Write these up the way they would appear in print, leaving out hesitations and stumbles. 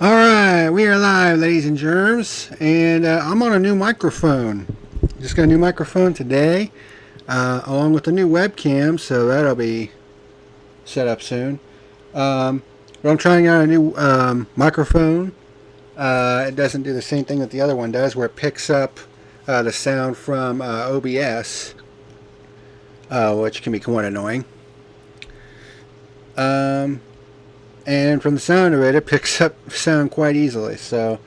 Alright, we are live, ladies and germs, and I'm on a new microphone. Just got a new microphone today, along with a new webcam, so that'll be set up soon. But I'm trying out a new microphone. It doesn't do the same thing that the other one does, where it picks up the sound from OBS, which can be quite annoying. And from the sound of it, it picks up sound quite easily, so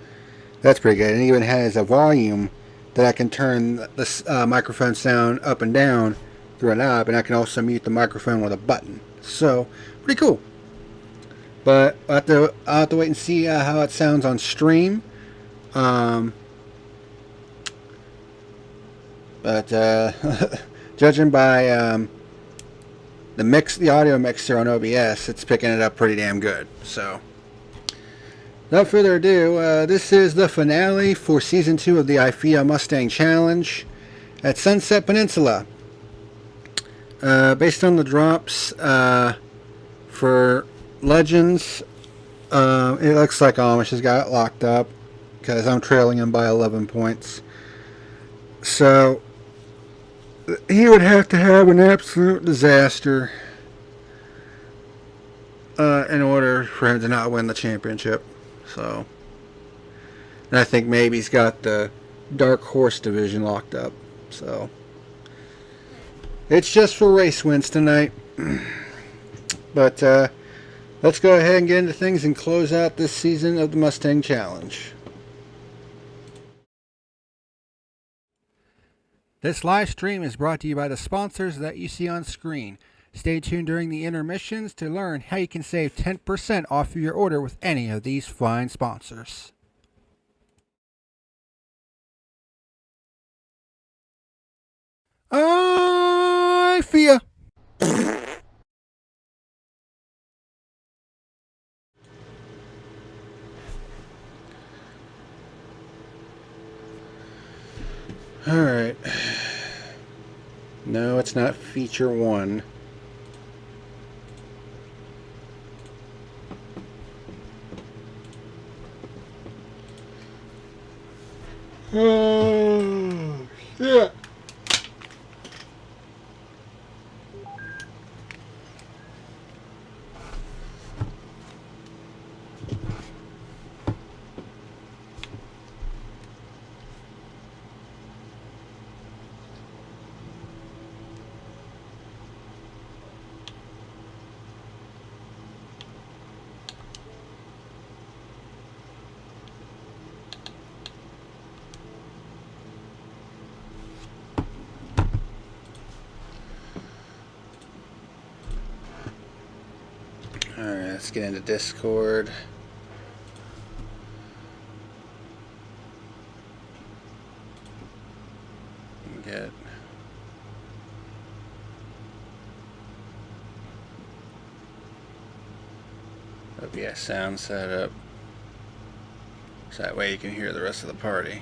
that's pretty good. It even has a volume that I can turn the microphone sound up and down through a knob, and I can also mute the microphone with a button. So, pretty cool. But I'll have to wait and see how it sounds on stream. But judging by the audio mixer on OBS, it's picking it up pretty damn good. So, without further ado, this is the finale for Season 2 of the IFEA Mustang Challenge at Sunset Peninsula. Based on the drops for Legends, it looks like Amish has got it locked up because I'm trailing him by 11 points. So, he would have to have an absolute disaster in order for him to not win the championship. So, and I think maybe he's got the Dark Horse division locked up. So, it's just for race wins tonight. But let's go ahead and get into things and close out this season of the Mustang Challenge. This live stream is brought to you by the sponsors that you see on screen. Stay tuned during the intermissions to learn how you can save 10% off of your order with any of these fine sponsors. IFEA. Alright. No, it's not feature 1. Oh, shit. Alright, let's get into Discord. Get OBS sound set up so that way you can hear the rest of the party.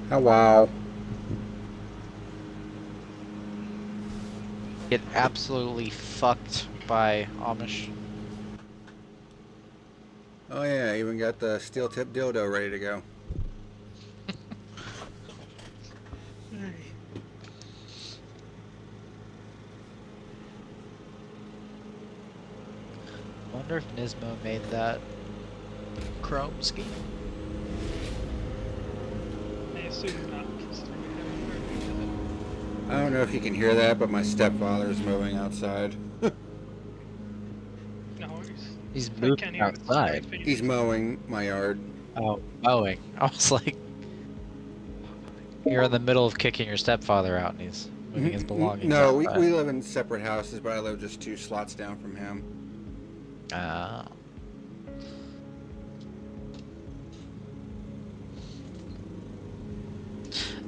Oh, wow. Get absolutely fucked by Amish. Oh yeah, even got the steel tip dildo ready to go. Wonder if Nismo made that chrome scheme. I assume not. I don't know if you can hear that, but my stepfather's moving outside. No worries. He's I moving can't hear it. outside. He's mowing my yard. Oh, mowing. I was like, you're in the middle of kicking your stepfather out and he's moving his belongings No, outside. we live in separate houses, but I live just 2 slots down from him.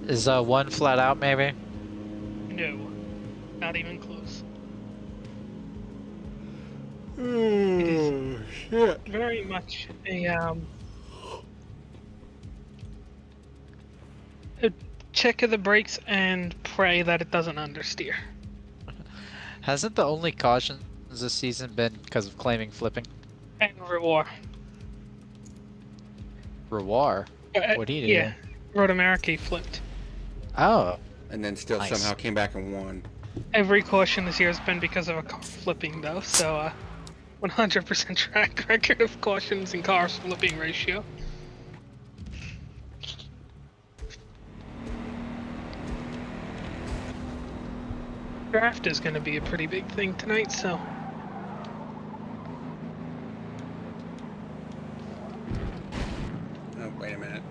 Is one flat out maybe? No. Not even close. Oh, shit. Very much a check of the brakes and pray that it doesn't understeer. Hasn't the only cautions this season been because of claiming flipping? And reward. Rewar? What'd he do? Yeah, Road America flipped. Oh. And then still Nice. somehow came back and won. Every caution this year has been because of a car flipping, though. So, 100% track record of cautions and cars flipping ratio. Draft is going to be a pretty big thing tonight, so. Oh, wait a minute.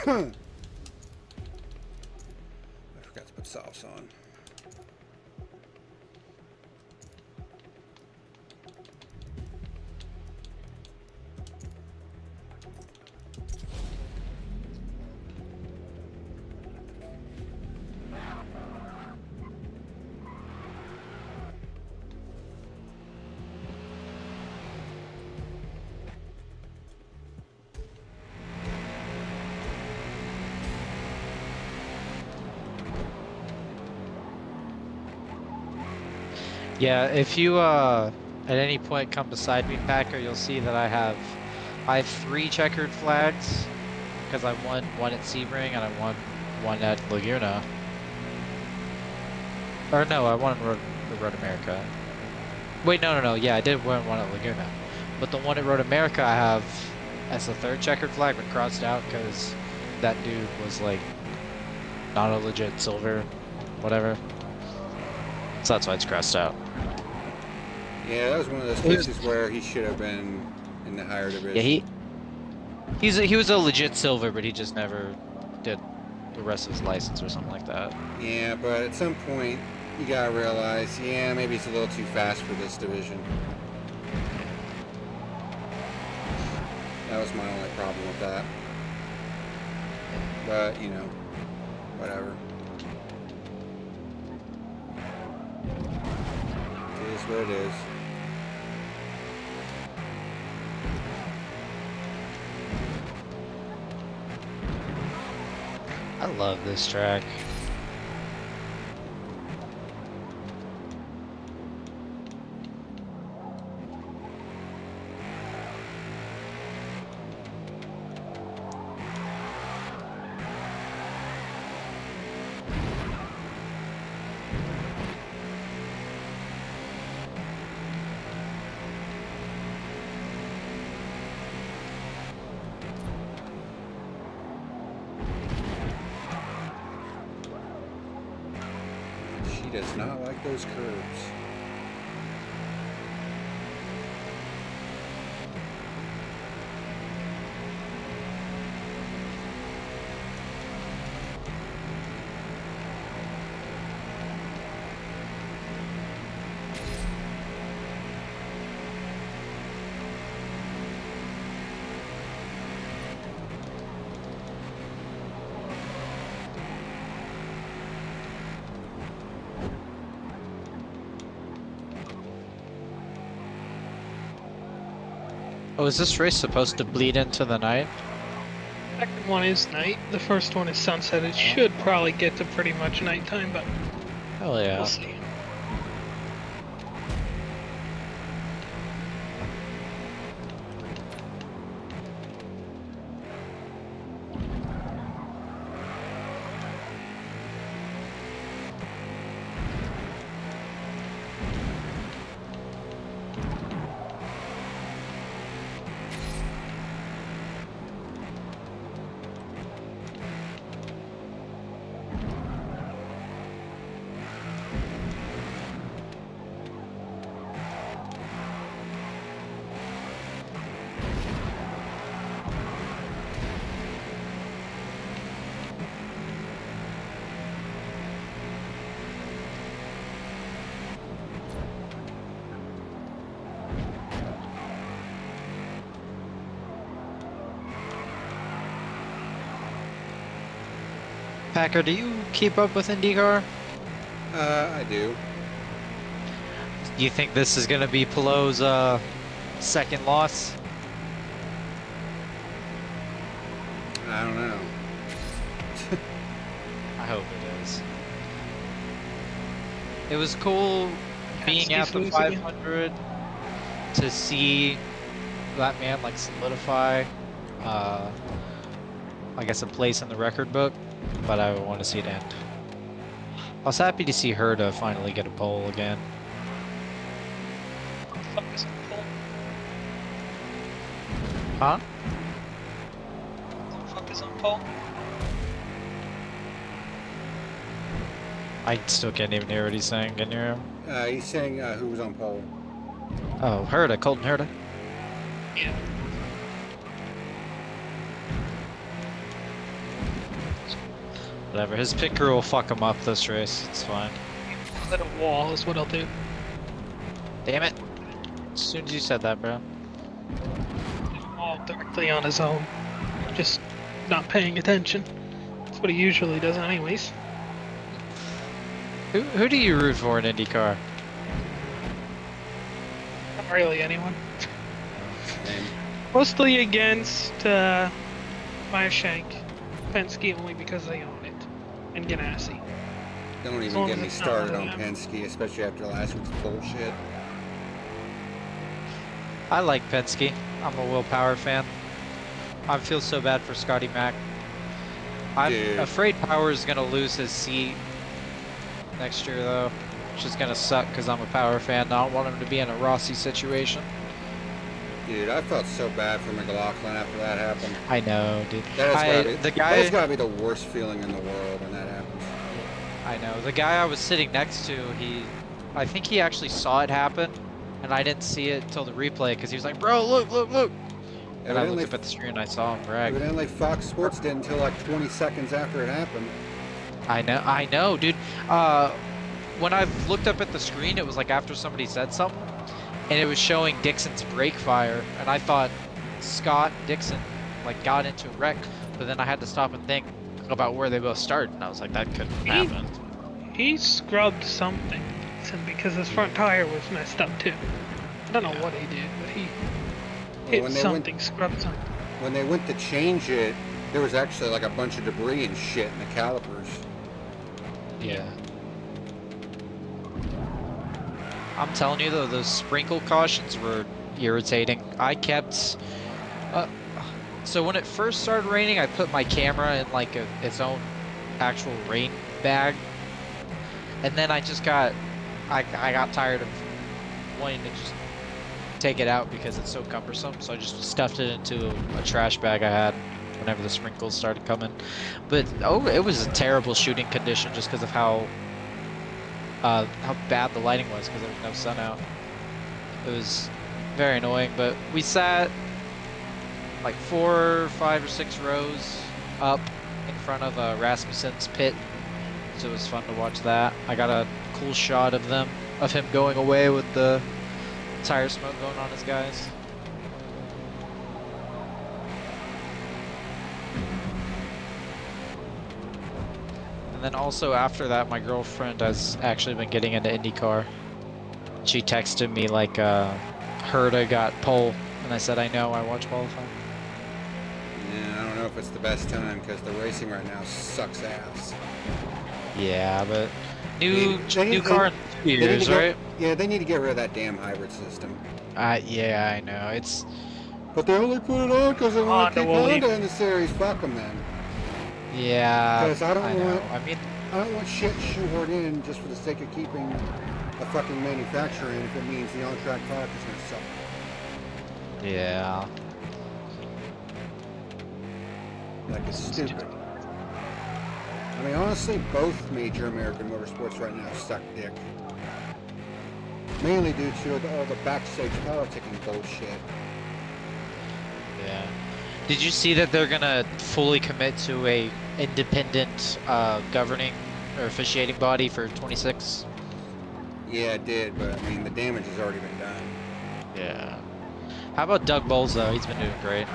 I forgot to put softs on. Yeah, if you at any point come beside me, Packer, you'll see that I have 3 checkered flags because I won one at Sebring and I won one at Laguna. Or no, I won Road America. Wait, no. Yeah, I did win one at Laguna, but the one at Road America I have as the 3rd checkered flag, but crossed out because that dude was like not a legit silver, whatever. So that's why it's crossed out. Yeah, that was one of those cases where he should have been in the higher division. Yeah, he was a legit silver, but he just never did the rest of his license or something like that. Yeah, but at some point, you gotta realize, yeah, maybe it's a little too fast for this division. That was my only problem with that. But, you know, whatever. It is what it is. I love this track. She does not like those curves. Oh, is this race supposed to bleed into the night? Second one is night. The first one is sunset. It should probably get to pretty much nighttime, but Hell yeah. we'll see. Packer, do you keep up with IndyCar? I do. You think this is gonna be Pelot's second loss? I don't know. I hope it is. It was cool being at the 500 to see that man like solidify, I guess, a place in the record book, but I want to see it end. I was happy to see her to finally get a pole again. Huh? Fuck is on pole? I still can't even hear what he's saying. Can you hear him? He's saying who was on pole. Oh, Herta, Colton Herta. Yeah. Whatever, his pit crew will fuck him up this race. It's fine. Let a wall is what I'll do. Damn it! As soon as you said that, bro. Wall directly on his own. Just not paying attention. That's what he usually does anyways. Who do you root for in IndyCar? Not really anyone. And Mostly against Shank, Penske only because they own it, and Ganassi. don't As even long get as me it's not started really on them. Penske, especially after last week's bullshit. I like Penske. I'm a Will Power fan. I feel so bad for Scotty Mack. I'm Dude. afraid Power is gonna lose his seat next year, though, which is gonna suck because I'm a Power fan. I don't want him to be in a Rossi situation. Dude, I felt so bad for McLaughlin after that happened. I know, dude. That has The that's guy. gotta be the worst feeling in the world when that happens. I know. The guy I was sitting next to, I think he actually saw it happen, and I didn't see it till the replay because he was like, "Bro, look, look, look!" And I looked up at the screen and I saw him brag. Evidently Fox Sports did until like 20 seconds after it happened. I know, dude. When I looked up at the screen, it was like after somebody said something, and it was showing Dixon's brake fire, and I thought Scott Dixon like got into a wreck, but then I had to stop and think about where they both started, and I was like, that couldn't happen. He scrubbed something, because his front tire was messed up too. I don't know what he did, but he hit something, scrubbed something. When they went to change it, there was actually like a bunch of debris and shit in the calipers. Yeah. I'm telling you though, those sprinkle cautions were irritating. I kept, so when it first started raining, I put my camera in like its own actual rain bag, and then I just got, I got tired of wanting to just take it out because it's so cumbersome, so I just stuffed it into a trash bag I had whenever the sprinkles started coming. But it was a terrible shooting condition just because of how bad the lighting was because there was no sun out. It was very annoying, but we sat like 4, 5, or 6 rows up in front of Rasmussen's pit, so it was fun to watch that. I got a cool shot of him going away with the tire smoke going on his guys. And then also after that, my girlfriend has actually been getting into IndyCar. She texted me like, Herta got pole, and I said, I know, I watch qualifying. Yeah, I don't know if it's the best time because the racing right now sucks ass. Yeah, but They new need- car in 2 years, right? Yeah, they need to get rid of that damn hybrid system. Yeah, I know. It's But they only put it on because they want to keep Honda will Honda in the series. Fuck them then. yeah. 'Cause I don't know. want- I mean, I don't want shit shoehorned in just for the sake of keeping a fucking manufacturer in if it means the on-track product is going to suck. yeah. Like it's stupid. I mean, honestly, both major American motorsports right now suck dick. Mainly due to all the backstage politicking bullshit. Yeah. Did you see that they're gonna fully commit to a independent governing or officiating body for 26? Yeah, it did, but I mean, the damage has already been done. Yeah. How about Doug Bowles though? He's been doing great.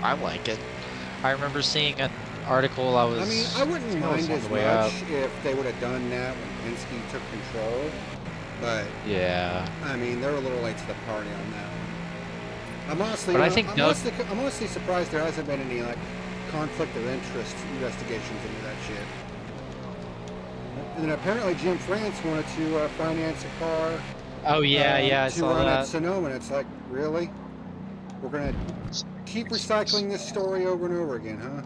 I like it. I remember seeing an article. I I mean, was. I wouldn't think I was mind on as the way up. much if they would have done that when Penske took control, but Yeah. I mean, they're a little late to the party on that one. I'm honestly, But I think no. I'm honestly surprised there hasn't been any like conflict of interest investigations into that shit. And then apparently Jim France wanted to finance a car Oh yeah, yeah, I to saw run at that. Sonoma, and it's like, really? We're gonna keep recycling this story over and over again, huh?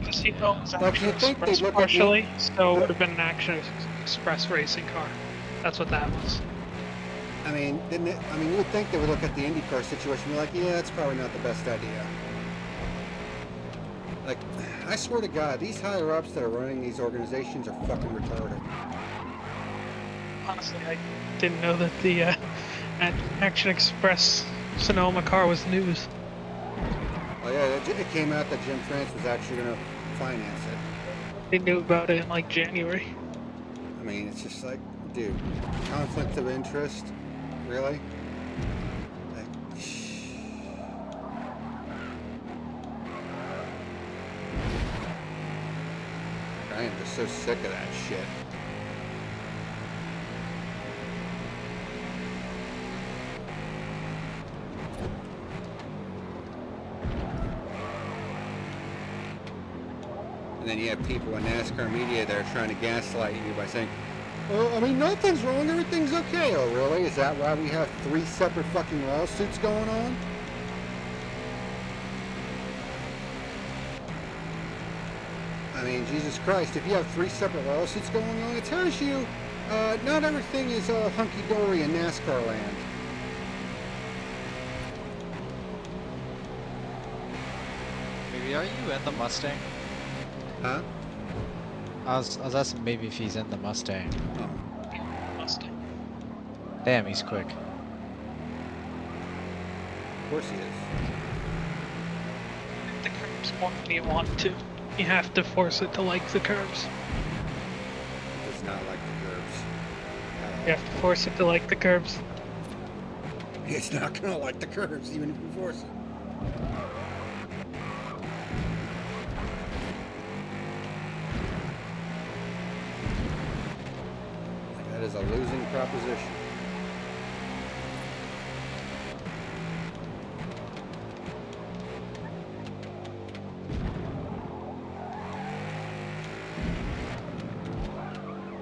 Casino was Like, you Action think they'd Express look at partially, so it would have been an Action Express racing car. That's what that was. I mean, didn't it? I mean, you would think they would look at the IndyCar situation and be like, yeah, that's probably not the best idea. Like, I swear to God, these higher ups that are running these organizations are fucking retarded. Honestly, I didn't know that the Action Express Sonoma car was news. Oh yeah, it came out that Jim France was actually going to finance it. They knew about it in like January. I mean, it's just like, dude, conflict of interest, really? Like, I am just so sick of that shit. And then you have people in NASCAR media that are trying to gaslight you by saying, well, I mean, nothing's wrong, everything's okay. Oh, really? Is that why we have 3 separate fucking lawsuits going on? I mean, Jesus Christ, if you have 3 separate lawsuits going on, it tells you not everything is hunky-dory in NASCAR land. Maybe are you in the Mustang? Huh? I was asking maybe if he's in the Mustang. Oh. Mustang. Damn, he's quick. Of course he is. The curbs more than you want to. You have to force it to like the curbs. He does not like the curbs. You have to force it to like the curbs. It's not gonna like the curbs, even if we force it. That is a losing proposition.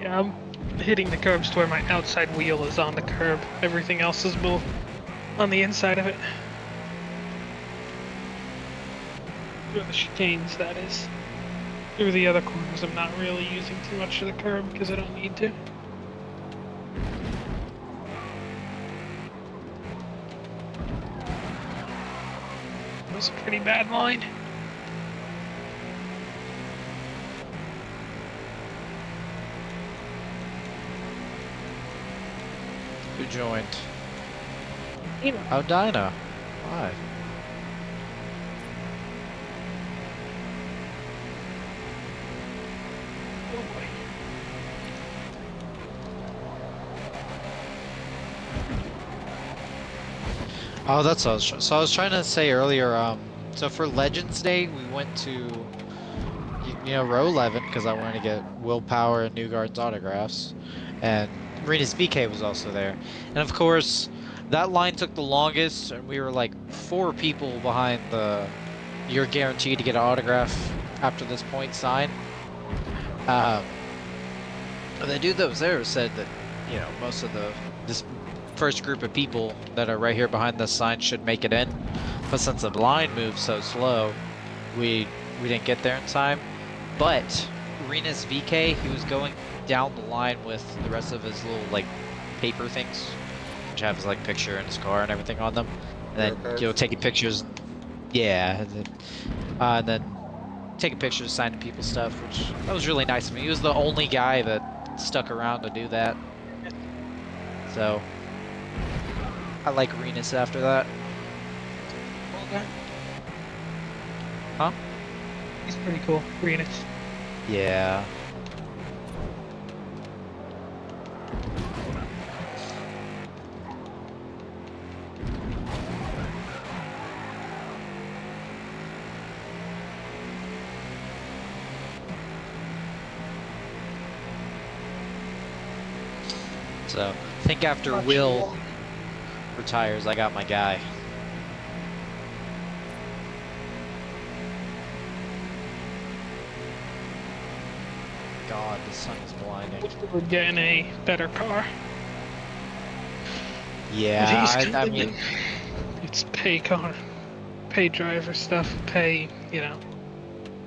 Yeah, I'm hitting the curbs to where my outside wheel is on the curb. Everything else is both on the inside of it. Through the chicanes, that is. Through the other corners, I'm not really using too much of the curb because I don't need to. That was a pretty bad line. Who joined? You know, Oh, Dinah. Hi. oh boy. Oh, that's what I was so I was trying to say earlier. So for Legends Day, we went to you know row 11 because I wanted to get Willpower and Newgarden's autographs, and Renus VK was also there, and of course that line took the longest, and we were like 4 people behind the "you're guaranteed to get an autograph after this point" sign. The dude that was there said that you know most of this first group of people that are right here behind this sign should make it in, but since the line moved so slow, we didn't get there in time. But Renus VK, he was going down the line with the rest of his little like paper things, which have his like picture in his car and everything on them, and then you know taking pictures, yeah, and then taking pictures, signing people's stuff, which that was really nice of him. He was the only guy that stuck around to do that, so I like Renus after that. Okay. Huh? He's pretty cool, Renus. Yeah. So I think after Will retires, I got my guy. God, the sun is blinding. We're getting a better car. Yeah, He's I coming mean, in. It's pay car, pay driver stuff, pay,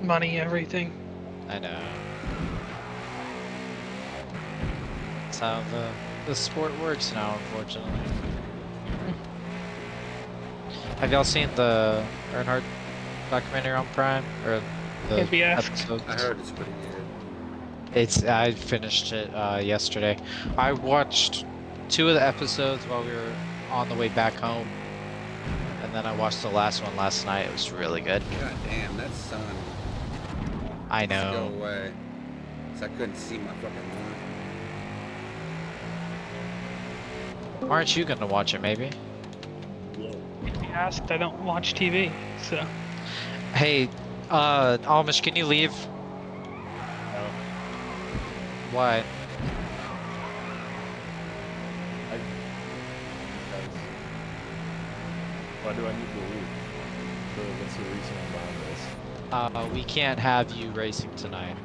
money, everything. I know. That's how the sport works now, unfortunately. Have y'all seen the Earnhardt documentary on Prime or the Can't be asked. episodes? I heard it's pretty good. I finished it yesterday. I watched 2 of the episodes while we were on the way back home, and then I watched the last one last night. It was really good. God damn, that sun I needs to go know. away. So I couldn't see my fucking line. Aren't you gonna watch it? Maybe. Can't be asked. I don't watch TV, so. Hey, Amish, can you leave? No. Why? Because why do I need to leave? What's the reason behind this? We can't have you racing tonight.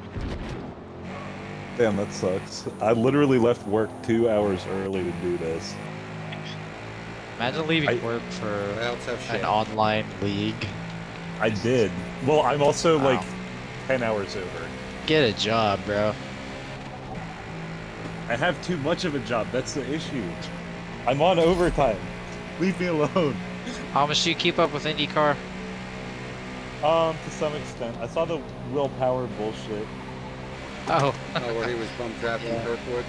Damn, that sucks. I literally left work 2 hours early to do this. Imagine leaving I- work for Well, tough shit. an online league. I did. Well, I'm also Wow. like 10 hours over. Get a job, bro. I have too much of a job. That's the issue. I'm on overtime. Leave me alone. Amish, do you keep up with IndyCar? To some extent. I saw the willpower bullshit. Oh, Oh, where he was bum trapped in Yeah. Kirkwood.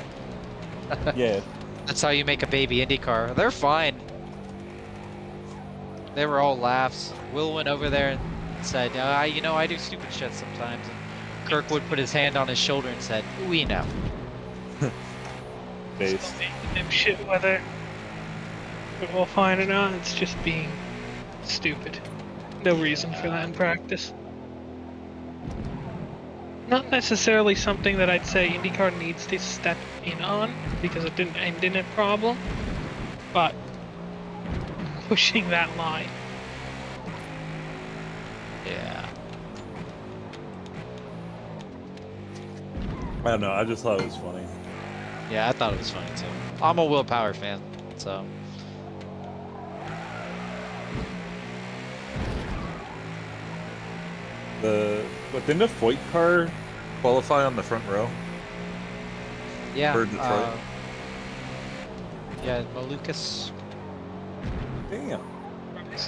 Yeah. that's how you make a baby IndyCar. They're fine. They were all laughs. Will went over there and said, I do stupid shit sometimes. And Kirkwood put his hand on his shoulder and said, we know. Based. Shit, whether we'll find or not, it's just being stupid. No reason for that in practice. Not necessarily something that I'd say IndyCar needs to step in on, because it didn't end in a problem, but pushing that line. Yeah. I don't know. I just thought it was funny. Yeah, I thought it was funny too. I'm a Will Power fan, so. Didn't the Foyt car qualify on the front row? Yeah. For Detroit? Yeah, Malukas. Damn.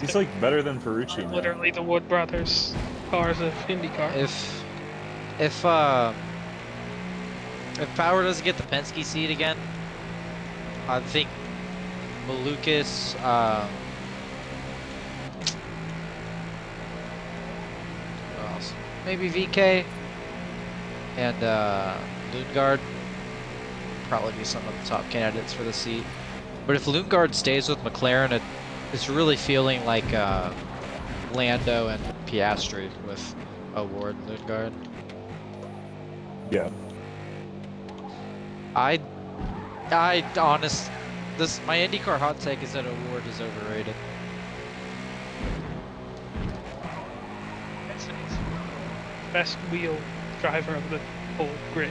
He's like better than Ferrucci now. Literally the Wood Brothers cars of IndyCar. If Power doesn't get the Penske seat again, I think Malukas, who else? Maybe VK and Lundgaard probably be some of the top candidates for the seat. But if Lundgaard stays with McLaren, it's really feeling like Lando and Piastri with Award Lundgaard. Yeah. My IndyCar hot take is that Award is overrated. It's best wheel driver of the whole grid.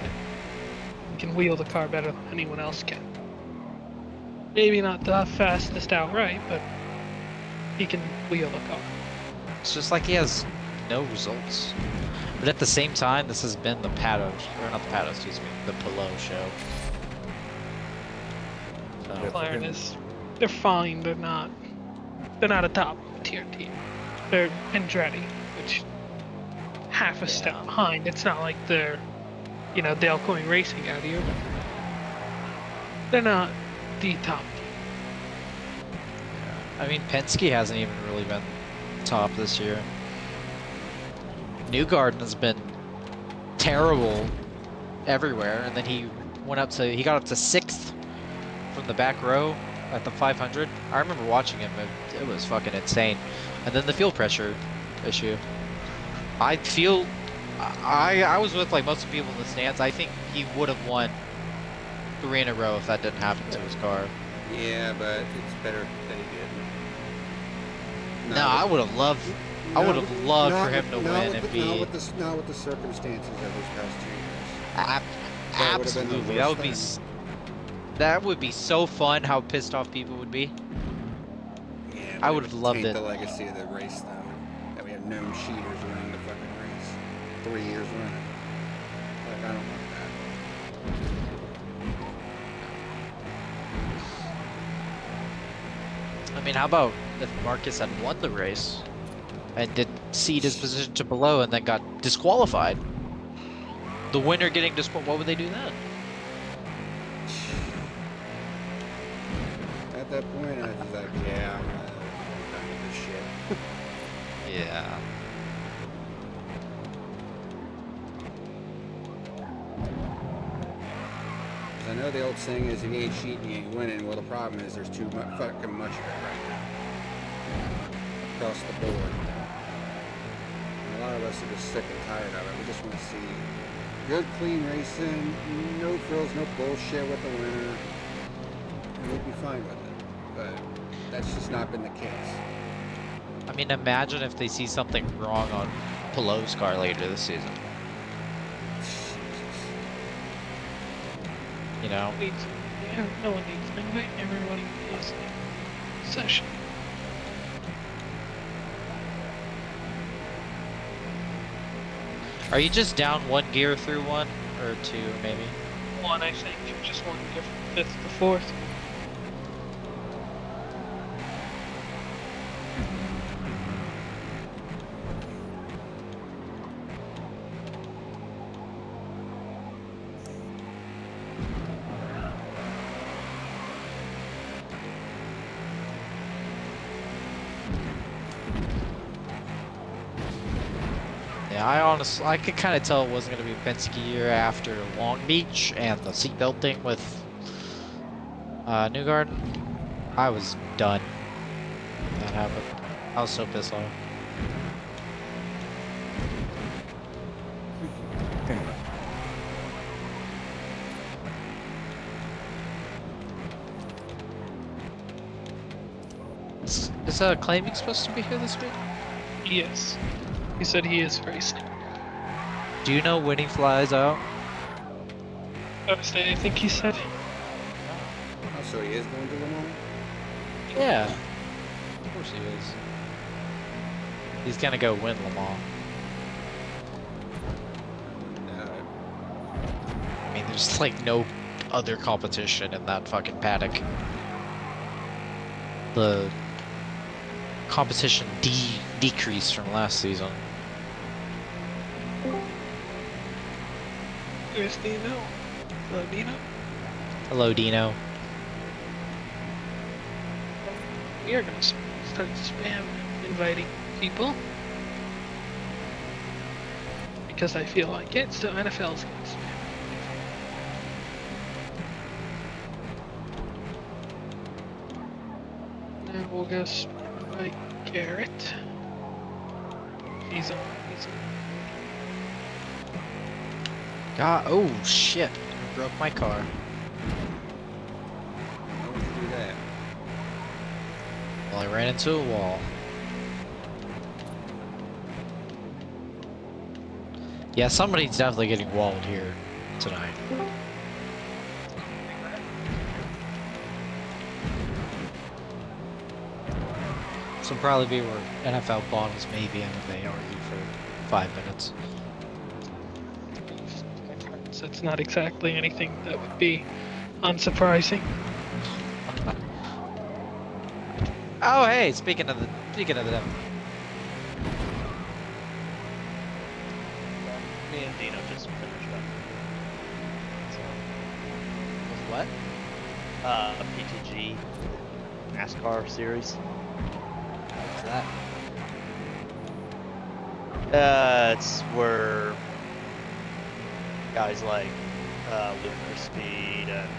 He can wheel the car better than anyone else can. Maybe not the fastest outright, but he can wheel the car. It's just like he has no results. But at the same time, this has been the Pato, or not the Pato, excuse me, the Pillow show. So, Yeah. McLaren they're fine. They're not a top tier team. They're Andretti, which half a step behind. It's not like they're, Dale Coyne Racing out here, but they're not the top team. I mean, Penske hasn't even really been top this year. Newgarden has been terrible everywhere, and then he got up to 6th from the back row at the 500. I remember watching him; it was fucking insane. And then the fuel pressure issue. I was with like most of the people in the stands. I think he would have won 3 in a row if that didn't happen to his car. Yeah, but it's better that he didn't. No, I would have loved. I would have loved for him to win and be. Not with the circumstances of those past 2 years. That would've been the Absolutely, that would be. worst That would be so fun. How pissed off people would be. Yeah, I would have loved taint it. the legacy of the race, though. That we have known cheaters winning the fucking race. 3 years running. Like, I don't want that. I mean, how about if Marcus had won the race and did cede his position to below and then got disqualified? The winner getting disqualified. What would they do then? At that point, I was like, yeah, I'm done with this shit. Yeah. I know the old saying is if you ain't cheating, you ain't winning. Well, the problem is there's too much, fucking much of it right now. Across the board. And a lot of us are just sick and tired of it. We just want to see good, clean racing, no frills, no bullshit with the winner. And we'd be fine with it. But that's just not been the case. I mean, imagine if they see something wrong on Pelot's car later this season. You know? No one needs to invite everybody to this session. Are you just down 1 gear through 1? Or 2, maybe? 1, I think. You're just 1 gear from 5th to 4th. Yeah, I could kind of tell it wasn't going to be Penske year after Long Beach and the seatbelt thing with Newgarden. I was done when that happened. I was so pissed off. Is Claiming supposed to be here this week? Yes. He said he is racing. Do you know when he flies out? Thursday, I think he said. Oh, so he is going to Le Mans? Yeah. Of course he is. He's gonna go win Le Mans. No. I mean, there's like no other competition in that fucking paddock. The competition decreased from last season. There's Dino. Hello, Dino. Hello, Dino. We are gonna start spam inviting people. Because I feel like it, so NFL's gonna spam. Now we'll go invite Garrett. He's on. God, oh shit. I broke my car. Why would you do that? Well, I ran into a wall. Yeah, somebody's definitely getting walled here tonight. This will probably be where NFL bottles maybe MMA argue for 5 minutes. So it's not exactly anything that would be unsurprising. Oh hey, speaking of the devil. Me and Dino just finished up. What? A PTG NASCAR series. What's that? It's where guys like Lunar Speed and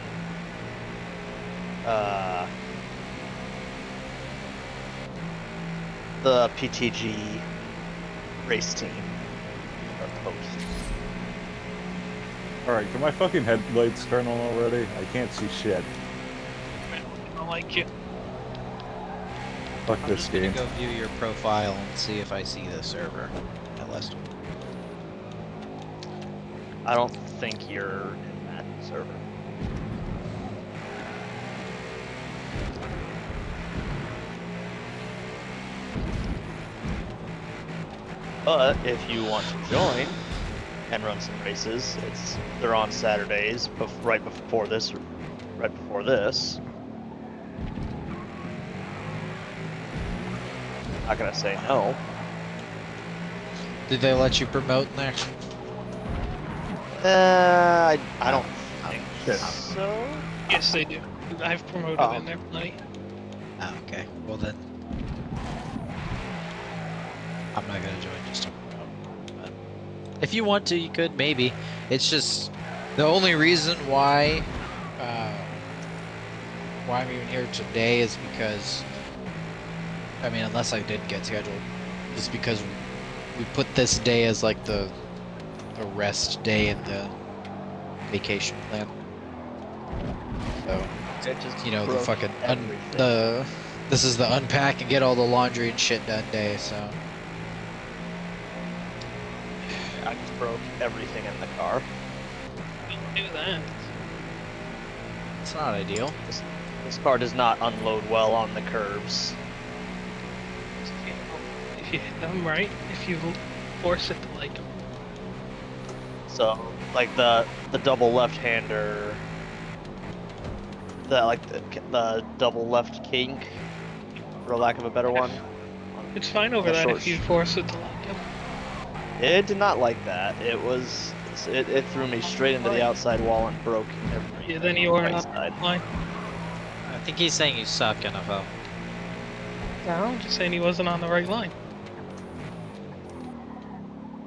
the PTG race team are posts. Alright, can my fucking headlights turn on already? I can't see shit. I like you. Fuck I'm this just gonna game. go view your profile and see if I see the server at list. I don't think you're in that server. But if you want to join and run some races, they're on Saturdays, right before this. Not gonna say no. Did they let you promote in there? I don't think shit. so. Yes, they do. I've promoted Oh. in there plenty. Oh, okay. Well then, I'm not gonna join just to promote. But if you want to, you could maybe. It's just the only reason why I'm even here today is because, I mean, unless I did get scheduled, is because we put this day as like the rest day in the vacation plan. So, It just you know, the broke fucking everything. this is the unpack and get all the laundry and shit done day. So I just broke everything in the car. Don't do that. it's not ideal. This car does not unload well on the curves. If you hit them right, if you force it to like them. So, like the double left-hander, the double left kink, for lack of a better one. It's fine over The that short if you force it to like them. It did not like that. It threw me straight into the outside wall and broke everything. Yeah, then you are on the not right side. line. I think he's saying you suck, NFL. No, I'm just saying he wasn't on the right line.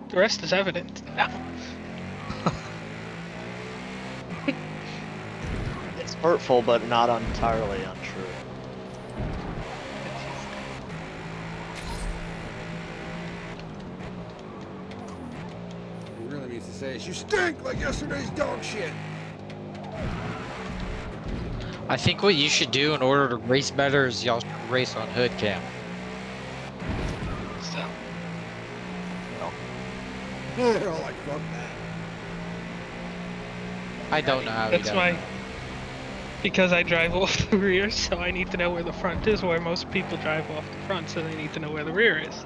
The rest is evident. It's hurtful, but not entirely untrue. What he really means to say is, you stink like yesterday's dog shit. I think what you should do in order to race better is y'all should race on hood cam. So, They're all like, fuck that. I don't know how he that's does why. it. Because I drive off the rear, so I need to know where the front is, where most people drive off the front, so they need to know where the rear is.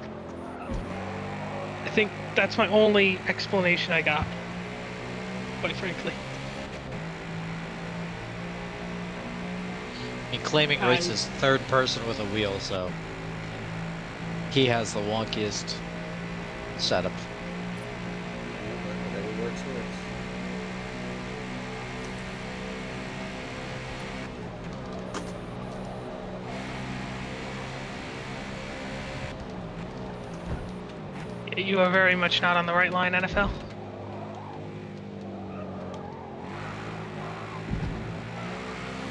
I think that's my only explanation I got, quite frankly. I mean, claiming race is third person with a wheel, so he has the wonkiest setup. Whatever works, works. You are very much not on the right line, NFL.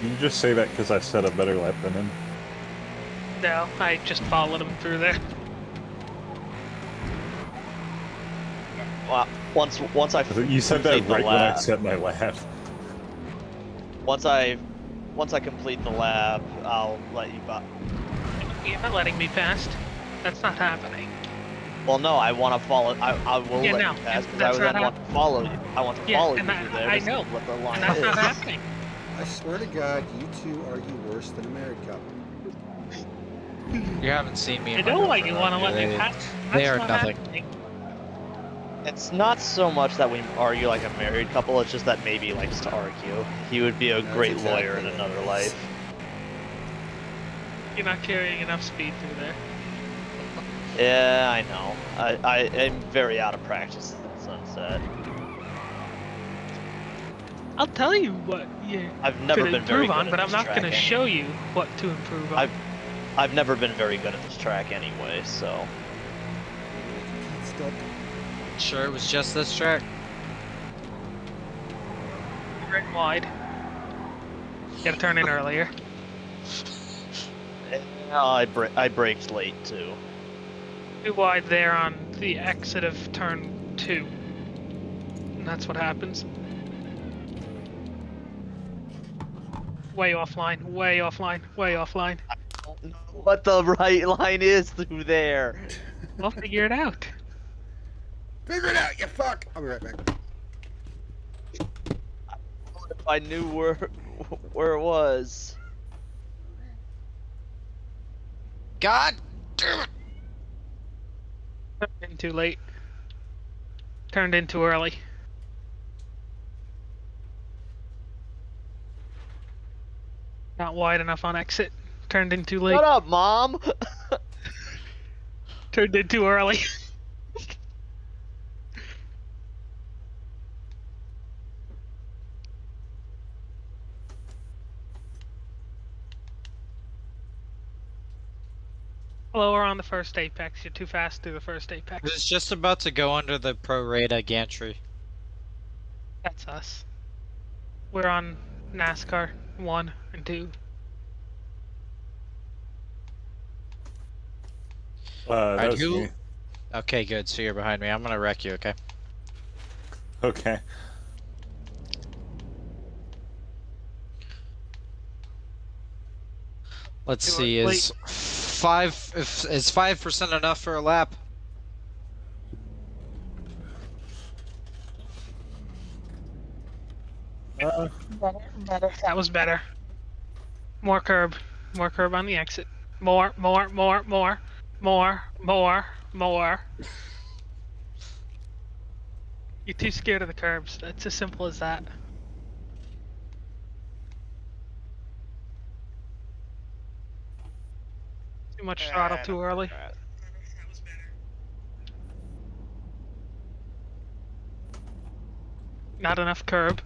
Did you just say that because I set a better lap than him? No, I just followed him through there. Well, once I You said that complete the right when I lap, set my lap. once I complete the lap, I'll let you buy. You're not letting me past. That's not happening. Well, no, I want to follow. I will Yeah, let no, you pass because that's I not then want to follow you. I want to Yeah, follow you and through there I to know, see what the line and that's is. not happening. I swear to God, you two argue worse than a married couple. You haven't seen me. I And my know why you girlfriend want to let argue. me pass. They That's are not nothing. happening. It's not so much that we argue like a married couple. It's just that maybe he likes to argue. He would be a That's great exactly lawyer in what it another is. life. You're not carrying enough speed through there. Yeah, I know. I am very out of practice at Sunset. I'll tell you what you I've never could been very improve good on, at but I'm this not track going to anyway. show you what to improve on. I've never been very good at this track anyway, so Stuck. Sure, it was just this track. You're in wide. You gotta turn in earlier. I braked late too. Too wide there on the exit of turn 2. And that's what happens. Way offline. Way offline. Way offline. I don't know what the right line is through there. We'll figure it out. Figure it out, you fuck! I'll be right back. If I knew where it was. God damn it! Turned in too late. Turned in too early. Not wide enough on exit. Turned in too late. Shut up, Mom! Turned in too early. Hello, we're on the first apex. You're too fast through the first I apex. was just about to go under the prorata gantry. That's us. We're on NASCAR 1 and 2. That was who- me. Okay, good. So you're behind me. I'm gonna wreck you, okay? Okay. Let's You see. were Is 5% enough for a lap? Better. That was better. More curb. More curb on the exit. More. You're too scared of the curbs. It's as simple as that. Too much throttle too early. Not enough curb.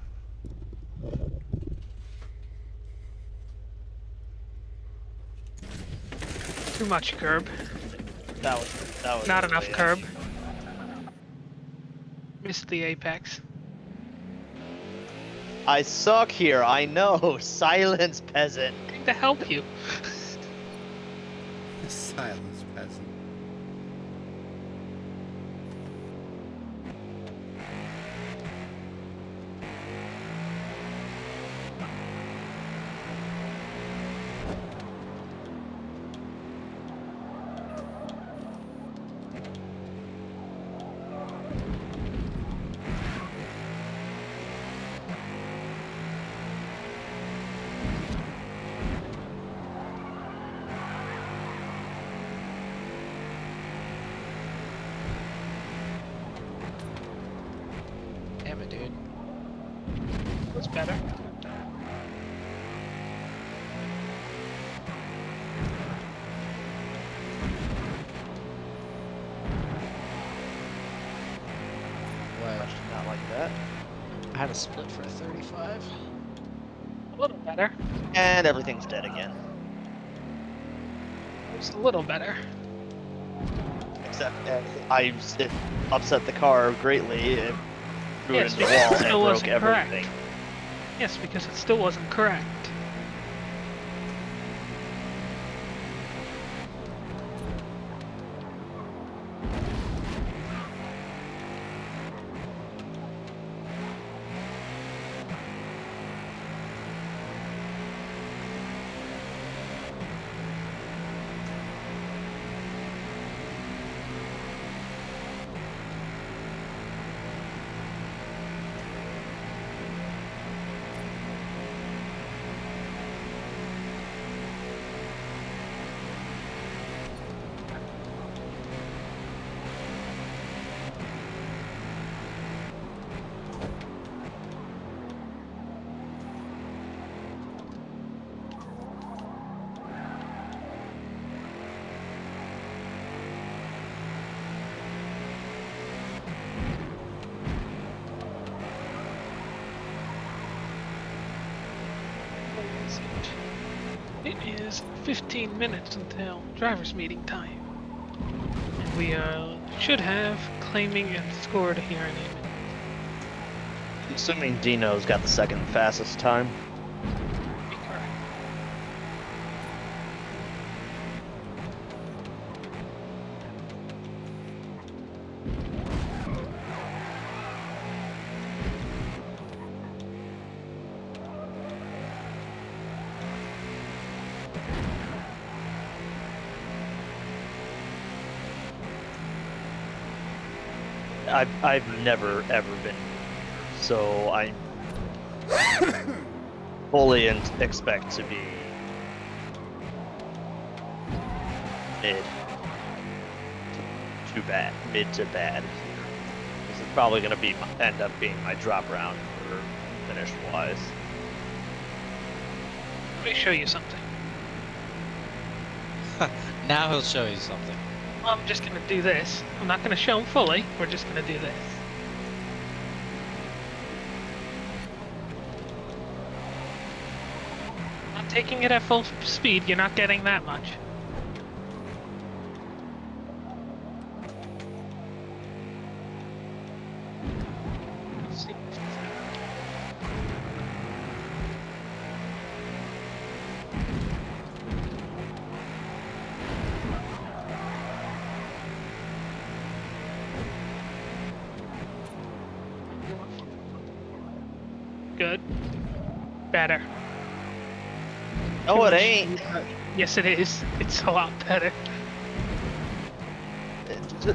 Too much curb. That was Not the enough way curb. Missed the apex. I suck here, I know. Silence, peasant. Trying to help you. Silence, peasant. Damn it, dude. What's better? What? Not like that. I had a split for a 35. A little better. And everything's dead again. Just a little better. Except it upset the car greatly. It threw Yes, it into the because wall it and still broke wasn't correct. everything. Yes, because it still wasn't correct. It is 15 minutes until driver's meeting time. And we should have claiming and scored here in a minute. Assuming Dino's got the second fastest time. Be correct. I've never ever been, so I fully expect to be mid to bad, mid to bad. This is probably going to end up being my drop round for finish wise. Let me show you something. Now he'll show you something. I'm just gonna do this. I'm not gonna show him fully. We're just gonna do this. I'm taking it at full speed. You're not getting that much. See? Good. Better. No, it ain't. Yes, it is. It's a lot better.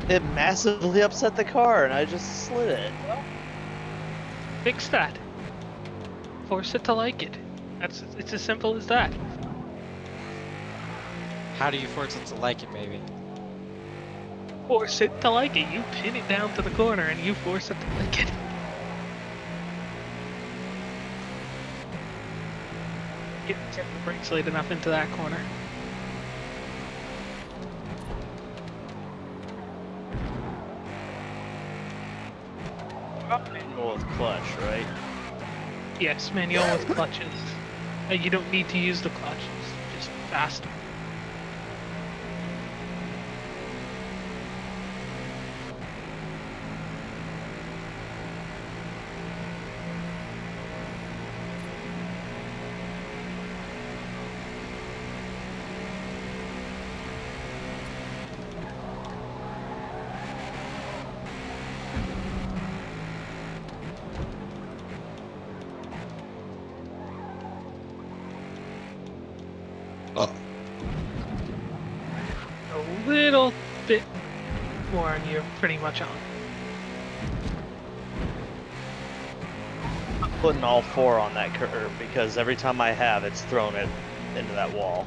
It massively upset the car, and I just slid it. Fix that. Force it to like it. It's as simple as that. How do you force it to like it, maybe? Force it to like it. You pin it down to the corner and you force it to like it. Get the brakes late enough into that corner. Manual with clutch, right? Yes, manual with clutches. You don't need to use the clutch. It's just faster. A little bit more and you're pretty much on. I'm putting all four on that curve because every time I have, it's thrown it into that wall.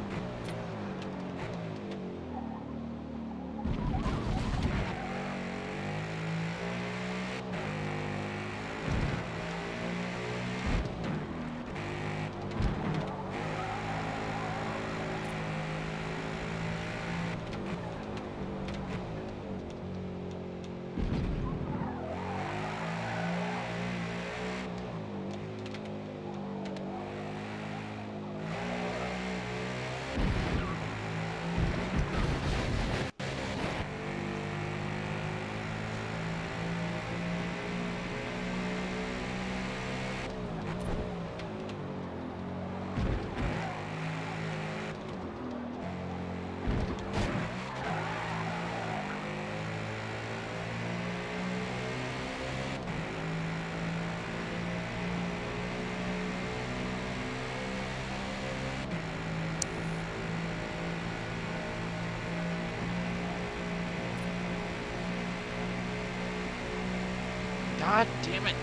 God damn it.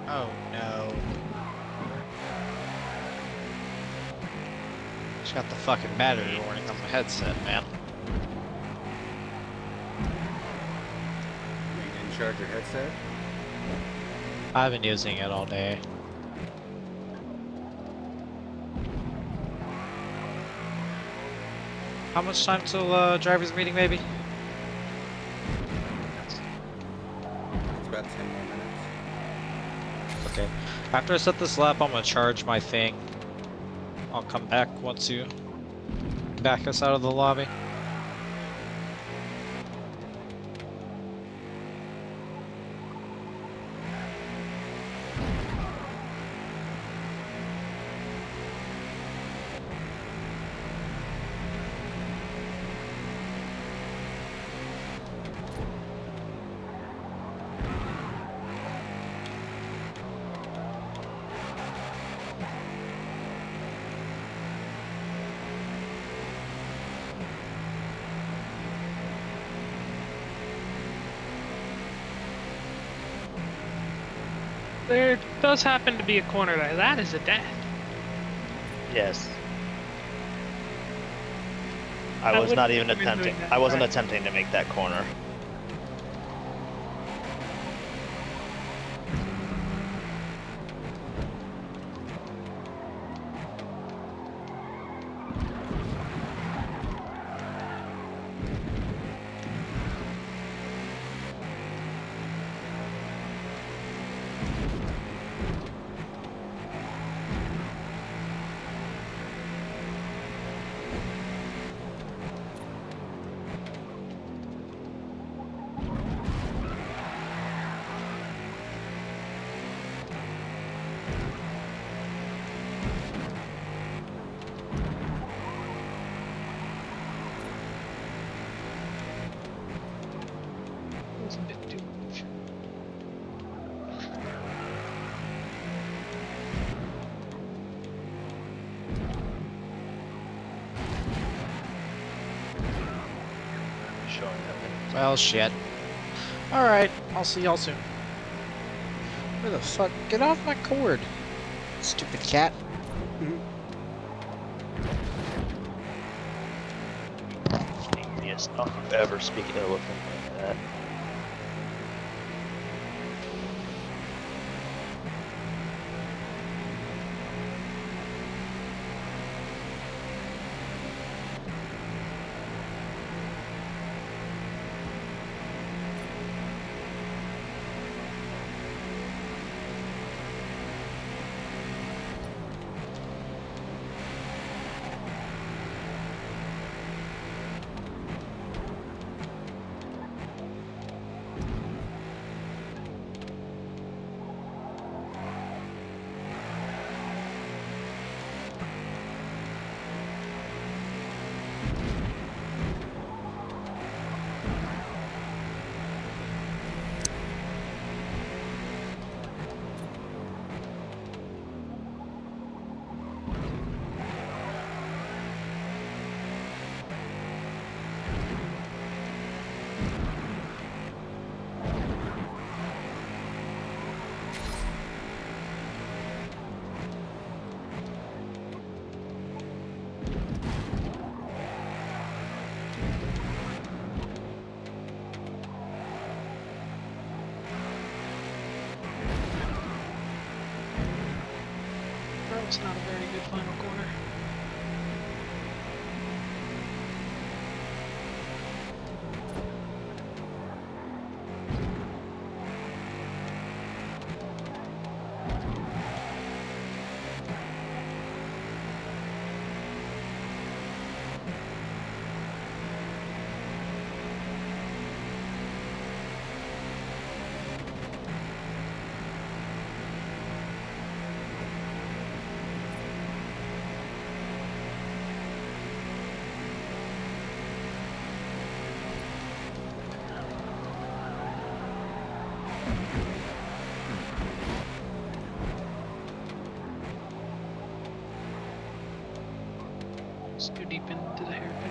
Oh no. Just got the fucking battery warning on my headset, man. You didn't charge your headset? I've been using it all day. How much time till driver's meeting, maybe? It's about 10 more minutes. Okay. After I set this lap, I'm gonna charge my thing. I'll come back once you back us out of the lobby. There does happen to be a corner there. That is a death. Yes. I I was not wouldn't even recommend attempting. doing that, I wasn't right. attempting to make that corner. That was a bit too much. Showing up. Well, shit. Alright, I'll see y'all soon. Where the fuck? Get off my cord! Stupid cat. Yes, don't ever speak ill of him like that. That was not a very good final corner. It's too deep into the hairpin.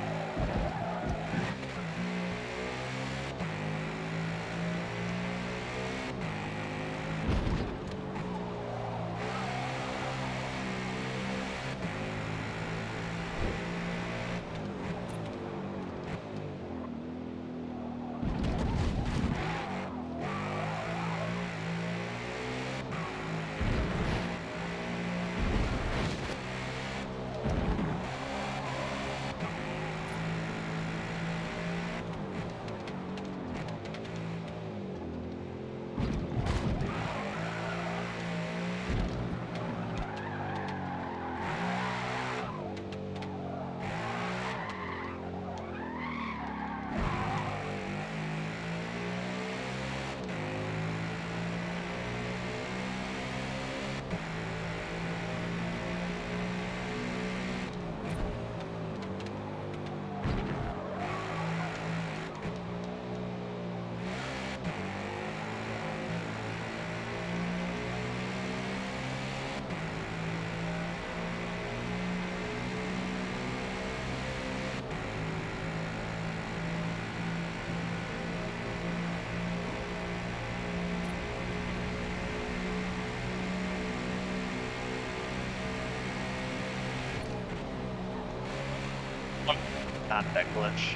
much.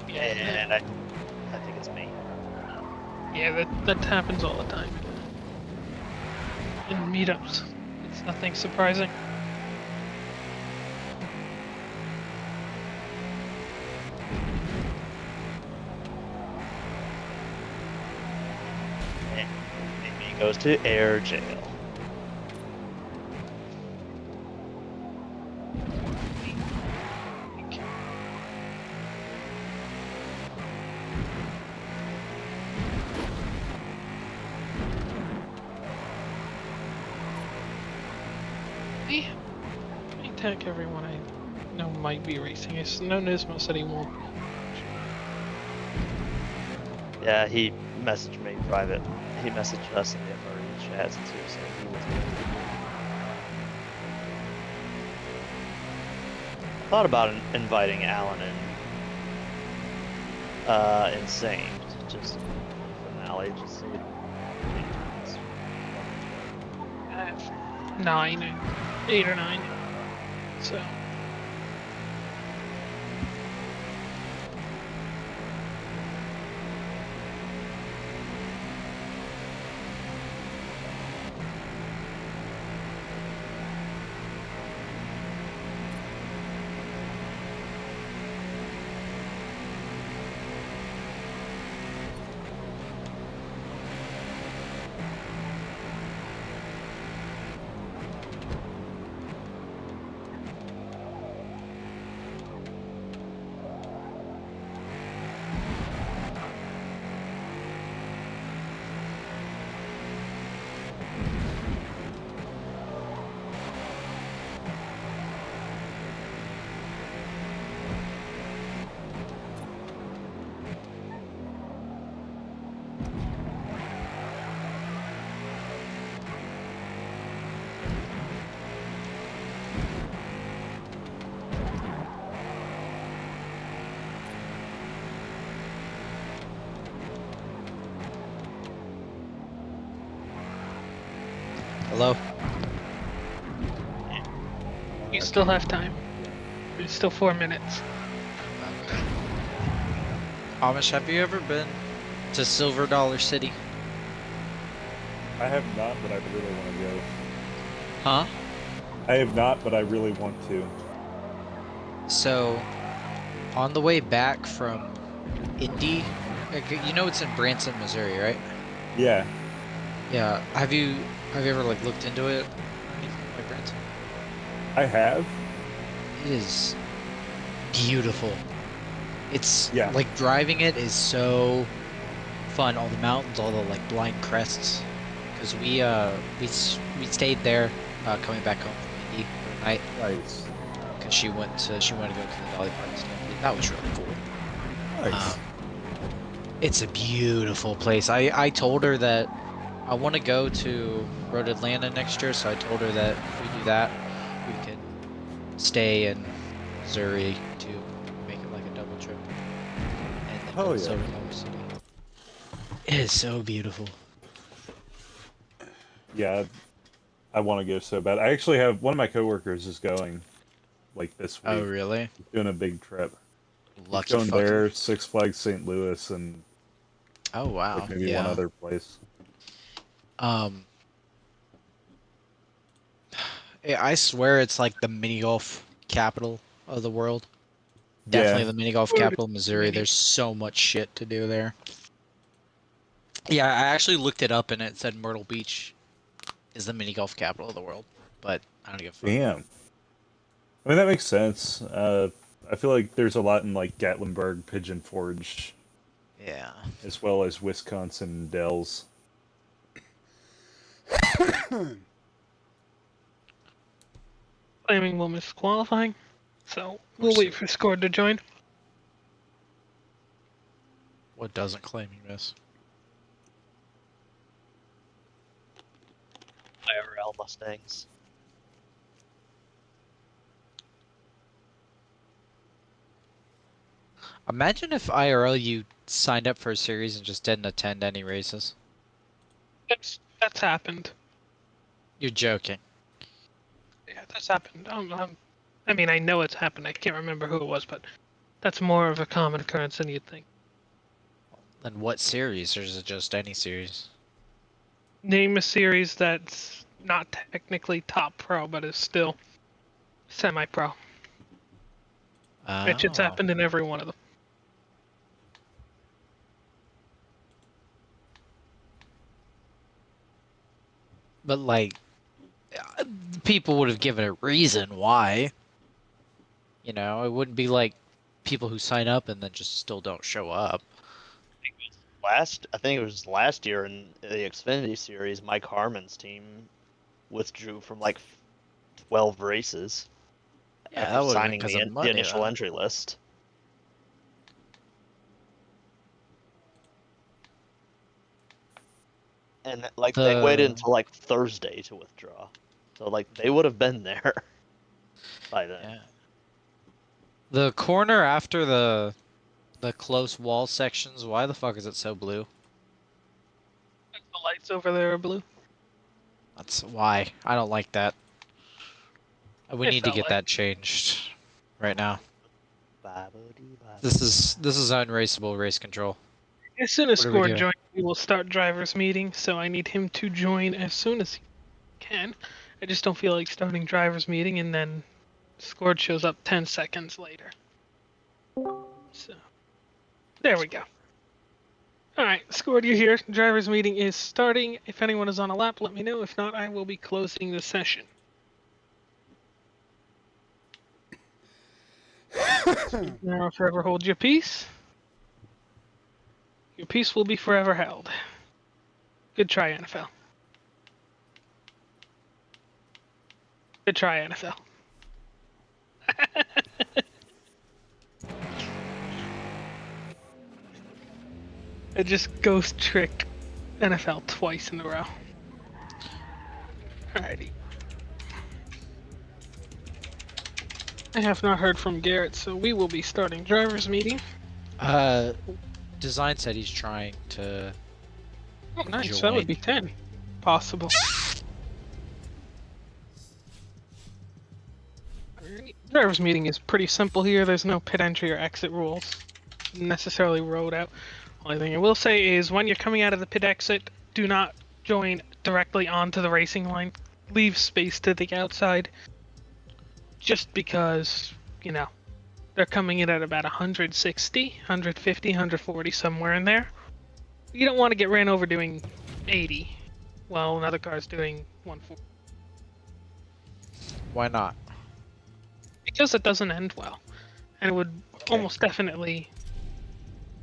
Yeah, And I think it's me. yeah, that happens all the time. In meetups, it's nothing surprising. And Amy goes to air jail. I tag everyone I know might be racing. It's no Nismo said he won't. Yeah, he messaged me private. He messaged us in the FRE chat too, so he was thought about inviting Alan and Insane just for finale, just so we I have 9, 8 or 9. So. Hello? You still have time. There's still 4 minutes. Okay. Amish, have you ever been to Silver Dollar City? I have not, but I really want to go. Huh? I have not, but I really want to. So, on the way back from Indy, you know it's in Branson, Missouri, right? Yeah. Yeah. Have you ever like looked into it or anything like Branson? I have. It is beautiful. It's Yeah. like driving it is so fun. All the mountains, all the like blind crests. Because we stayed there coming back home from Indy for the night. Nice. Because she wanted to go to the Dolly Park and stuff. That was really cool. Nice. It's a beautiful place. I told her that I want to go to Road Atlanta next year, so I told her that if we do that, we can stay in Missouri to make it like a double trip. And then Oh, go to yeah. Silver Dollar City. It is so beautiful. Yeah, I want to go so bad. I actually have one of my coworkers is going, like this week. Oh, really? He's doing a big trip. Lucky He's going fucker. there, Six Flags St. Louis, and Oh, wow. like maybe yeah. one other place. I swear it's like the mini golf capital of the world. Definitely Yeah. the mini golf capital of Missouri. There's so much shit to do there. Yeah, I actually looked it up and it said Myrtle Beach is the mini golf capital of the world, but I don't give a fuck. Damn. I mean, that makes sense. I feel like there's a lot in like Gatlinburg, Pigeon Forge, Yeah. as well as Wisconsin Dells. Claiming will miss qualifying. So we'll wait for Scord to join. What doesn't claim you miss? IRL Mustangs. Imagine if IRL you signed up for a series and just didn't attend any races. That's happened. You're joking. Yeah, that's happened. I mean, I know it's happened. I can't remember who it was, but that's more of a common occurrence than you'd think. And what series, or is it just any series? Name a series that's not technically top pro, but is still semi-pro. Which it's Oh. happened in every one of them. But like, people would have given a reason why. You know, it wouldn't be like people who sign up and then just still don't show up. I think it was last year in the Xfinity Series, Mike Harmon's team withdrew from like 12 races Yeah, after that would've been signing 'cause the, of the money, initial though. entry list. And like they waited until like Thursday to withdraw, so like they would have been there by then. Yeah. The corner after the close wall sections, why the fuck is it so blue? The lights over there are blue. That's why. I don't like that. We It need to felt get like- that changed right now. Ba-ba-dee-ba. This is unraceable race control. As soon as What are we Score doing? joins, we will start driver's meeting, so I need him to join as soon as he can. I just don't feel like starting driver's meeting and then Scored shows up 10 seconds later. So, there we go. Alright, Scored, you're here. Driver's meeting is starting. If anyone is on a lap, let me know. If not, I will be closing the session. Now, forever hold your peace. Your peace will be forever held. Good try, NFL. Good try, NFL. I just ghost tricked NFL twice in a row. Alrighty. I have not heard from Garrett, so we will be starting driver's meeting. Design said he's trying to. Oh, nice. That would be 10. Possible. Alright. Driver's meeting is pretty simple here. There's no pit entry or exit rules necessarily wrote out. Only thing I will say is when you're coming out of the pit exit, do not join directly onto the racing line. Leave space to the outside. Just because, you know, they're coming in at about 160, 150, 140, somewhere in there. You don't want to get ran over doing 80 while another car's doing 140. Why not? Because it doesn't end well. And it would almost definitely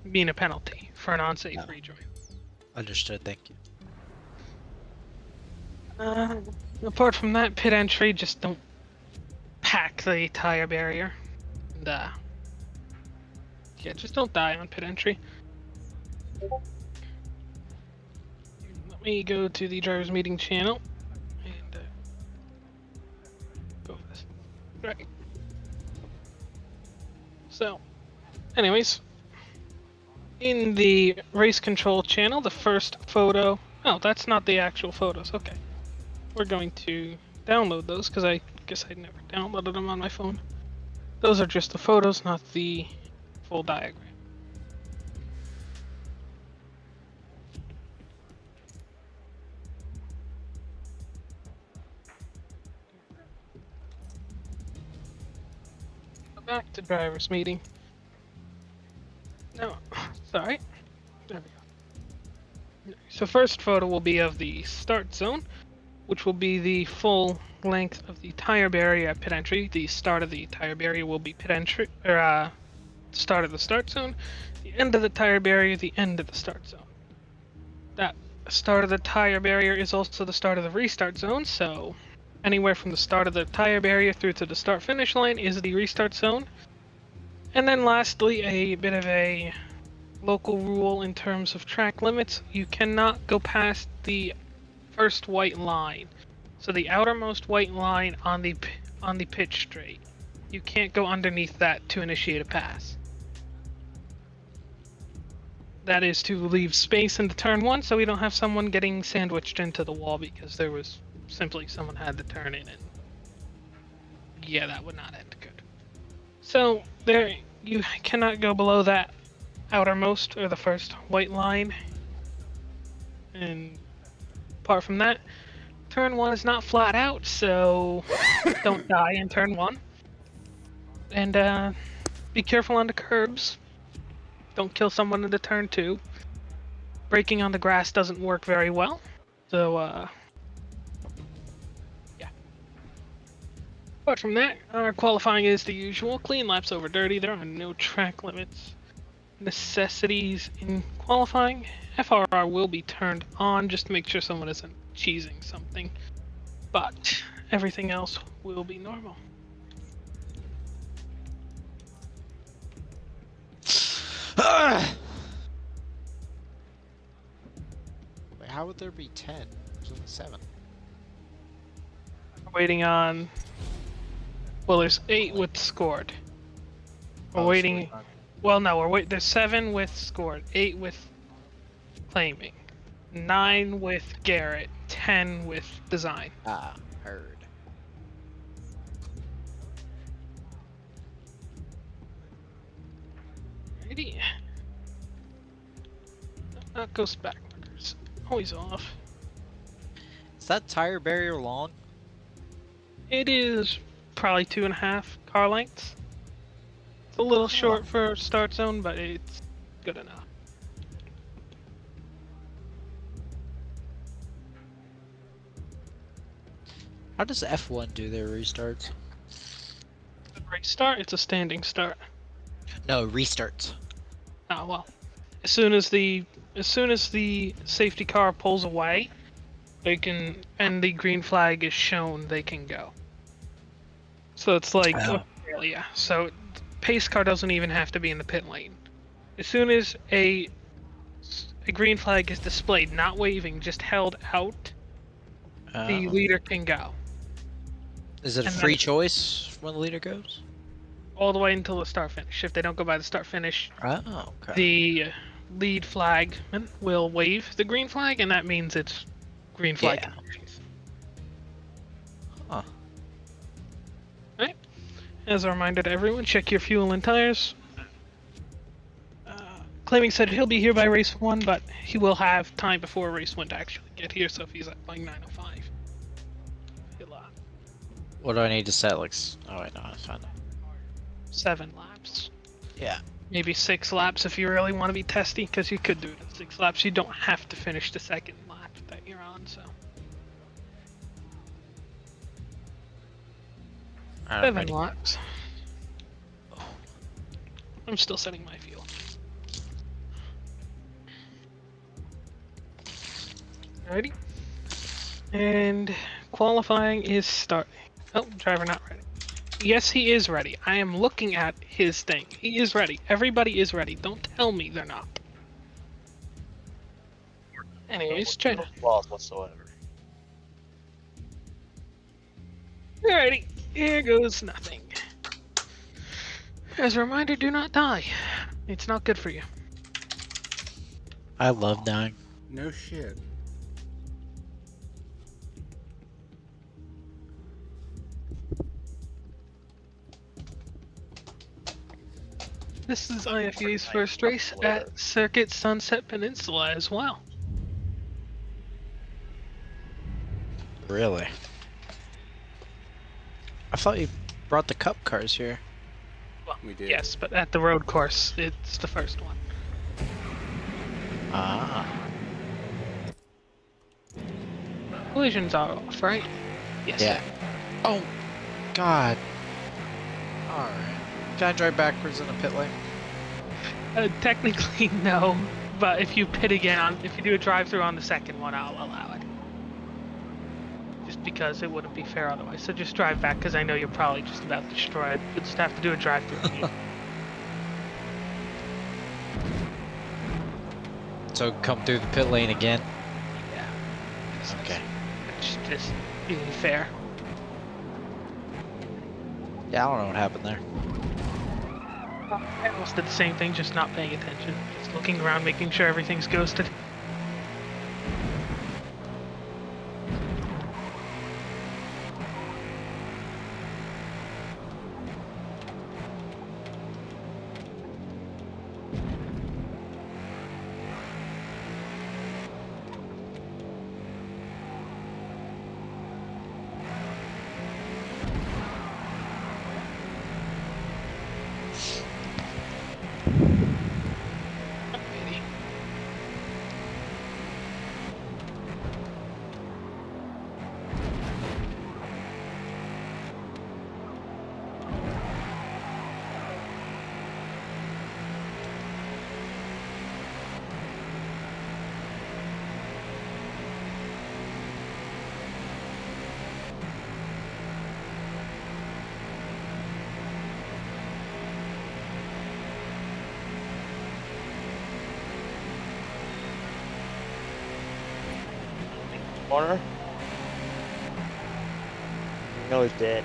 mean a penalty for an unsafe rejoin. Understood. Thank you. Apart from that, pit entry, just don't pack the tire barrier. And, yeah, just don't die on pit entry. Let me go to the driver's meeting channel and go with this. Right. So, anyways, in the race control channel, the first photo. Oh, that's not the actual photos. Okay. We're going to download those because I guess I never downloaded them on my phone. Those are just the photos, not the full diagram. Back to driver's meeting. No, sorry. There we go. So first photo will be of the start zone, which will be the full length of the tire barrier at pit entry. The start of the tire barrier will be pit entry, or start of the start zone. The end of the tire barrier, the end of the start zone. That start of the tire barrier is also the start of the restart zone, so anywhere from the start of the tire barrier through to the start-finish line is the restart zone. And then lastly, a bit of a local rule in terms of track limits. You cannot go past the first white line. So the outermost white line on the pitch straight. You can't go underneath that to initiate a pass. That is to leave space into turn one so we don't have someone getting sandwiched into the wall because there was simply someone had to turn in and yeah, that would not end So there, you cannot go below that outermost or the first white line. And apart from that, turn 1 is not flat out, so don't die in turn 1. And be careful on the curbs. Don't kill someone into turn 2. Braking on the grass doesn't work very well, so yeah. Apart from that, our qualifying is the usual. Clean laps over dirty. There are no track limits. Necessities in qualifying. FRR will be turned on just to make sure someone isn't cheesing something. But everything else will be normal. Wait, how would there be 10? There's only 7. We're waiting on. Well, there's 8 with scored. We're Oh, waiting. sweet. Well, no, we're wait. There's 7 with scored, 8 with claiming, 9 with Garrett, 10 with design. Ah, heard. Alrighty. That goes back. Always off. Is that tire barrier long? It is probably 2.5 car lengths. It's a little short for start zone, but it's good enough. How does F1 do their restarts? The race start, it's a standing start. No, restarts. Oh well. As soon as the safety car pulls away, they can, and the green flag is shown, they can go. So it's like Australia. So pace car doesn't even have to be in the pit lane. As soon as a green flag is displayed, not waving, just held out, the leader can go. Is it a and free then- choice when the leader goes? All the way until the start finish. If they don't go by the start finish, Oh, okay. the lead flagman will wave the green flag, and that means it's green flag Yeah. conditions. Huh. Right. As a reminder to everyone, check your fuel and tires. Claiming said he'll be here by race 1, but he will have time before race 1 to actually get here, so if he's at like 9:05, he'll What do I need to set? Like, oh wait, no, I found it. 7 laps. Yeah. Maybe 6 laps if you really want to be testy, because you could do it in 6 laps. You don't have to finish the second lap that you're on, so. Alright, 7 ready. laps. I'm still setting my fuel. Alrighty. And qualifying is starting. Oh, driver not ready. Yes, he is ready. I am looking at his thing. He is ready. Everybody is ready. Don't tell me they're not. Anyways, try No to. flaws whatsoever. Alrighty. Here goes nothing. As a reminder, do not die. It's not good for you. I love dying. No shit. This is IFEA's first race at Circuit Sunset Peninsula as well. Really? I thought you brought the cup cars here. Well, We did. yes, but at the road course, it's the first one. Ah. Collisions are off, right? Yes. Yeah. Oh, God. Alright. Can I drive backwards in the pit lane? Technically, no. But if you pit again, if you do a drive-through on the second one, I'll allow it. Just because it wouldn't be fair otherwise. So just drive back, because I know you're probably just about destroyed. You'll just have to do a drive-through. So come through the pit lane again? Yeah. Okay. It's just being fair. Yeah, I don't know what happened there. I almost did the same thing, just not paying attention. Just looking around, making sure everything's ghosted. Corner. No, he's dead.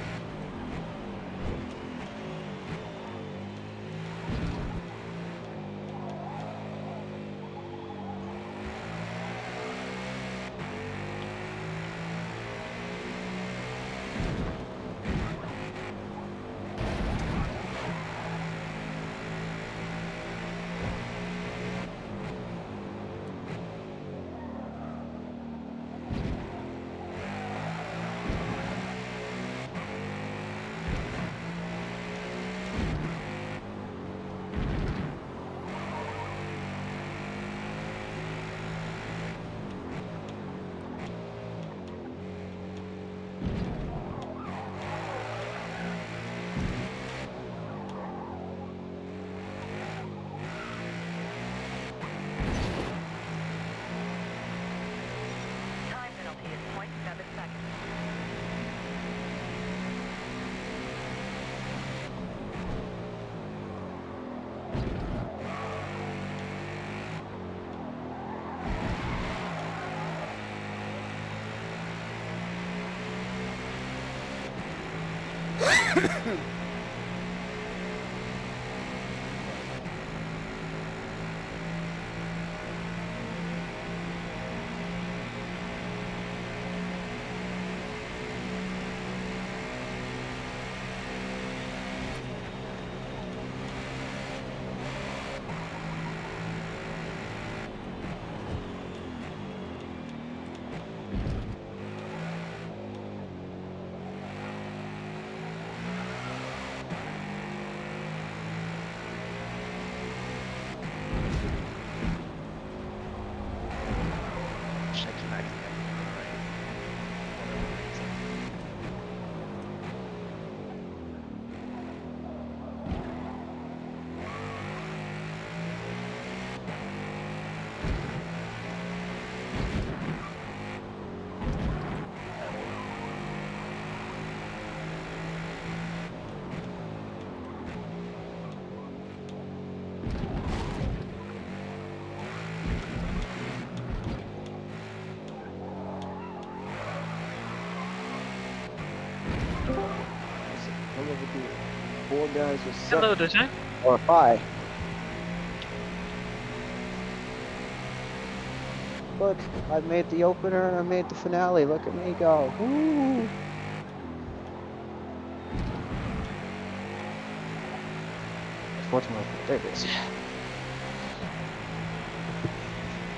Time penalty is 0.7 seconds. Four guys with Hello, design. or five. Look, I made the opener and I made the finale. Look at me go. Woo! Fortunately, there it is.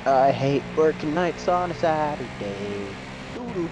I hate working nights on a Saturday. Doo-doo.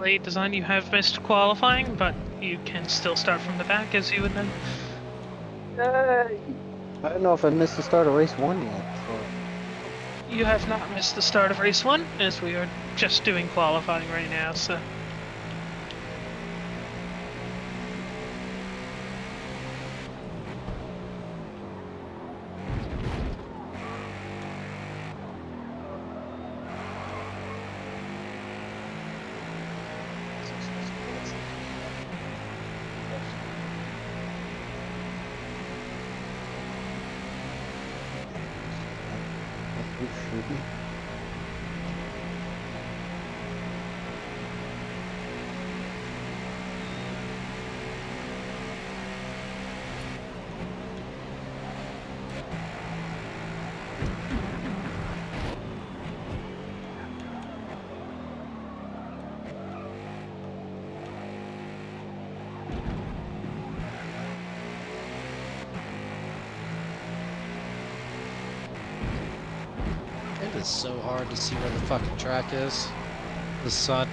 Late design, you have missed qualifying, but you can still start from the back as you would then. I don't know if I missed the start of race one yet. So. You have not missed the start of race one, as we are just doing qualifying right now, so. it's so hard to see where the fucking track is. The sun.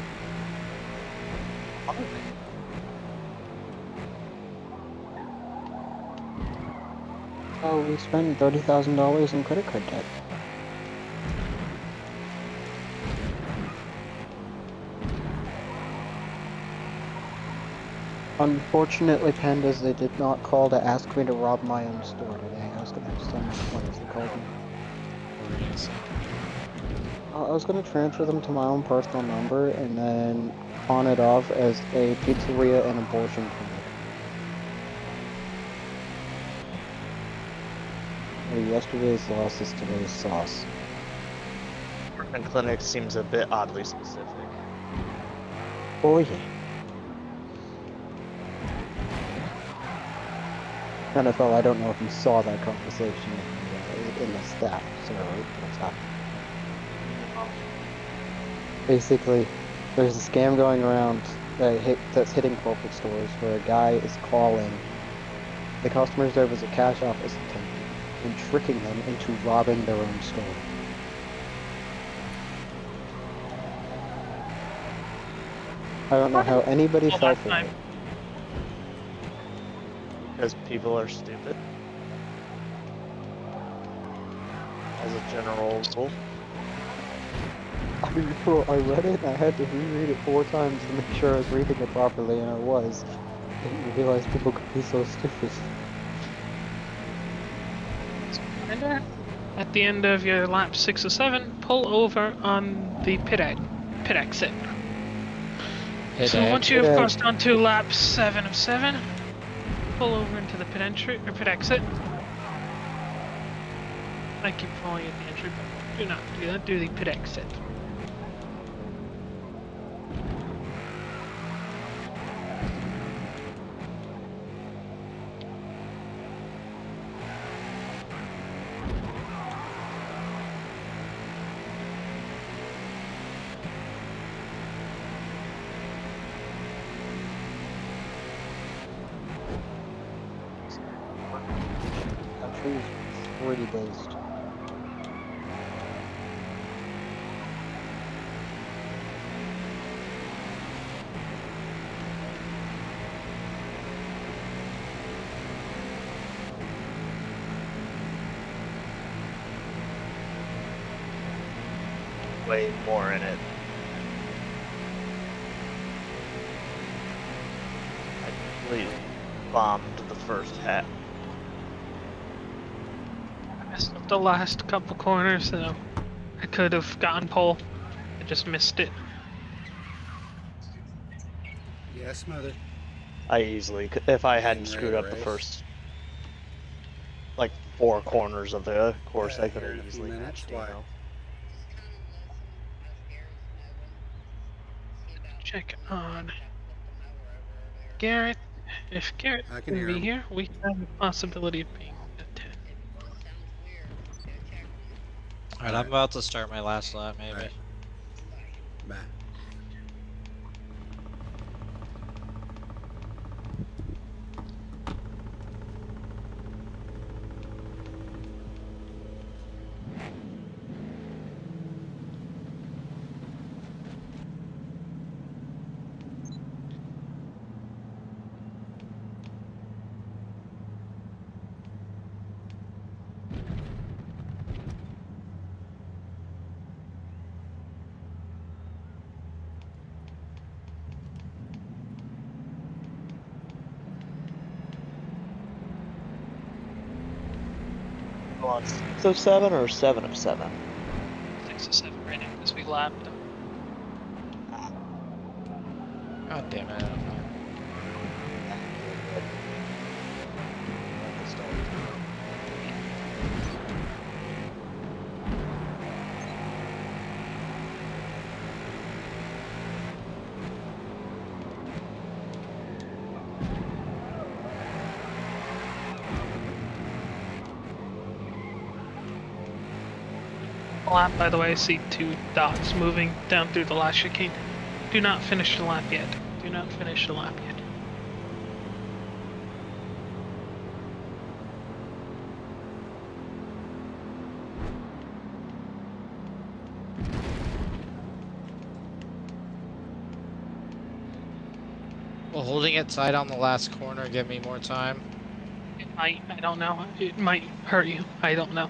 Oh, we spent $30,000 in credit card debt. Unfortunately, Pandas, they did not call to ask me to rob my own store today. I was gonna have so much fun if they called me. What were you gonna say? I was gonna transfer them to my own personal number and then pawn it off as a pizzeria and abortion clinic. Yesterday's loss is today's sauce. And clinic seems a bit oddly specific. Oh yeah. NFL, I don't know if you saw that conversation in the staff, so what's up? Basically, there's a scam going around that's hitting corporate stores where a guy is calling the customer service or cash office attendant and tricking them into robbing their own store. I don't know how anybody All fell that for time. it. Because people are stupid. As a general rule. I mean, bro, I read it and I had to reread it 4 times to make sure I was reading it properly, and I was. I didn't realize people could be so stupid. And at the end of your lap 6 or 7, pull over on the pit exit. Hit So egg. once you've Pit egg. crossed onto lap 7 of 7, pull over into the pit entry or pit exit. I keep calling it the entry, but do not do that. Do the pit exit. Country is pretty based. Way more in it. I completely bombed the first half. I messed up the last couple corners, so I could have gotten pole. I just missed it. Yes, mother. I easily, if I hadn't Getting screwed ready up to the race. first, like 4 corners of the course, I could Here in have a few easily minutes, matched why? Dino. Check on Garrett. If Garrett I can can hear be him. here, we have the possibility of being a 10. Alright, I'm about to start my last lap, maybe. Alright. Bye. Go on 6 of 7 or 7 of 7? 6 or 7 right now because we lapped them. God damn it, I don't know. Lap, by the way, I see 2 dots moving down through the last chicane. Do not finish the lap yet. Do not finish the lap yet. Will holding it tight on the last corner give me more time? It might. I don't know. It might hurt you. I don't know.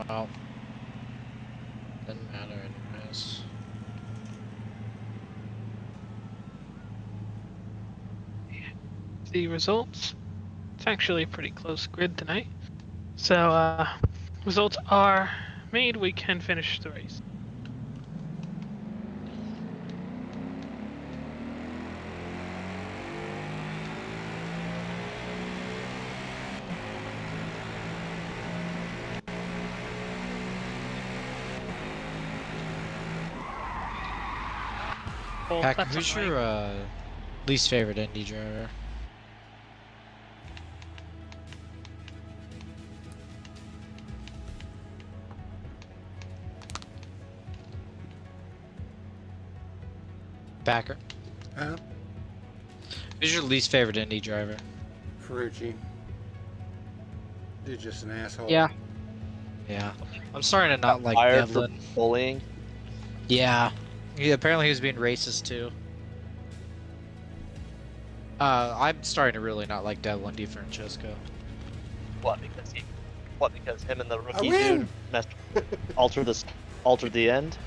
Well, doesn't matter anyways. The results. It's actually a pretty close grid tonight. So, results are made. We can finish the race. Well, Packer, that's who's not right. your least favorite Indy driver? Packer, who's your least favorite Indy driver? Ferrucci. Dude's just an asshole. Yeah. Yeah. I'm starting to not like Fired for Devlin. bullying. Yeah. Apparently he was being racist too. I'm starting to really not like Devlin DiFrancesco. What? Because him and the rookie win! dude messed, altered the end.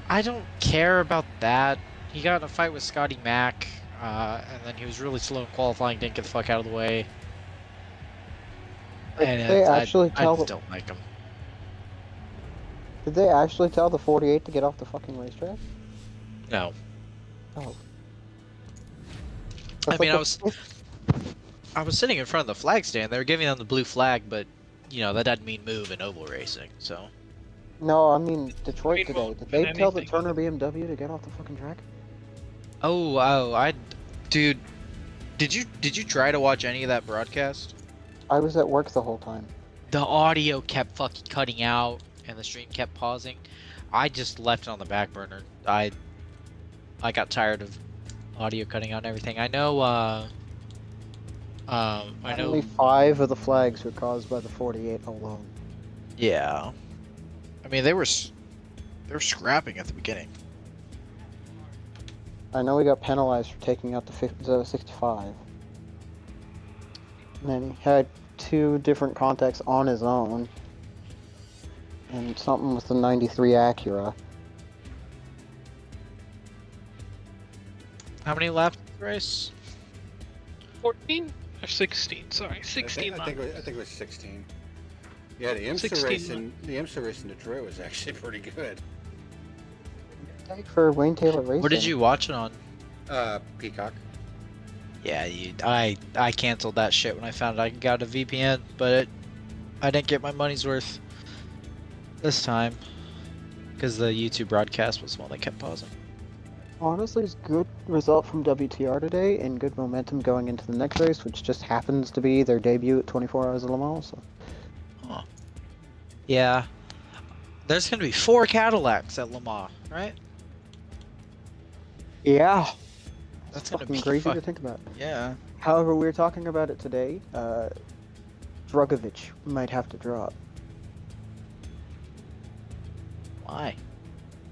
I don't care about that. He got in a fight with Scotty Mack, and then he was really slow in qualifying, didn't get the fuck out of the way. And Did they actually I tell? just don't like him. Did they actually tell the 48 to get off the fucking racetrack? No. Oh. I That's mean, like I was sitting in front of the flag stand. They were giving them the blue flag, but you know that doesn't mean move in oval racing. So No, I mean Detroit Green today. won't Did they mean tell the anything. Turner BMW to get off the fucking track? dude, did you try to watch any of that broadcast? I was at work the whole time. The audio kept fucking cutting out, and the stream kept pausing. I just left it on the back burner. I got tired of audio cutting out and everything. I know. I know. Only 5 of the flags were caused by the 48 alone. Yeah. I mean, they were scrapping at the beginning. I know he got penalized for taking out the 65. And then he had 2 different contacts on his own. And something with the 93 Acura. How many laps in the race? 14 or 16? Sorry, 16 I think it was 16. Yeah, the IMSA 16 race in Detroit was actually pretty good. Tag for Wayne Taylor Racing. What did you watch it on? Peacock. Yeah, I canceled that shit when I found I got a VPN, but I didn't get my money's worth this time because the YouTube broadcast was the one that kept pausing. Honestly, it's good result from WTR today and good momentum going into the next race, which just happens to be their debut at 24 Hours of Le Mans. So. Huh. Yeah. There's gonna be 4 Cadillacs at Le Mans, right? Yeah. That's That's gonna fucking be crazy to think about. Yeah. However, we were talking about it today. Drugovich might have to drop. Why?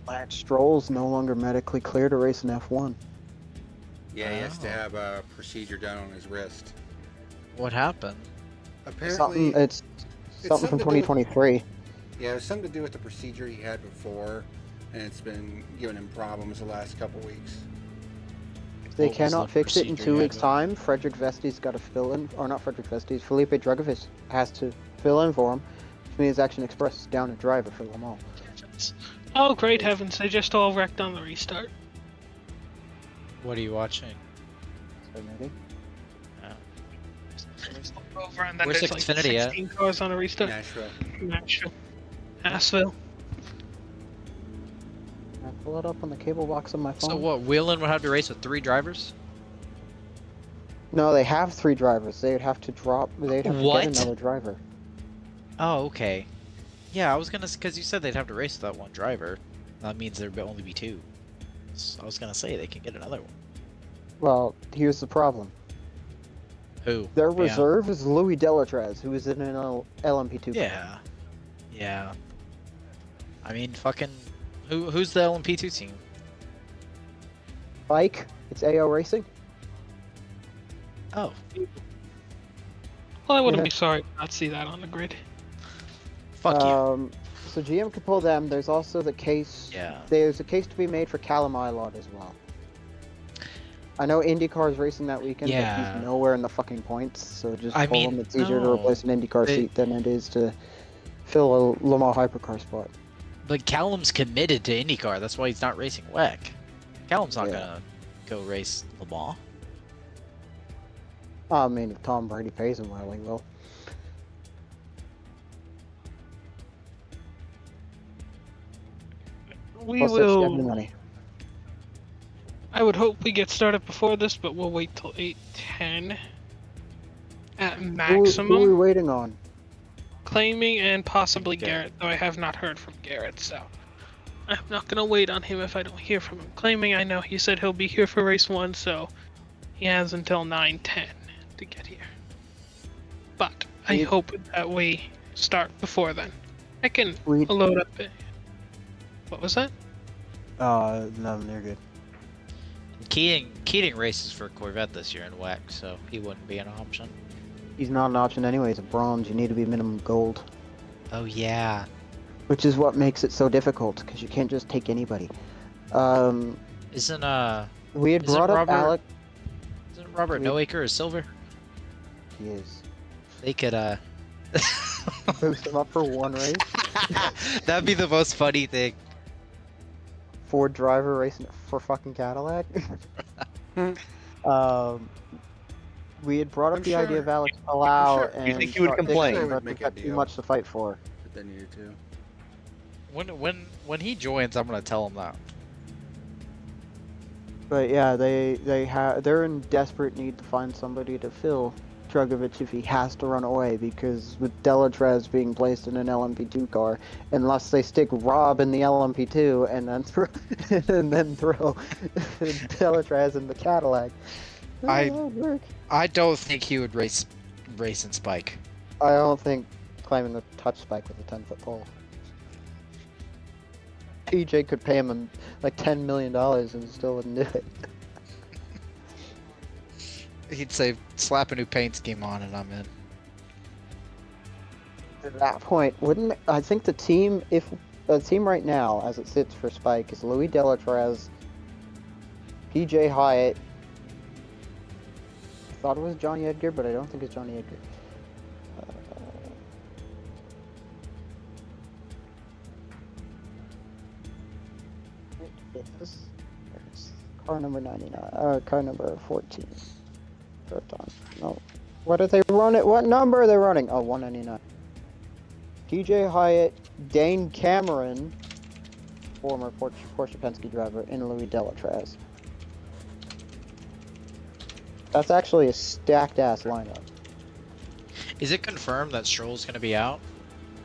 Lance Stroll's no longer medically clear to race in F1. Yeah, he has to Oh. have a procedure done on his wrist. What happened? Apparently, It's something from something to do with- 2023. yeah, it was something to do with the procedure he had before, and it's been giving him problems the last couple weeks. If they What was cannot the fix it in procedure 2 you had weeks' to- time, Frederick Vesti's got to fill in, or not Frederick Vesti, Felipe Drugovich has to fill in for him, which means Action Express is down a driver for Le Mans. Oh, great heavens, they just all wrecked on the restart. What are you watching? So maybe. Over and then Where's there's like Xfinity at? 16 cars on a restart. Nashville. Nashville. Can I pull it up on the cable box on my phone? So what? Wheelan would have to race with 3 drivers? No, they have 3 drivers. They'd have to drop. They'd have to What? get another driver. Oh, okay. Yeah, I was gonna, because you said they'd have to race with that 1 driver. That means there'd only be 2. So I was gonna say they can get another one. Well, here's the problem. Who? Their Yeah. reserve is Louis Delatrez, who is in an LMP2. Yeah. Yeah. I mean, fucking. Who's the LMP2 team? Bike, it's AO Racing. Oh. Well, I wouldn't Yeah. be sorry to not see that on the grid. Fuck you. So GM could pull them. There's also the case. Yeah. There's a case to be made for Callum Ilott as well. I know IndyCar is racing that weekend, but Yeah. he's nowhere in the fucking points. So just I pull mean, him. It's easier to no. replace an IndyCar They- seat than it is to fill a Le Mans hypercar spot. But Callum's committed to IndyCar. That's why he's not racing WEC. Callum's not Yeah. gonna go race Le Mans. I mean, if Tom Brady pays him well, he will. We Plus, it's will. spending money. I would hope we get started before this, but we'll wait till 8:10 at Who are we maximum. waiting on? Claiming and possibly Garrett. Garrett, though I have not heard from Garrett, so I'm not gonna wait on him if I don't hear from him. Claiming, I know he said he'll be here for race 1, so he has until 9:10 to get here. But I We- hope that we start before then. I can We- load up. What was that? No, they're good. Keating races for Corvette this year in WEC, so he wouldn't be an option. He's not an option anyway. It's a bronze. You need to be minimum gold, Oh yeah. which is what makes it so difficult because you can't just take anybody. Isn't We had Isn't brought up Robert- Alec. Robert We- Noaker a silver? He is. They could Boost him up for one race. That'd be the most funny thing. Ford driver racing for fucking Cadillac. We had brought up I'm the sure- idea of Alex Palau sure- and You think he would Scott complain? Dixon, Would but make we've got a too deal. much to fight for. But they needed to. When he joins, I'm gonna tell him that. But yeah, they're in desperate need to find somebody to fill Drugovich if he has to run away, because with Delatrez being placed in an LMP2 car, unless they stick Rob in the LMP2 and then throw Delatrez in the Cadillac. I- that would work. I don't think he would race in Spike. I don't think climbing a touch spike with a 10-foot pole. PJ could pay him like $10 million and still wouldn't do it. He'd say slap a new paint scheme on and I'm in. At that point, wouldn't I think the team, if the team right now, as it sits for Spike, is Louis Delatrez, PJ Hyatt. I thought it was Johnny Edgar, but I don't think it's Johnny Edgar. There's car number 99, car number 14. No. What are they running? What number are they running? Oh, 199. PJ Hyatt, Dane Cameron, former Porsche Penske driver, and Louis Delatrez. That's actually a stacked ass lineup. Is it confirmed that Stroll's gonna be out?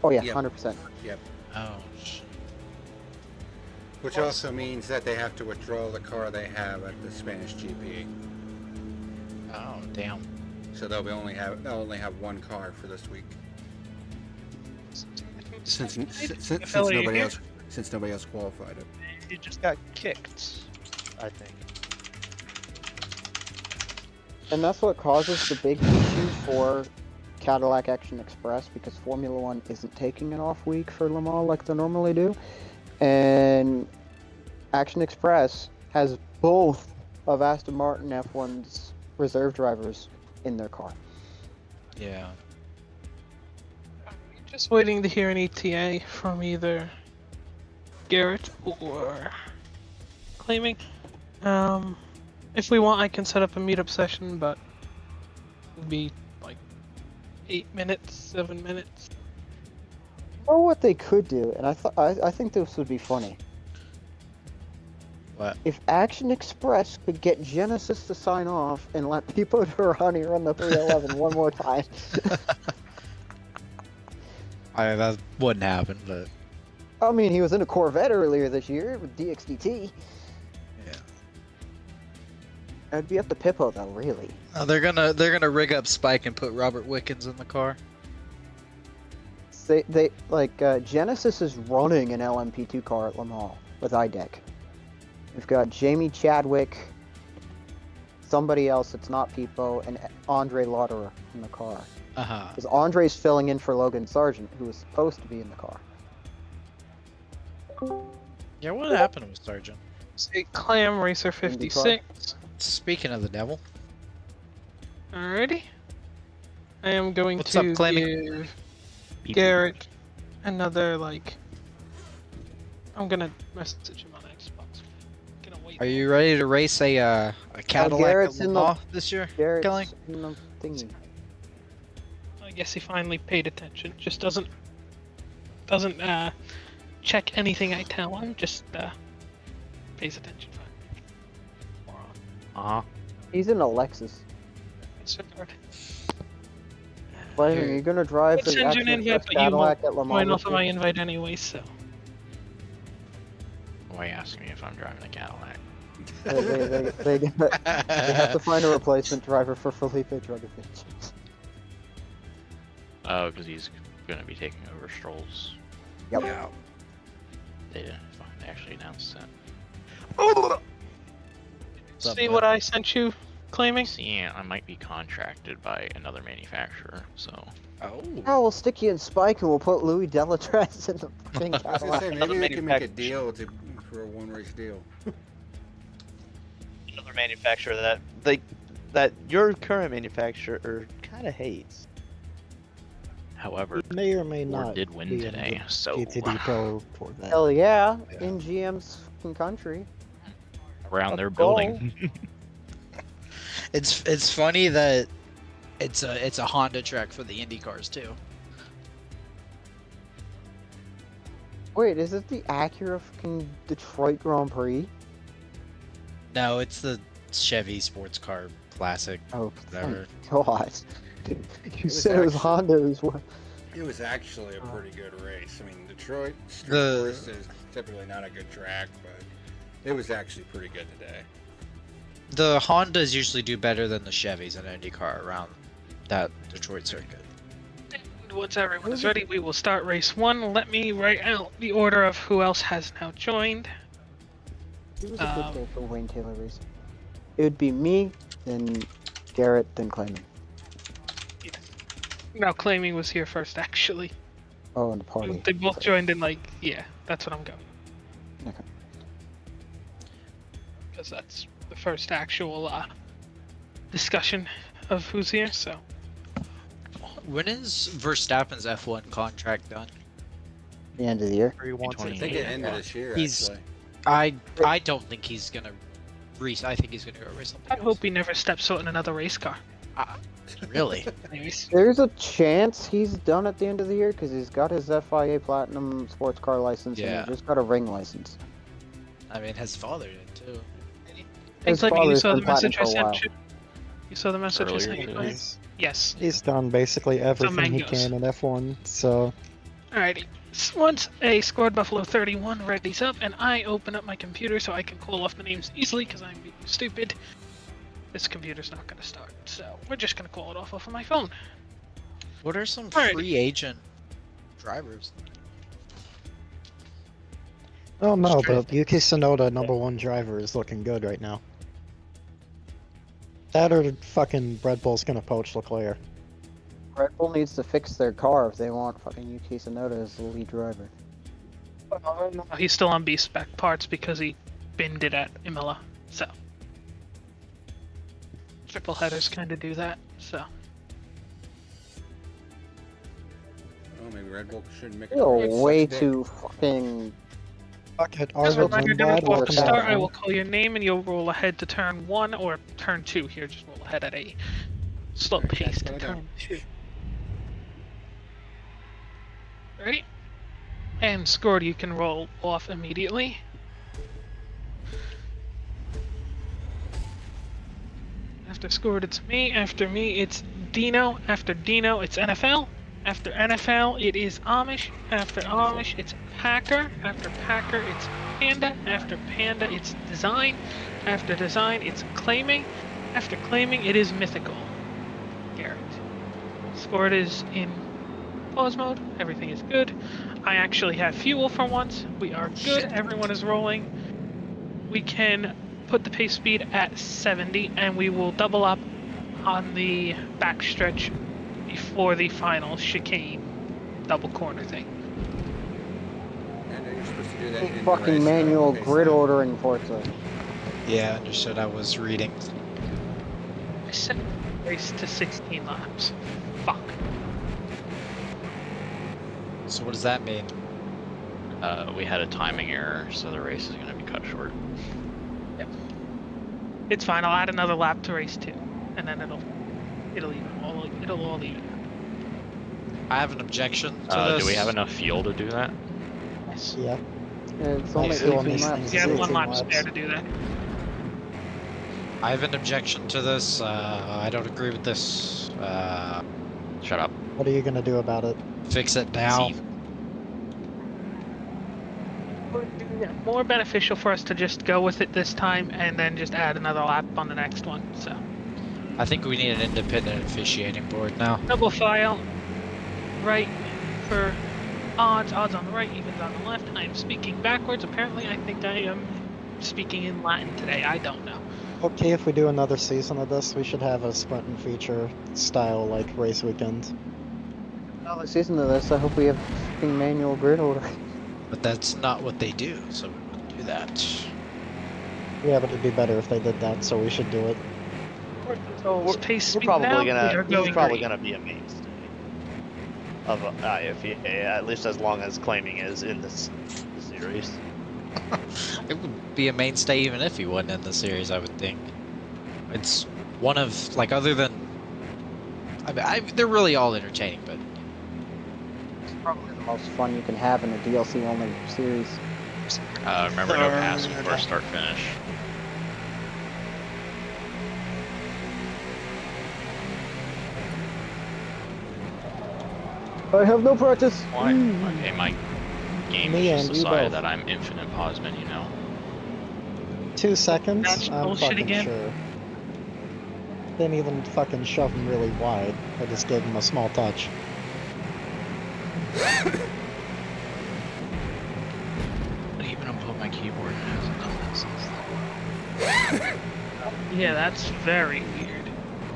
Oh yeah, Yep. 100%. Yep. Oh. Which also means that they have to withdraw the car they have at the Spanish GP. Oh damn. So they'll only have one car for this week. Since nobody else qualified it. He just got kicked, I think. And that's what causes the big issue for Cadillac Action Express, because Formula One isn't taking an off week for Le Mans like they normally do. And Action Express has both of Aston Martin F1's reserve drivers in their car. Yeah. Just waiting to hear an ETA from either Garrett or Claiming. If we want, I can set up a meetup session, but it'll be like 8 minutes, 7 minutes. Or what they could do, and I think this would be funny. What? If Action Express could get Genesis to sign off and let Pipo Derani run the 311 one more time. That wouldn't happen, but I mean, he was in a Corvette earlier this year with DXDT. yeah. I'd be up to Pippo though, really. They're gonna rig up Spike and put Robert Wickens in the car. They like Genesis is running an LMP2 car at Le Mans with IDEC. We've got Jamie Chadwick, somebody else that's not Pippo, and Andre Lauderer in the car. Because Andre's filling in for Logan Sargent, who was supposed to be in the car. Yeah, what happened with Sargent? Say Clam Racer 56. Speaking of the devil. Alrighty. I am going What's to up, Clammy? give Garrett another, like... I'm gonna message him on Xbox. Gonna wait. Are you ready to race a Cadillac Garrett's at in Le the- Mans this year? Garrett's Kelly? in the thingy. I guess he finally paid attention. Just doesn't check anything I tell him. Just pays attention. Moron. He's in a Lexus. Disregard. Fleming, you're gonna drive I'd the send you an actual invite, first but you Cadillac won't at Le Mans. point off this of my year? invite anyway, so. Why are you asking me if I'm driving a Cadillac? They have to find a replacement driver for Felipe Dragovich. Oh, because he's gonna be taking over Stroll's. Yep. They didn't fucking actually announce that. What's up, See bud? what I sent you, claiming? See, I might be contracted by another manufacturer, so. Oh. Oh, we'll stick you in Spike and we'll put Louis Delatraz in the fucking I was gonna say, Cadillac. maybe we can make a deal for a one-race deal. Another manufacturer that your current manufacturer kind of hates. However, May or may Ford not did win be in today, the so GTD Pro for that. Hell yeah, in GM's fucking country. around their Let's go. building. It's funny that it's a Honda track for the Indy cars too. Wait, is it the Acura fucking Detroit Grand Prix? No, it's the Chevy sports car classic. Oh, Whatever. thank God. You was said it was actually- Honda as well. It was actually a pretty good race. I mean, Detroit street The- course is typically not a good track, but it was actually pretty good today. The Hondas usually do better than the Chevys in Indy car around that Detroit circuit. Once everyone is ready, we will start race 1. Let me write out the order of who else has now joined. It was a good day for Wayne Taylor Racing. It would be me, then Garrett, then Clayman. Now, claiming was here first, actually. Oh, and the party. They both joined in, like, yeah, that's what I'm going. Okay. Because that's the first actual discussion of who's here, so. When is Verstappen's F1 contract done? The end of the year. He wants I it. think it ended this year, He's- actually. I don't think he's gonna race. I think he's gonna go race something I hope else. he never steps foot in another race car. Really? Anyways, There's a chance he's done at the end of the year because he's got his FIA Platinum sports car license Yeah. and he's just got a ring license. I mean, his father did too. and His claiming you father's saw the been platinum message I for a while. sent you? You saw the message I Earlier sent you? today. Clay? He's, Yes. he's done basically everything he mangoes. can in F1, so Alrighty. Once a scored Buffalo 31 readies up and I open up my computer so I can call off the names easily because I'm being stupid, this computer's not going to start. So we're just going to call it off of my phone. What are some Alrighty. free agent drivers? oh no, Straight. but Yuki Tsunoda, #1 driver, is looking good right now. That or fucking Red Bull's gonna poach Leclerc. Red Bull needs to fix their car if they want fucking Yuki Tsunoda as the lead driver. He's still on B-spec parts because he binned it at Imola. So triple headers kind of do that. So Oh, maybe Red Bull shouldn't make it. You're way too fucking. Fuck it, as a Arvid reminder, Lindblad, never before welcome the start, back. I will call your name and you'll roll ahead to turn 1 or turn 2. Here, just roll ahead at a slow Okay, pace slow to down. turn 2. Ready? And scored, you can roll off immediately. After scored, it's me. After me, it's Dino. After Dino, it's NFL. After NFL, it is Amish. After Amish, it's Packer. After Packer, it's Panda. After Panda, it's Design. After Design, it's Claiming. After Claiming, it is Mythical. Garrett. Scored is in pause mode. Everything is good. I actually have fuel for once. We are good. Shit. Everyone is rolling. We can put the pace speed at 70, and we will double up on the backstretch before the final chicane double corner thing. I know you're supposed to do that in the Fucking race, manual okay, grid so- order in Forza. Yeah, understood. I was reading. I set the race to 16 laps. Fuck. So what does that mean? We had a timing error, so the race is going to be cut short. It's fine. I'll add another lap to race 2, and then it'll all even. I have an objection to this. Do we have enough fuel to do that? Yes. Yeah. It's only Nice. Still 18 nice laps. things. You have 18 one lap laps. spare to do that. I have an objection to this. I don't agree with this. Shut up. What are you gonna do about it? Fix it now. More beneficial for us to just go with it this time, and then just add another lap on the next one. So I think we need an independent officiating board now. double file, right for odds on the right, evens on the left. I am speaking backwards. Apparently, I think I am speaking in Latin today. I don't know. Okay, if we do another season of this, we should have a sprint and feature style like race weekend. Another season of this, I hope we have fucking manual grid order. But that's not what they do, so we wouldn't do that. Yeah, but it'd be better if they did that, so we should do it. So pace We're speed probably now, we gonna. are This is going probably great. gonna be a mainstay of IFEA, at least as long as Claiming is in this series. It would be a mainstay even if he wasn't in the series, I would think. It's one of, like, other than... I mean, they're really all entertaining, but... It's probably the most fun you can have in a DLC only series. Remember, no passing before start finish. I have no practice. Why? Okay, my game Me has just and you decided both. that I'm infinite pause menu now. 2 seconds? That's I'm bullshit fucking again. sure. Didn't even fucking shove him really wide. I just gave him a small touch. Even unplug my keyboard, it hasn't done that since then. Yeah, that's very weird.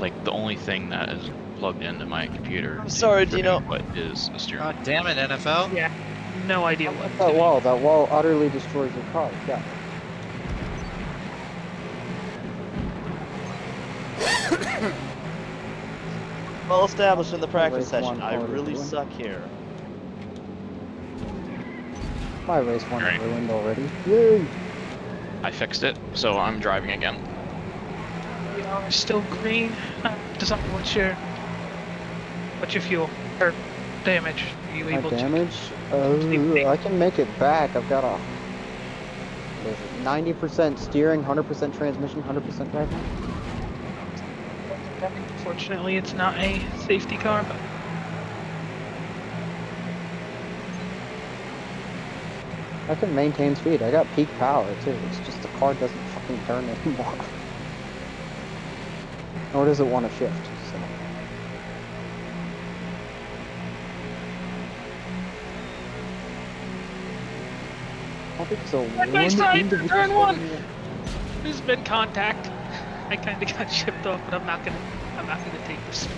Like, the only thing that is plugged into my computer I'm sorry, for Dino. input is a steering God wheel. damn it, NFL! Yeah, no idea what to That do. wall. That wall utterly destroys your car. Yeah. Well established in the practice Race session. one, I part really of the suck here. My race one Alright. ruined already. Yay! I fixed it, so I'm driving again. We are still green. Design, what's your fuel or damage? Are you My able damage? Sleep. I can make it back. I've got a... what is it, 90% steering, 100% transmission, 100% driving. to? Fortunately, it's not a safety car, but I can maintain speed. I got peak power too. It's just the car doesn't fucking turn anymore. Nor does it want to shift. So. I think so. Side by side, turn one. There's been contact. I kind of got shipped off, but I'm not gonna take the space.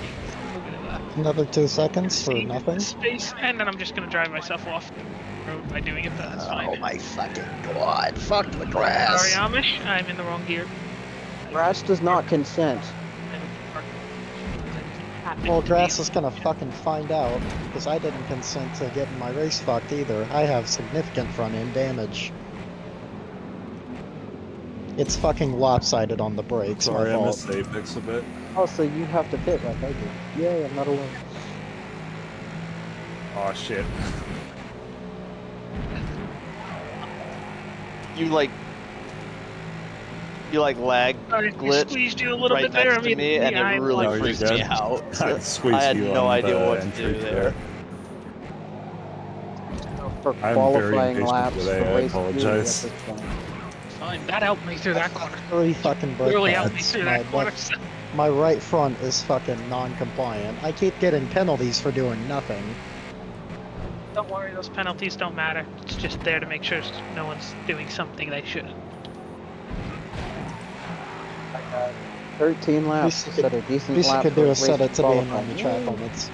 We're gonna, Another 2 seconds for save nothing? the space, and then I'm just gonna drive myself off the road by doing it. But that's fine. Oh my fucking god! Fuck the Sorry, grass. Amish. I'm in the wrong gear. Grass does not consent. Well, Grass is gonna fucking find out, because I didn't consent to getting my race fucked either. I have significant front end damage. It's fucking lopsided on the brakes. Sorry, my I fault. missed Apex a bit. Oh, so you have to pit like I do. Yay, I'm not alone. Oh shit. You like lag I glitched squeezed you a little right bit there. next to me, and I it really No, you're freaked good. me out. I squeezed I had you no on idea the what to entry do there. there. For I'm very qualifying impatient laps today, for I race theory at apologize. this point. Fine, that helped me through that corner. 3 fucking brake Really helped me pads. through My that corner. left, my right front is fucking non-compliant. I keep getting penalties for doing nothing. Don't worry, those penalties don't matter. It's just there to make sure no one's doing something they shouldn't. 13 laps, Least you set a At decent least you lap could for do race is set it to being on qualifying. the track Yay. limits.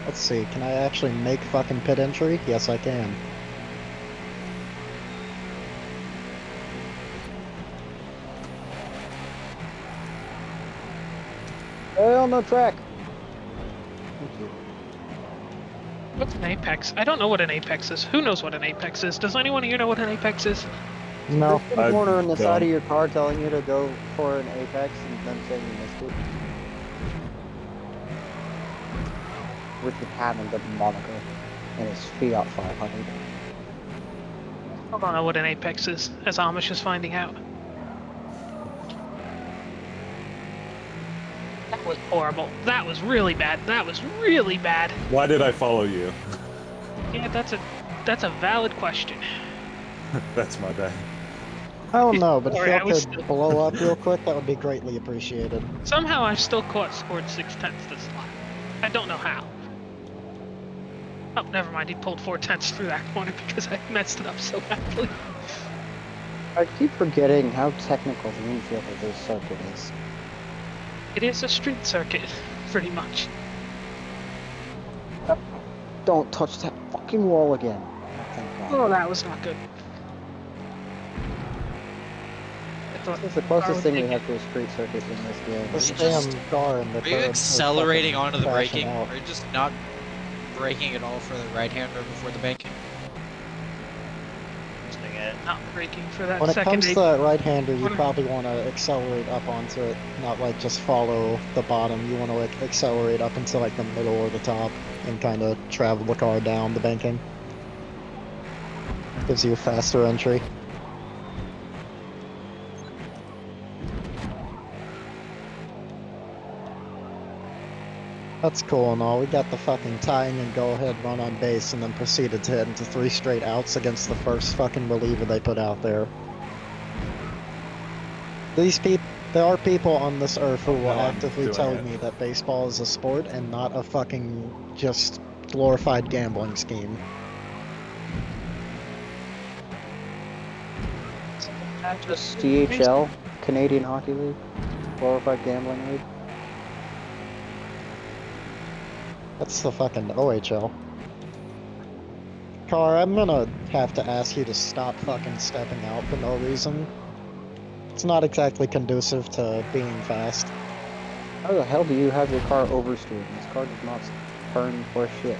Let's see, can I actually make fucking pit entry? Yes, I can. Stay on the track. Thank you. What's an apex? I don't know what an apex is. Who knows what an apex is? Does anyone here know what an apex is? No. There's a corner on the side don't. of your car telling you to go for an apex and then saying you missed it. With the patent of Monaco and his Fiat 500. I don't know what an apex is, as Amish is finding out. That was horrible. That was really bad. That was really bad. Why did I follow you? Yeah, that's a valid question. That's my bad. I don't know, but if Sorry, I y'all was could still- blow up real quick, that would be greatly appreciated. Somehow I still scored 6/10 this lap. I don't know how. Oh, never mind. He pulled 4/10 through that corner because I messed it up so badly. I keep forgetting how technical the infield of this circuit is. It is a street circuit, pretty much. Don't touch that fucking wall again. Thank God. Oh, that was not good. I thought This is the closest thing we have to a street circuit in this game. This You just- damn car in the Are you curb is accelerating fucking onto the crashing braking? out. Or are you just not braking at all for the right-hander before the banking? not braking for that When it second comes to eight. that right-hander, you What- probably want to accelerate up onto it, not like just follow the bottom. You want to like accelerate up into like the middle or the top and kind of travel the car down the banking. Gives you a faster entry. That's cool and all. We got the fucking tying and go ahead run on base and then proceeded to head into 3 straight outs against the first fucking reliever they put out there. These people, there are people on this earth who will No, I'm actively doing tell it. me that baseball is a sport and not a fucking just glorified gambling scheme. Just CHL, Canadian Hockey League, glorified gambling league. That's the fucking OHL. Car, I'm gonna have to ask you to stop fucking stepping out for no reason. It's not exactly conducive to being fast. How the hell do you have your car oversteered? This car does not turn for shit.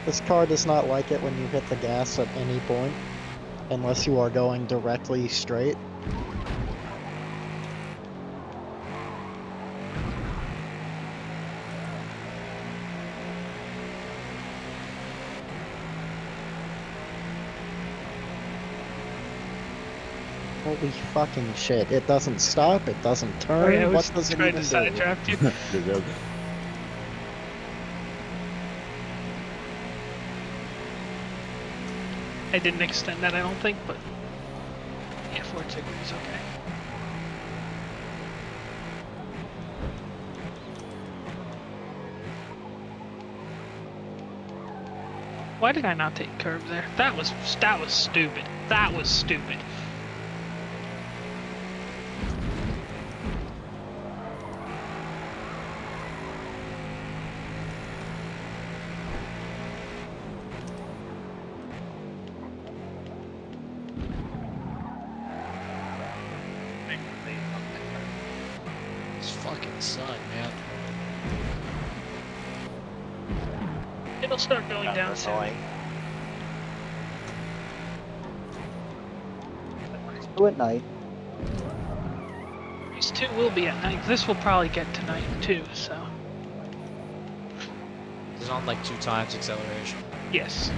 This car does not like it when you hit the gas at any point, unless you are going directly straight. Holy fucking shit, it doesn't stop, it doesn't turn, Oh, yeah, I was what does it trying even to do? sidetrack you. You're good. I didn't extend that, I don't think, but yeah, 4 degrees, okay. Why did I not take curb there? That was stupid. That was stupid. This fucking sun, man. It'll start going down soon. Do at night. These 2 will be at night. This will probably get to night too, so It's on like 2 times acceleration. yes.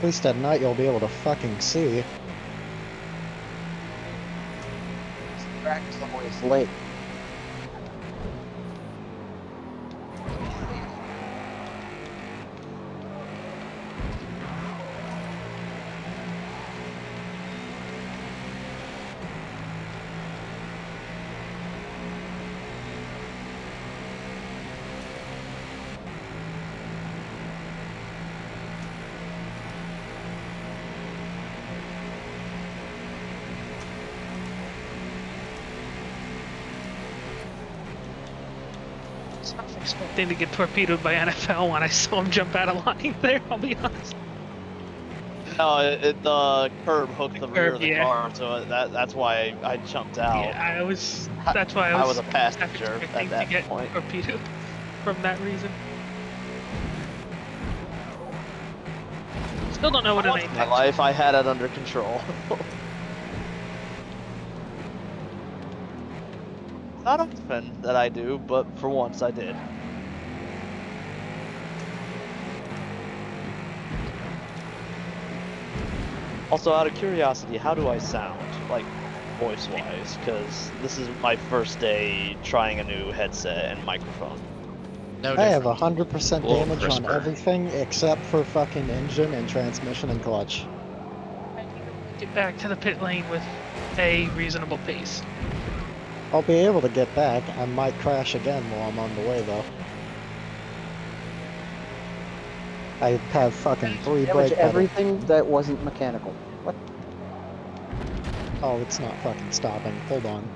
At least at night you'll be able to fucking see. Track is always late. I was expecting to get torpedoed by NFL when I saw him jump out of line there, I'll be honest. No, the curb hooked the rear of the yeah. car, so that's why I jumped out. Yeah, that's why I was a half passenger expecting at that to get point. torpedoed from that reason. Still don't know what an In my apex life, I had it under control. Not often that I do, but for once I did. Also, out of curiosity, how do I sound, like, voice-wise? Because this is my first day trying a new headset and microphone. No I have different. 100% Little damage on crisper. everything except for fucking engine and transmission and clutch. get back to the pit lane with a reasonable pace. I'll be able to get back. I might crash again while I'm on the way though. I have fucking 3 Damage brake pedals. everything that wasn't mechanical. What? Oh, it's not fucking stopping. Hold on.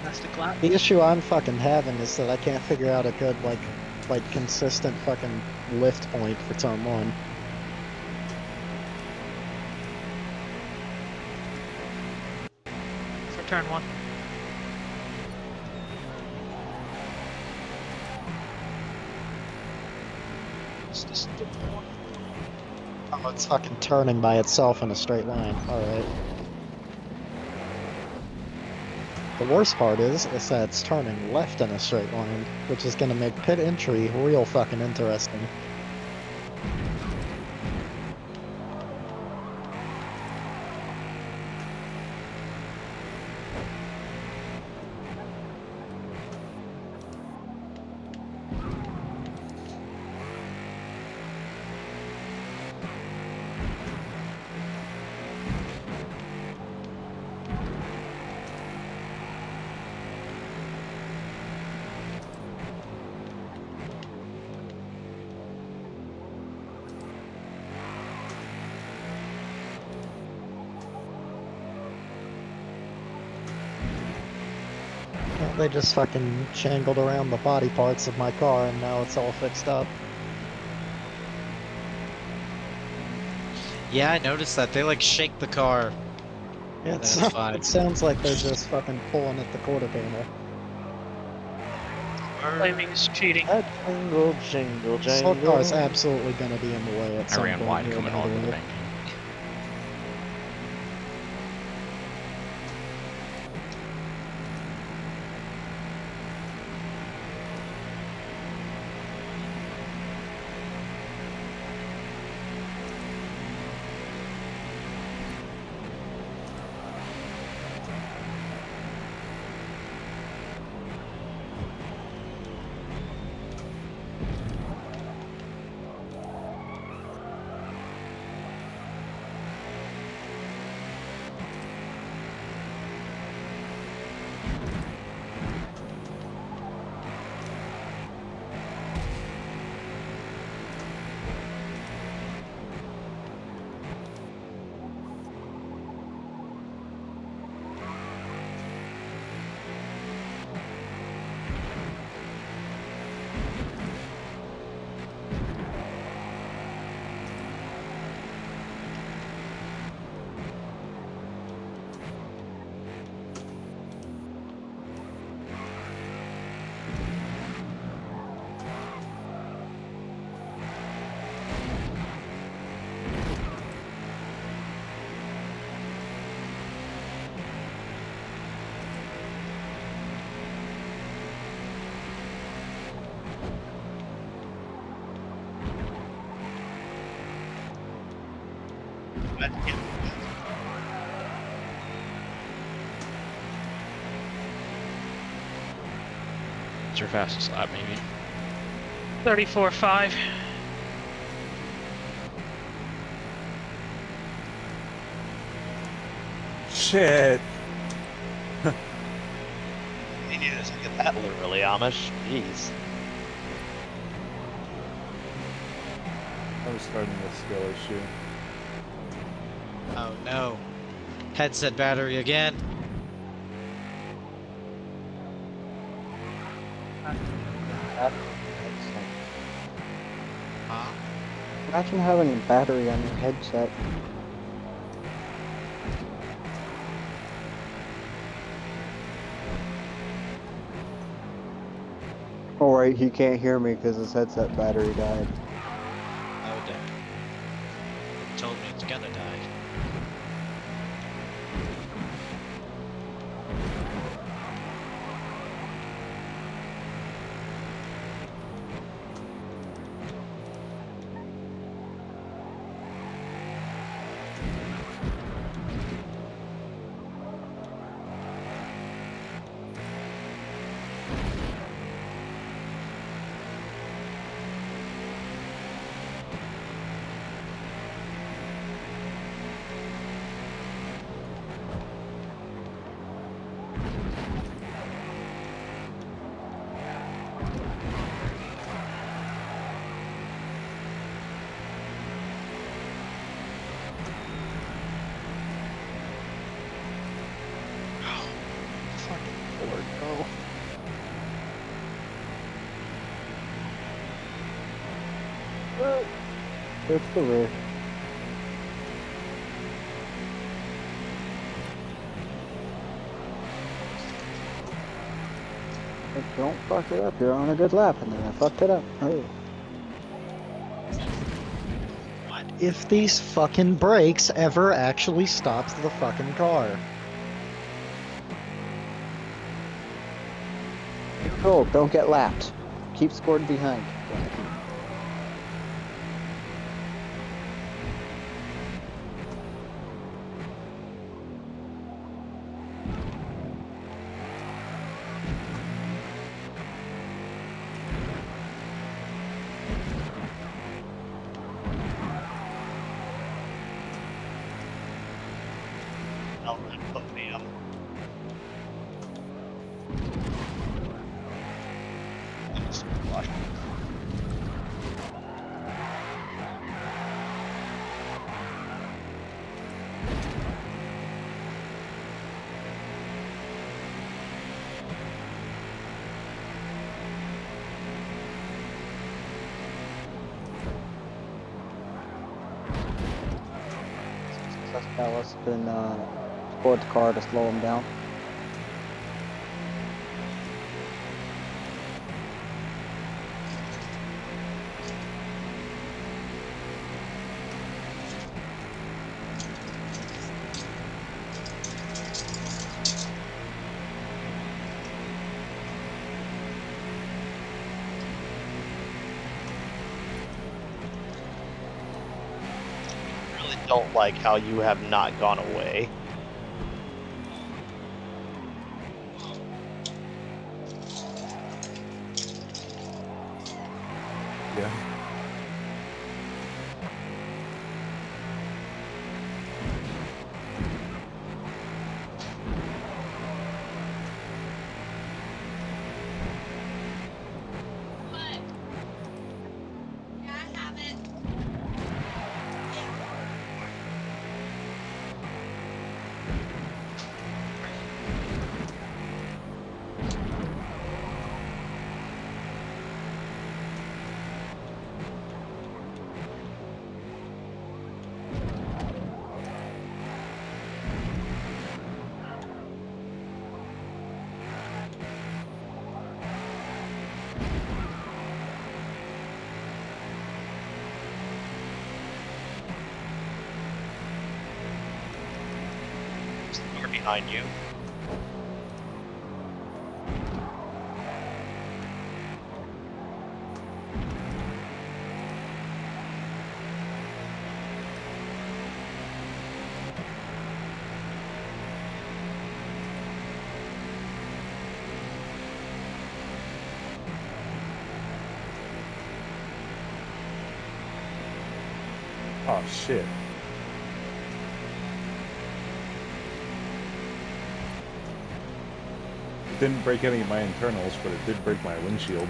Plastic lot. The issue I'm fucking having is that I can't figure out a good, like consistent fucking lift point for turn 1. For turn 1. Oh, it's fucking turning by itself in a straight line. Alright. The worst part is that it's turning left in a straight line, which is gonna make pit entry real fucking interesting. They just fucking jangled around the body parts of my car and now it's all fixed up. Yeah, I noticed that. They like shake the car. Yeah, That's fine. it sounds like they're just fucking pulling at the quarter panel. Claiming is cheating. That jingle, jingle, Slow jingle. car is absolutely gonna be in the way at I some ran point wide here, coming by the onto the way. bank. It's your fastest lap, maybe. 34.5. Shit. You need to get that literally, Amish. Jeez. I'm starting the skill issue. Oh no. Headset battery again. Huh? Imagine having a battery on your headset. Oh right, he can't hear me because his headset battery died. Oh damn. Told me it's gonna die. Fucking Lord, no. It's the rear. But don't fuck it up, you're on a good lap, and then I fucked it up. Oh. What if these fucking brakes ever actually stops the fucking car? Control, don't get lapped. Keep scored behind. I'll put me up. Dallas been scored the car to slow him down. Don't like how you have not gone away. Yeah. We're behind you. Oh shit. It didn't break any of my internals, but it did break my windshield.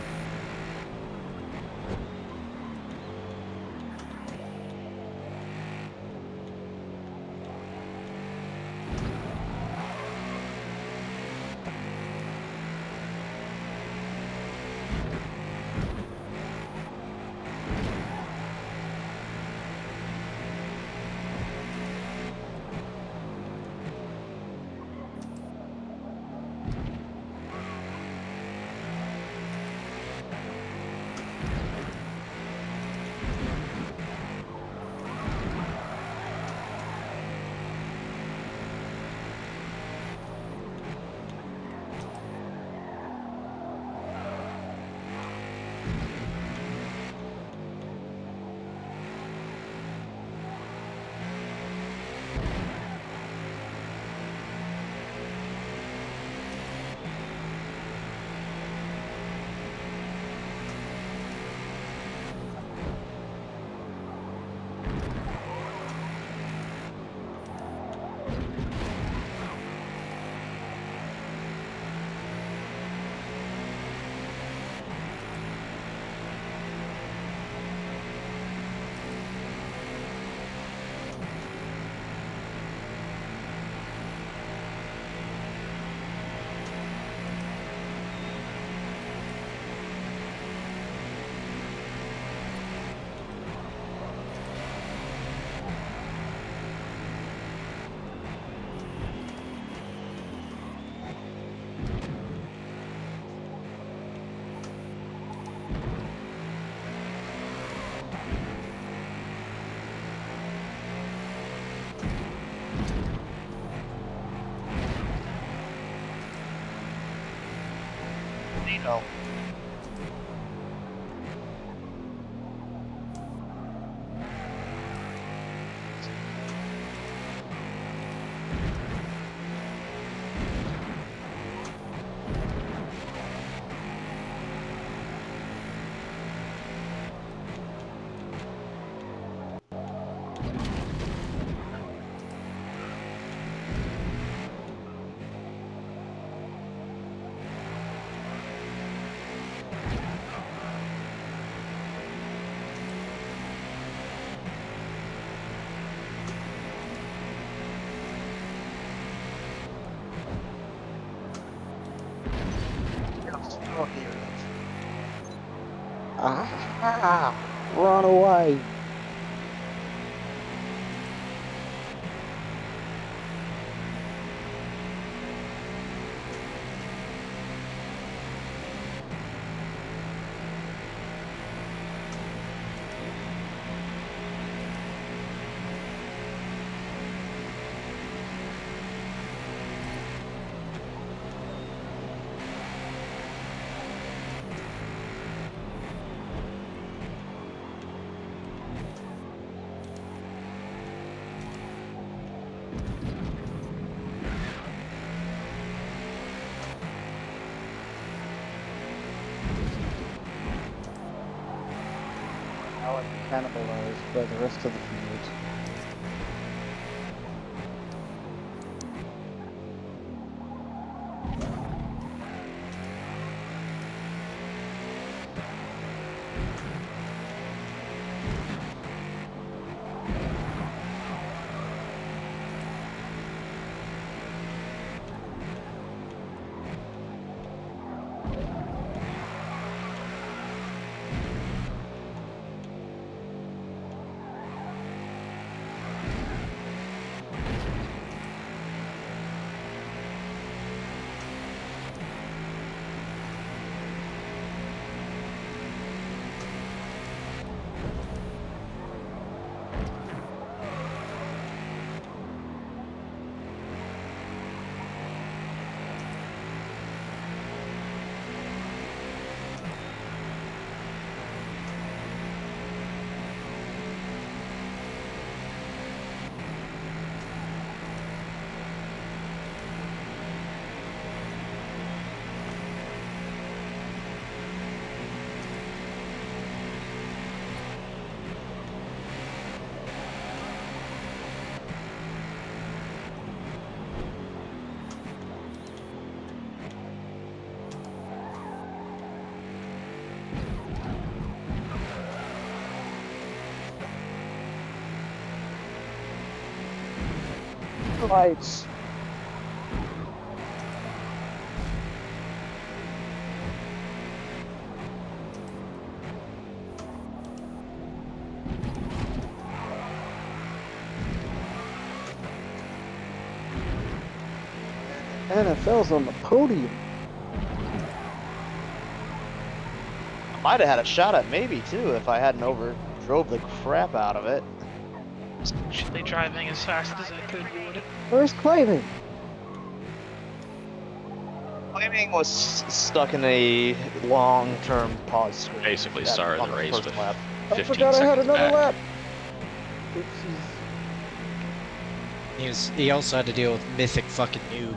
Nino. Ah! Run away! Now it's cannibalized by the rest of the field. Lights. NFL's on the podium. I might have had a shot at maybe too if I hadn't drove the crap out of it. Actually driving as fast as I could, would it? Where's claiming? Flaming was stuck in a long-term pause screen. Basically at- started on the race first with lap. I 15 forgot I had seconds another back. lap. Oopsies. He also had to deal with mythic fucking noob.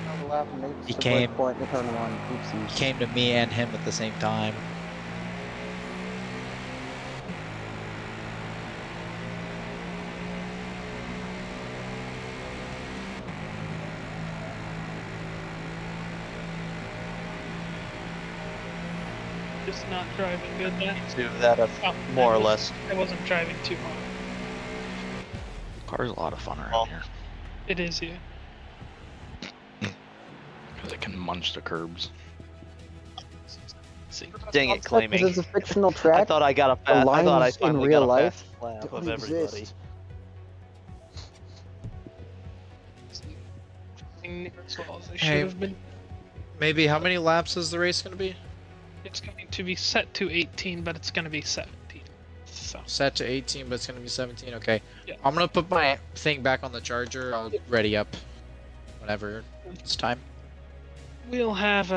Another lap and maybe He it's the came- break point to turn one. Oopsies. He came to me and him at the same time. Just not driving good then. Do that Oh, more or I was- less. I wasn't driving too hard. Car's a lot of fun around Well, here It is, yeah. because it can munch the curbs. See. Dang it, claiming. It's a fictional I track. thought I got a The fast. I thought I lines in finally real got a life fast lap don't of everybody. exist. As well as they Hey. should have been. Maybe how many laps is the race going to be? It's going to be set to 18, but it's going to be 17. So, Set to 18, but it's going to be 17. Okay. Yeah. I'm going to put my thing back on the charger. I'll ready up whenever it's time. we'll have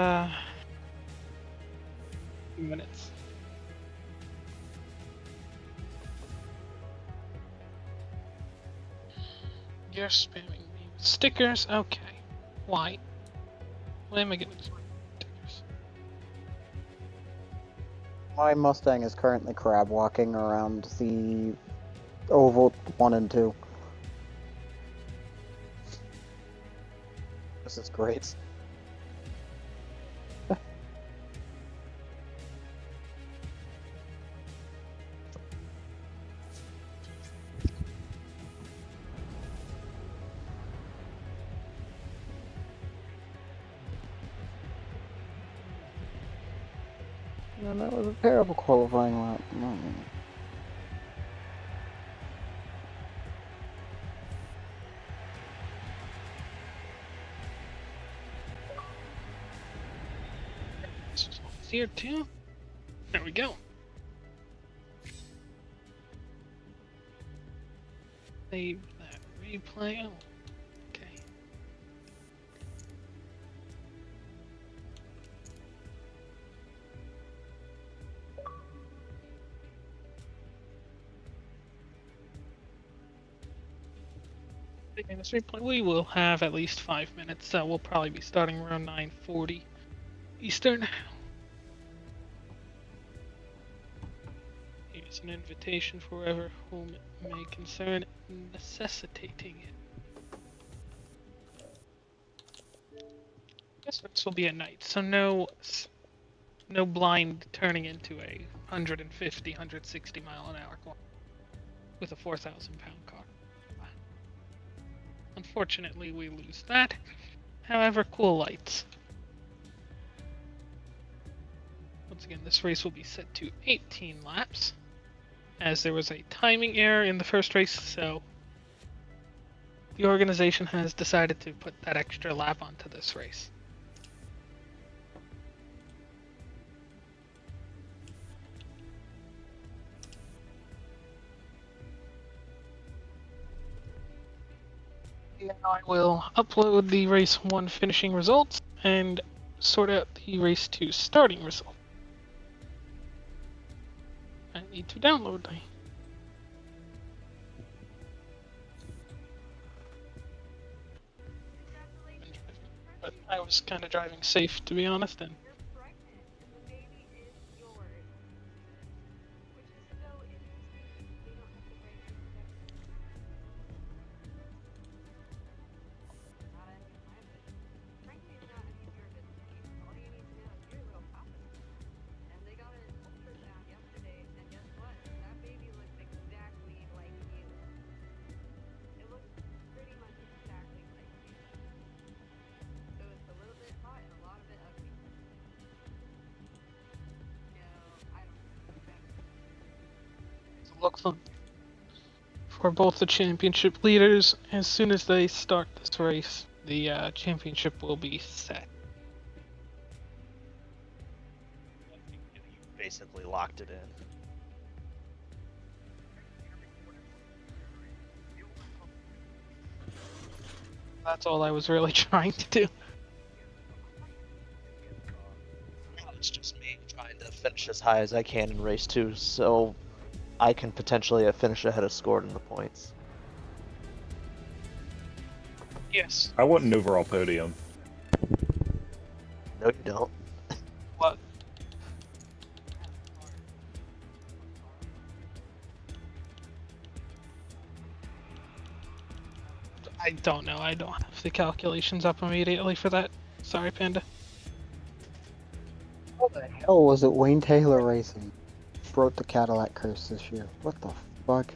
few minutes. You're spamming me with stickers. Okay. Why? Why am I getting stickers? My Mustang is currently crab walking around the oval 1 and 2. This is great. And that was a terrible qualifying lap. It's here too. There we go. Save that replay. Oh, okay. Saving this replay. We will have at least 5 minutes. We'll probably be starting around 9:40 Eastern. Here's an invitation for whoever whom it may concern, necessitating it. Guess this will be at night, so no blind turning into a 150, 160 mile an hour car with a 4,000 pound car. Unfortunately, we lose that. However, cool lights. Once again, this race will be set to 18 laps, as there was a timing error in the first race, so the organization has decided to put that extra lap onto this race. Now I will upload the race 1 finishing results and sort out the race 2 starting result. I need to download the but I was kind of driving safe, to be honest, and You're pregnant and the baby is yours. Which is so interesting. They don't have the right to protect you. Not any of my business. Frankly, it's not any of your business. All you need to know is you're a little papa. And they got an ultrasound yesterday, and guess what? That baby looks exactly Looks like for both the championship leaders, as soon as they start this race, the championship will be set. Basically locked it in. That's all I was really trying to do. It's just me trying to finish as high as I can in race 2, so I can potentially finish ahead of Scored in the points. Yes. I want an overall podium. No, you don't. What? I don't know. I don't have the calculations up immediately for that. Sorry, Panda. How the hell was it Wayne Taylor Racing broke the Cadillac curse this year? What the fuck?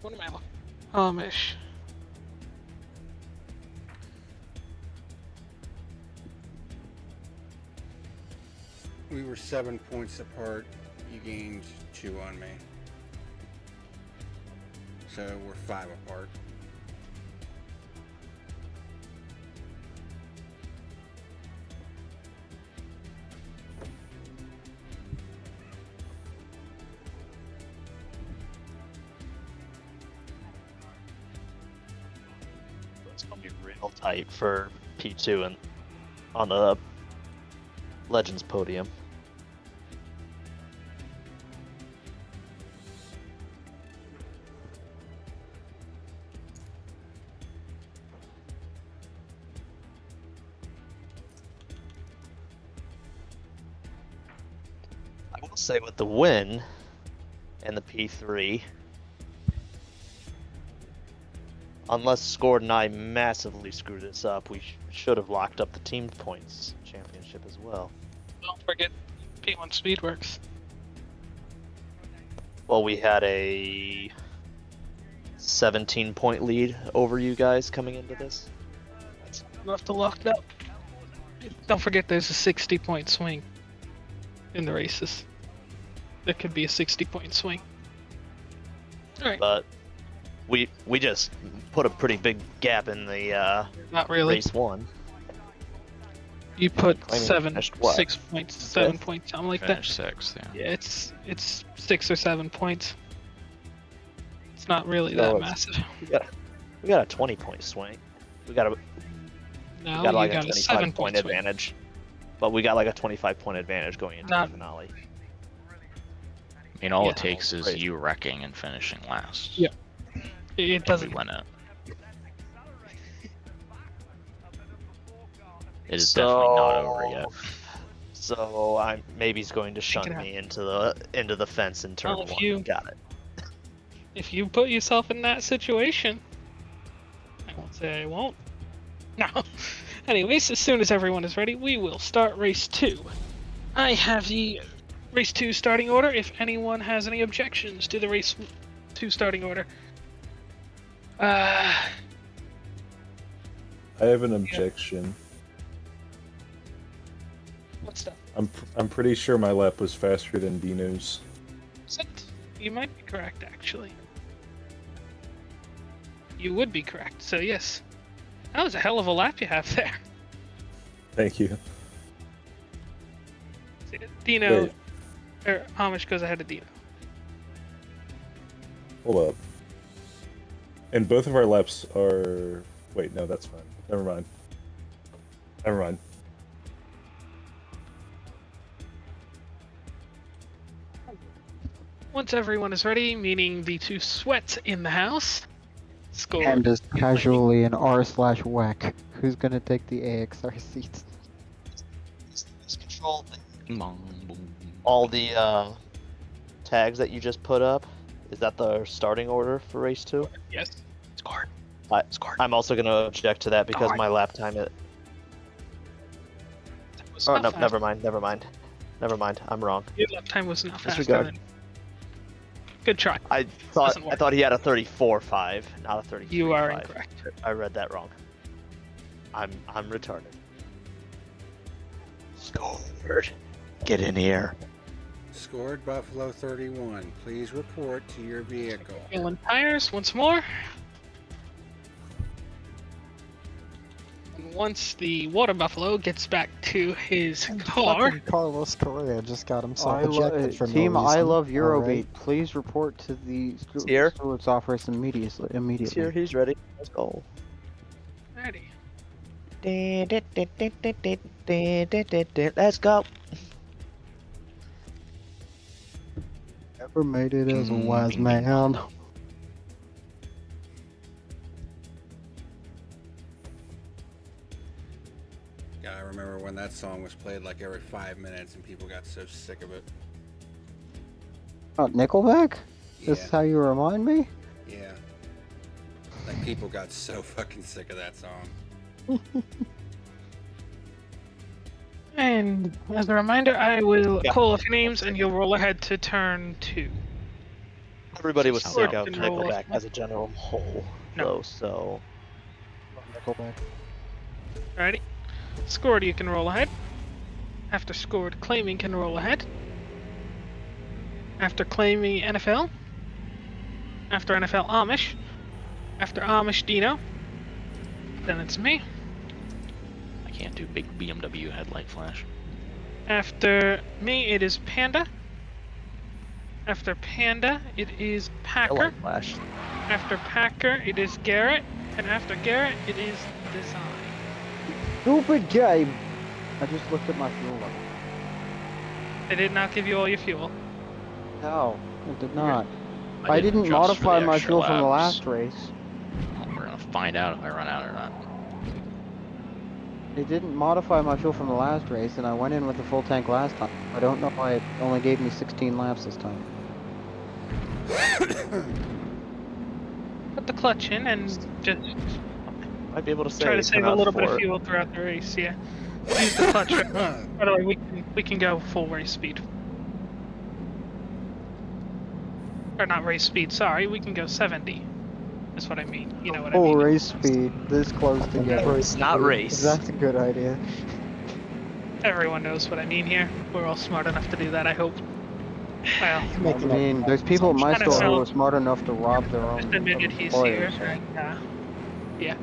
What am I looking? Amish. We were 7 points apart. You gained 2 on me. So we're 5 apart. It's gonna be real tight for P2 and on the Legends podium. I will say with the win and the P3, unless Scored and I massively screw this up, we should have locked up the team points championship as well. Don't forget P1 Speedworks. Well, we had a 17-point lead over you guys coming into this. That's enough to lock it up. Don't forget there's a 60-point swing in the races. There could be a 60-point swing. Alright. But we just put a pretty big gap in the Not really. race 1. You put Claiming 7, finished what? 6 points, 7 points, something like that. Finish sixth, yeah. Yeah, it's 6 or 7 points. It's not really No, that it's- massive. We got a 20-point swing. We got No, like you a got a 25-point 7-point swing. advantage. But we got like a 25-point advantage going into Not- the finale. I mean, all Yeah. it takes is Right. you wrecking and finishing last. Yeah. It We doesn't. win it. It is definitely not over yet. So I'm maybe he's going to Think shunt it me into the fence in turn Well, if 1. you- Got it. If you put yourself in that situation, I won't say I won't. No. Anyways, as soon as everyone is ready, we will start race 2. I have the race 2 starting order. If anyone has any objections to the race 2 starting order. I have an objection. What's that? I'm pretty sure my lap was faster than Dino's. You might be correct, actually. You would be correct, so yes. That was a hell of a lap you have there. Thank you. Dino, Wait. or Amish goes ahead of Dino. Hold up. And both of our laps are... Wait, no, that's fine. Never mind. Never mind. Once everyone is ready, meaning the 2 sweats in the house, score. And just casually an R/WEC. Who's gonna take the AXR seats? This control thing. Boom, boom. All the tags that you just put up, is that the starting order for race 2? Yes. Scored. Scored. I'm also going to object to that because Darn. my lap time is... That was Oh, not no, fast. never mind. I'm wrong. Your lap time was not faster Disregard. than... Good try. I Doesn't work. thought he had a 34.5, not a 33.5. You are incorrect. I read that wrong. I'm retarded. Scored. Get in here. Scored Buffalo 31. Please report to your vehicle. Feeling tires once more. And once the water buffalo gets back to his car, Fucking Carlos Correa just got himself ejected for Team no reason. I Love Eurobeat, Alright. please report to the Here. stewards office immediately. He's here. He's ready. Let's go. ready. Let's go. Never made it as a wise man. Yeah, I remember when that song was played like every 5 minutes and people got so sick of it. Oh, Nickelback? This Yeah. is how you remind me? Yeah. Like people got so fucking sick of that song. And as a reminder, I will call a few names and you'll roll ahead to turn 2. Everybody was sick of Rock and roll. Nickelback as a general whole, No. though, so Nickelback. Alrighty. Scored, you can roll ahead. After scored, claiming can roll ahead. After claiming NFL. After NFL Amish. After Amish Dino. Then it's me. I can't do big BMW headlight flash. After me, it is Panda. After Panda, it is Packer. Light flash. After Packer, it is Garrett. And after Garrett, it is Design. Stupid game! I just looked at my fuel level. They did not give you all your fuel. No, it did not. I I didn't adjust for modify the my extra fuel from the laps. last race. We're gonna find out if I run out or not. It didn't modify my fuel from the last race, and I went in with a full tank last time. I don't know why it only gave me 16 laps this time. Put the clutch in and just Might be able to say. try to save a little bit of for it. fuel throughout the race. Yeah. Use the clutch. By the way, we can go full race speed. Or not race speed. Sorry, we can go 70. That's what I mean. You know what I Full mean. race speed, this close together. It's not race. That's a good idea. Everyone knows what I mean here. We're all smart enough to do that. I hope. Well, I mean, there's people at my Kinda store who felt- are smart enough to rob their own just admitted he's here. employers. And, yeah.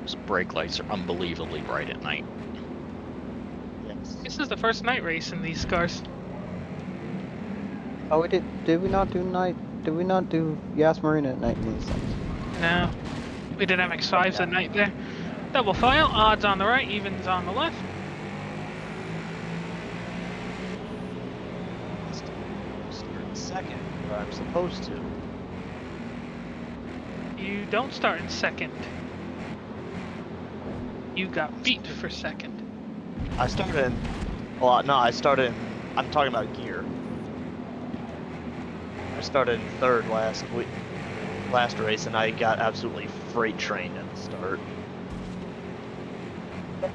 Those brake lights are unbelievably bright at night. Yes. This is the first night race in these cars. Oh, we did we not do night? Did we not do Yas Marina at night in these things? No. We did MX5s at night there. Double file, odds on the right, evens on the left. Start second, where I'm supposed to. You don't start in second. You got beat for second. I started in. Well, no, I started in. I'm talking about gear. I started in third last race, and I got absolutely freight trained at the start.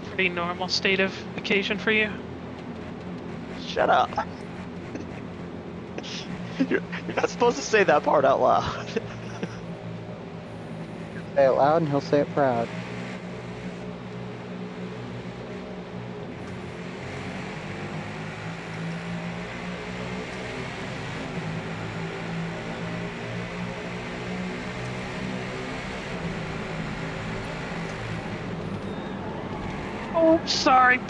Pretty normal state of occasion for you. Shut up. You're not supposed to say that part out loud. Say it loud and he'll say it proud. Oh, sorry,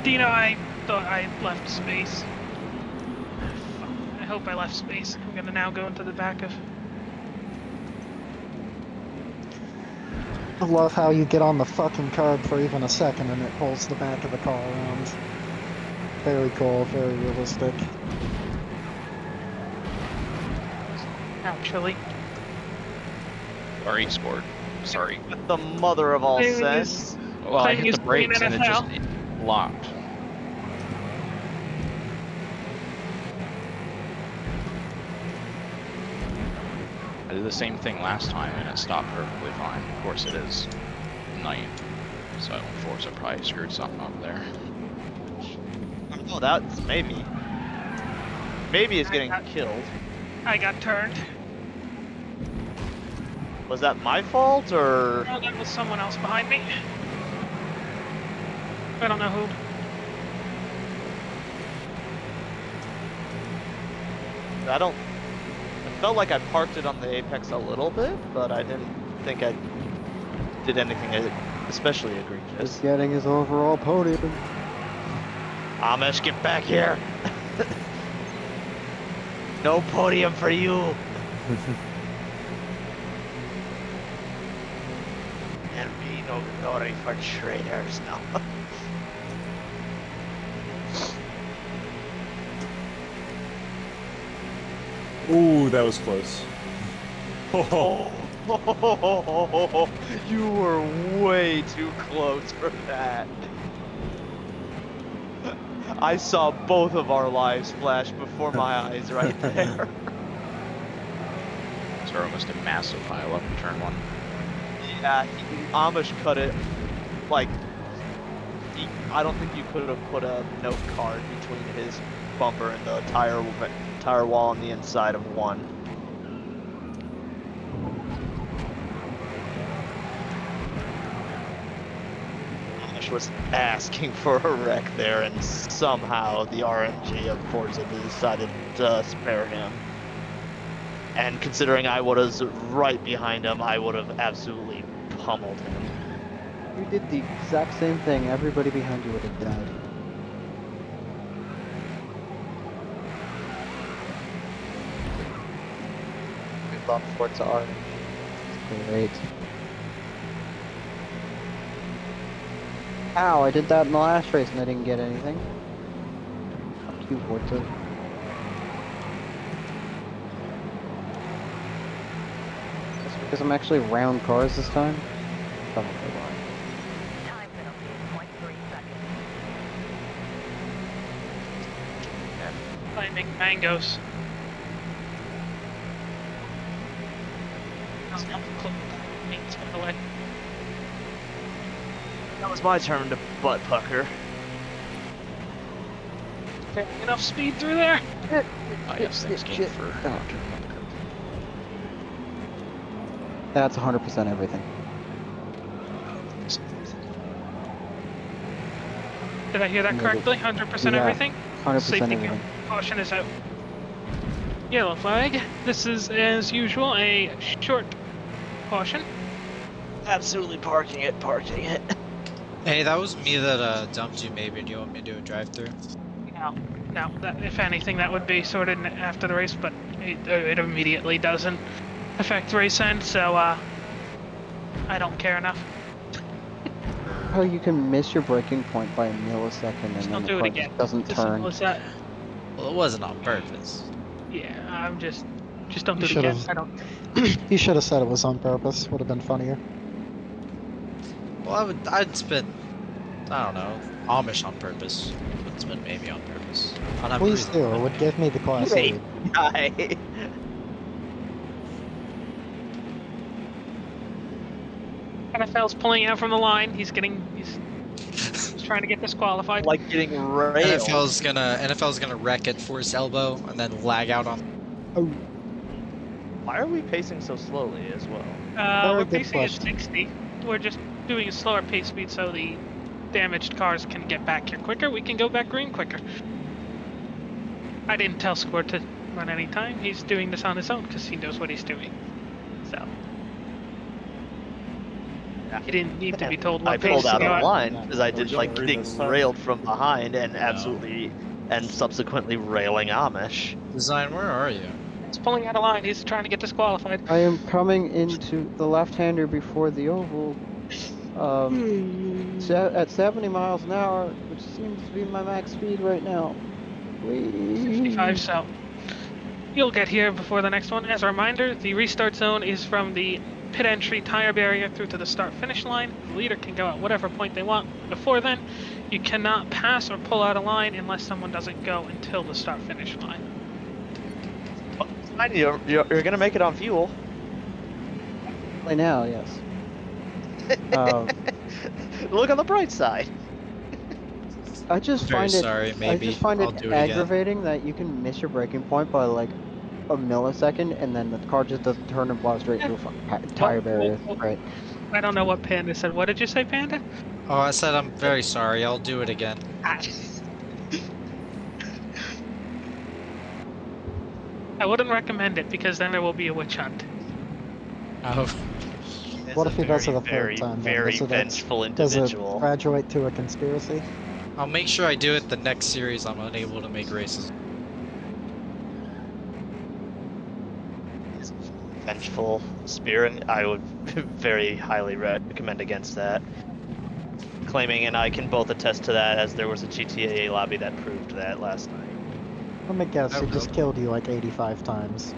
Dino. I thought I left space. I hope I left space. I'm gonna now go into the back of. I love how you get on the fucking curb for even a second and it pulls the back of the car around. Very cool, very realistic. Actually, Sorry, scored. Sorry. With the mother of all There it sense. Well, I Playing hit his the brakes green and it just NFL. locked. I did the same thing last time and it stopped perfectly fine. Of course it is night, so Forza probably screwed something up there. Oh, that's maybe. Maybe is getting killed. I got turned. Was that my fault or? Oh, that was someone else behind me. I don't know who. I don't. I felt like I parked it on the apex a little bit, but I didn't think I did anything especially egregious. Just getting his overall podium. Amish, get back here! No podium for you! And be no glory for traitors now. Ooh, that was close. Oh, you were way too close for that. I saw both of our lives flash before my eyes right there. So almost a massive pile up in turn 1. Yeah, Amish cut it like I don't think you could have put a note card between his bumper and the tire wall on the inside of one. Amish was asking for a wreck there, and somehow the RNG of Forza decided to spare him. And considering I was right behind him, I would have absolutely pummeled him. You did the exact same thing. Everybody behind you would have died. We love Forza Orange. It's great. Ow, I did that in the last race and I didn't get anything. Fuck you, Forza. That's because I'm actually round cars this time? Probably why. Time penalty, 0.3 seconds. Finding mangoes. Oh, no, it's by the way. That was my turn to butt pucker. Okay, enough speed through there. I guess things came for. Oh. That's 100% everything. Did I hear that Yeah, correctly? 100% yeah. everything? 100% Safety everything. caution is out. Yellow flag. This is, as usual, a short caution. Absolutely parking it. Hey, that was me that dumped you. Maybe do you want me to do a drive-through? No, that, if anything, that would be sorted after the race, but it immediately doesn't affect race end, so I don't care enough. How you can miss your braking point by a millisecond and Just then don't the do it car again. just doesn't As simple turn. as that. Well, it wasn't on purpose. Yeah, I'm just don't do it You again. should've- I don't. You should have said it was on purpose. Would have been funnier. Well, I'd spin, I don't know, Amish on purpose. Would spin maybe on purpose. I'd have a Please reason do. for It would give me the class Hey. lead. Guy. NFL's pulling out from the line. He's trying to get disqualified. Like getting railed. NFL's gonna wreck at force elbow and then lag out on. Why are we pacing so slowly as well? We're good pacing at question. 60. We're just doing a slower pace speed so the damaged cars can get back here quicker. We can go back green quicker. I didn't tell Squirt to run any time. He's doing this on his own because he knows what he's doing. So he didn't need to be told what I pace pulled to out go of at. line because I did We're like gonna read getting this time. railed from behind and absolutely and subsequently railing Amish. Design, where are you? He's pulling out of line. He's trying to get disqualified. I am coming into the left-hander before the oval at 70 miles an hour, which seems to be my max speed right now. Whee! 65, so you'll get here before the next one. As a reminder, the restart zone is from the pit entry tire barrier through to the start finish line. The leader can go at whatever point they want. Before then, you cannot pass or pull out a line unless someone doesn't go until the start finish line. Fine, you're gonna make it on fuel. Right now, yes. Look on the bright side. I just Very find sorry, it. maybe. I just find I'll it do it again. aggravating that you can miss your braking point by like a millisecond, and then the car just doesn't turn and plow straight through a fucking tire barrier. Right. I don't know what Panda said. What did you say, Panda? Oh, I said I'm very sorry. I'll do it again. I wouldn't recommend it because then there will be a witch hunt. Oh, It's What a if he does it a very, third time? Then? very Does it vengeful Does it individual. graduate to a conspiracy? I'll make sure I do it the next series I'm unable to make races. His vengeful spirit, I would very highly recommend against that. Claiming, and I can both attest to that, as there was a GTA lobby that proved that last night. Let me guess, Oh, he just really? killed you like 85 times.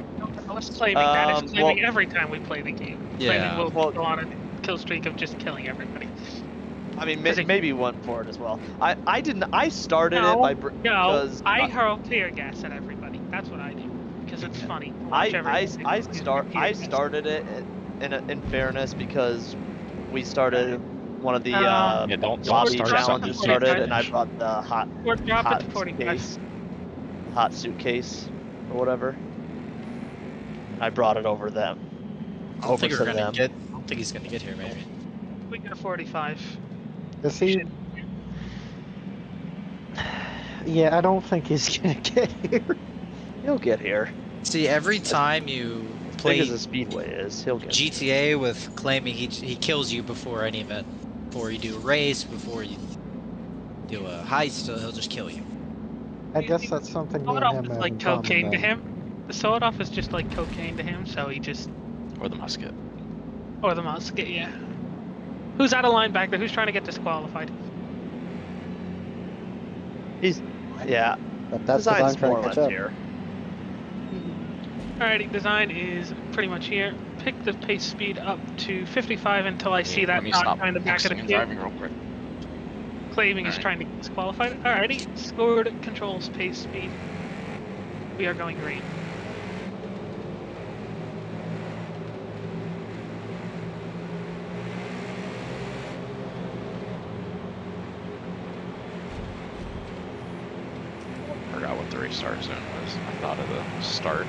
I was claiming that is claiming well- every time we play the game. Yeah. Claiming Well- we'll go on a kill streak of just killing everybody. I mean, Does it- maybe one for it as well. I didn't. I started No, it by No, because I hurl tear gas at everybody. That's what I do because it's funny. to watch everybody tear gas. started it in fairness because we started one of the Uh, Yeah, don't lobby start challenges something. started, and I brought the hot Or drop it to 45. case, hot suitcase, or whatever. I brought it over them. I don't think Over we're to gonna them. get. I don't think he's gonna get here. Maybe. We got a 45. Is he? Yeah, I don't think he's gonna get here. He'll get here. See, every time you As big play as the speedway is, he'll get. GTA with claiming he kills you before any event, before you do a race, before you do a heist, he'll just kill you. I guess that's something me Sawed and off him is have like in common, cocaine to then. him. The sawed off is just like cocaine to him, so he just. Or the musket. Or the musket, yeah. Who's out of line back there? Who's trying to get disqualified? Yeah, But that's what I'm design's more trying or to less catch up. here. Alrighty, design is pretty much here. Pick the pace speed up to 55 until I see Let that me dot stop kind of back of the texting and queue. driving real quick. Claiming is Alright. trying to get disqualified. Alrighty, scored controls pace speed. We are going green. Forgot what the restart zone was. I thought of the start.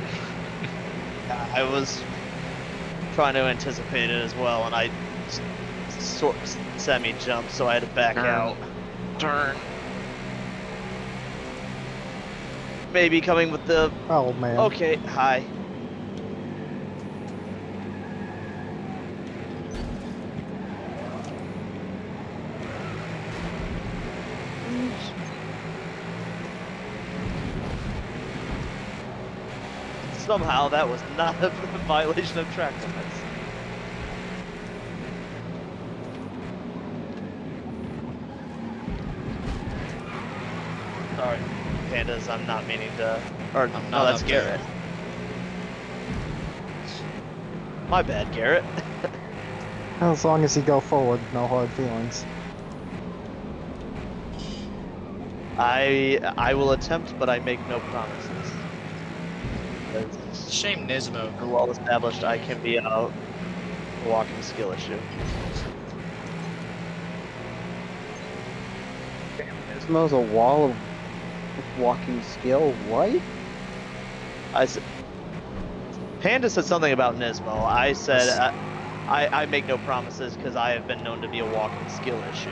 I was trying to anticipate it as well, and I sort semi-jumped, so I had to back Turn. out. Turn. Maybe coming with the. Oh man. Okay, hi. Somehow that was not a violation of track limits. Sorry, pandas, I'm not meaning to. Or, I'm no, not that's up there. Garrett. My bad, Garrett. As long as you go forward, no hard feelings. I will attempt, but I make no promises. It's a shame Nismo. For well established, I can be a walking skill issue. Gizmo's a wall of walking skill. What? Panda said something about Nismo. I said I make no promises because I have been known to be a walking skill issue.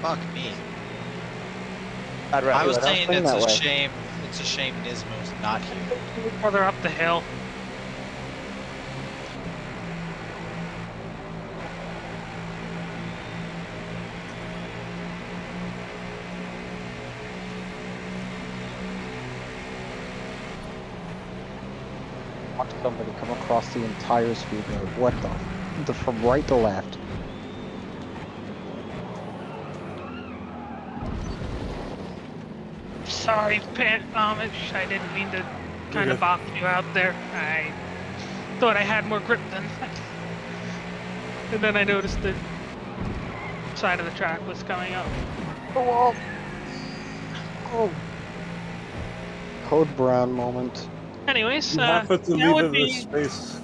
Fuck me. I'd rather I was I don't saying think it's that a way. shame. It's a shame Nismo's not here. Further up the hill. Watch somebody come across the entire speed road. What the from right to left. Sorry, Amish. I didn't mean to kind of box you out there. I thought I had more grip than that. And then I noticed the side of the track was coming up. Oh. Code Brown moment. Anyways, You happen to now leave would it in be space.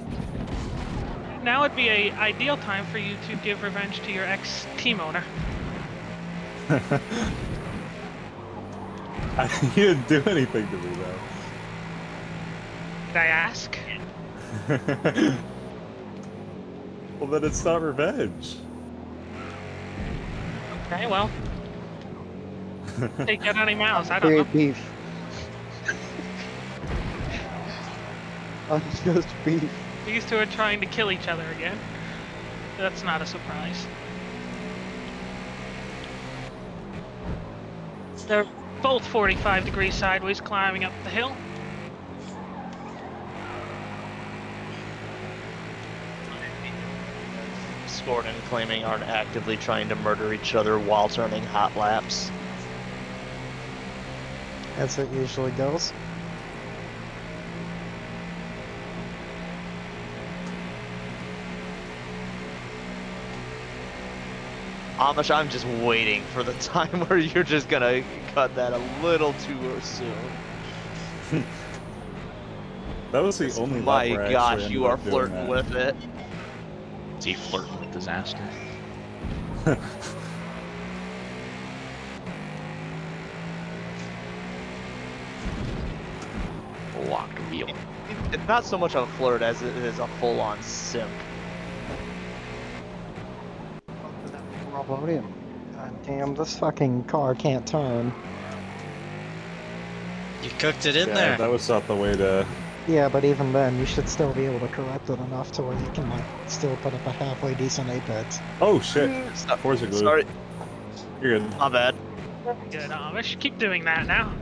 now would be a ideal time for you to give revenge to your ex team owner. You didn't do anything to me Did I ask? though. Well, then it's not revenge. Okay, well, take out any malice. I don't know. Create beef. Unjust beef. These two are trying to kill each other again. That's not a surprise. They're both 45 degrees sideways climbing up the hill. Scored and claiming aren't actively trying to murder each other while turning hot laps. As it usually goes. Amish, I'm just waiting for the time where you're just gonna cut that a little too soon. That was the only lap My where I gosh, actually you ended are up doing flirting that. with it. Is he flirting with disaster? Locked wheel. It's not so much a flirt as it is a full-on simp. Podium. God damn, this fucking car can't turn. You cooked it in Yeah, there. that was not the way to. Yeah, but even then, you should still be able to correct it enough to where you can like still put up a halfway decent apex. Oh shit! Stop. Forza glue. Sorry, You're good. my bad. Good, Amish. Keep doing that now.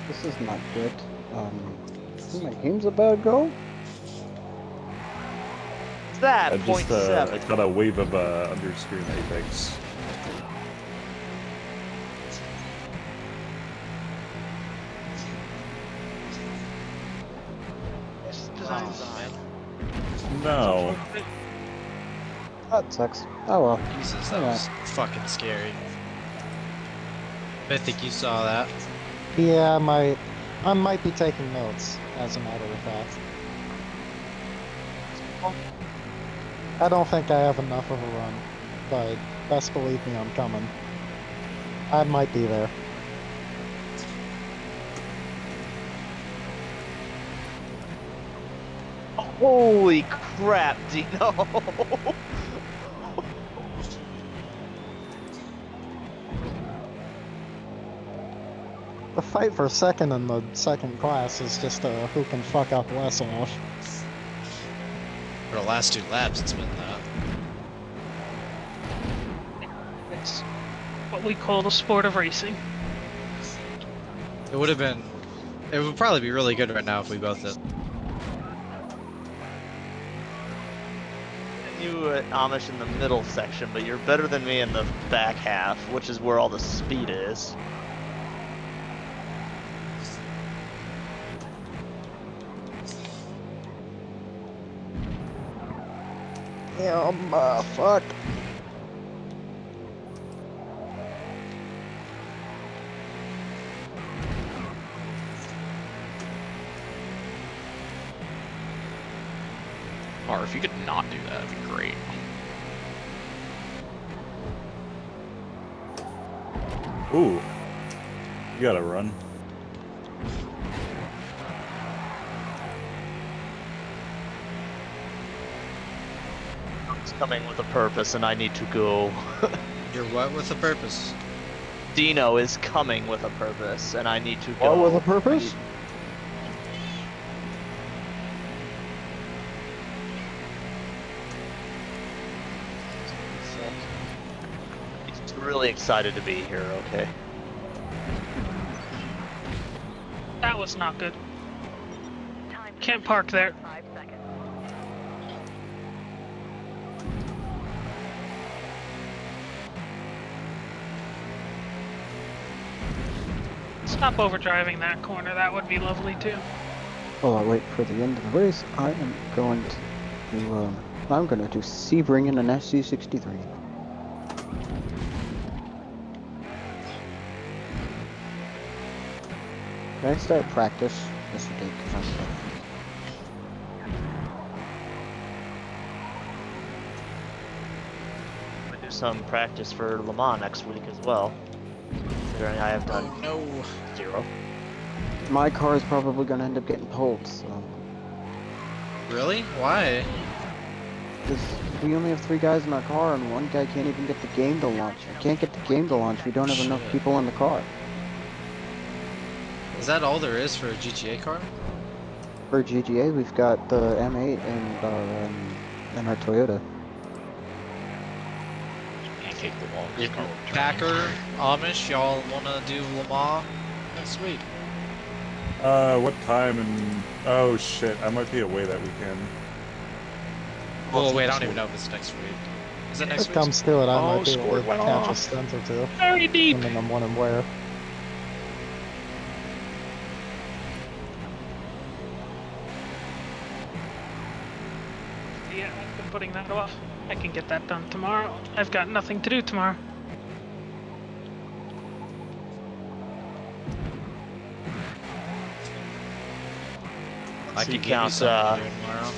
This is not good. My game's about to go. It's that I point just I seven. got a wave of underscreen apex. No. That sucks. Oh well. Jesus, that Yeah. was fucking scary. I think you saw that. Yeah, I might be taking notes, as a matter of fact. I don't think I have enough of a run, but best believe me, I'm coming. I might be there. Holy crap, Dino! The fight for second in the second class is just who can fuck up less off. For the last 2 laps, it's been that. It's what we call the sport of racing. It would have been. It would probably be really good right now if we both did. You Amish in the middle section, but you're better than me in the back half, which is where all the speed is. Yeah, fuck. Or if you could not do that, that'd be great. Ooh. You gotta run. It's coming with a purpose, and I need to go. You're what with a purpose? Dino is coming with a purpose, and I need to go. What with a purpose? He's really excited to be here, okay? That was not good. Can't park there. 5 seconds. Stop overdriving that corner. That would be lovely too. While I wait for the end of the race, I am going to I'm going to Sebring in an SC63. Can I start practice? Yes, I did, because I'm behind. I'm gonna do some practice for Le Mans next week as well. Considering I have done No. 0. My car is probably going to end up getting pulled, so... Really? Why? Because we only have 3 guys in our car, and one guy can't even get the game to launch. We can't get the game to launch, we don't have enough people in the car. Is that all there is for a GTA car? For GGA, we've got the M8 and our Toyota. Pancake the wall. If Packer, Amish, y'all wanna do Le Mans next week? What time and... Oh shit, I might be away that weekend. Well, wait, I don't even know if it's next week. Is it next It week? comes to it, I Oh, might be able score to went catch a off. stunt or two. Very deep. Depending on when and where. Yeah, I've been putting that off. I can get that done tomorrow. I've got nothing to do tomorrow. I So can you give you count, something to do tomorrow.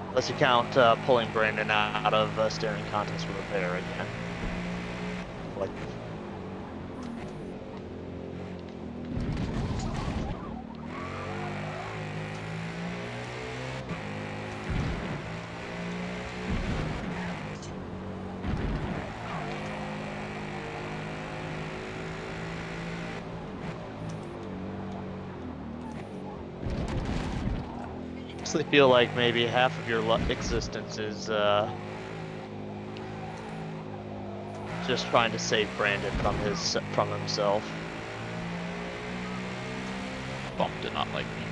Unless you count pulling Brandon out of steering contest with a bear again. Like, I feel like maybe half of your existence is just trying to save Brandon from himself. Bump did not like me.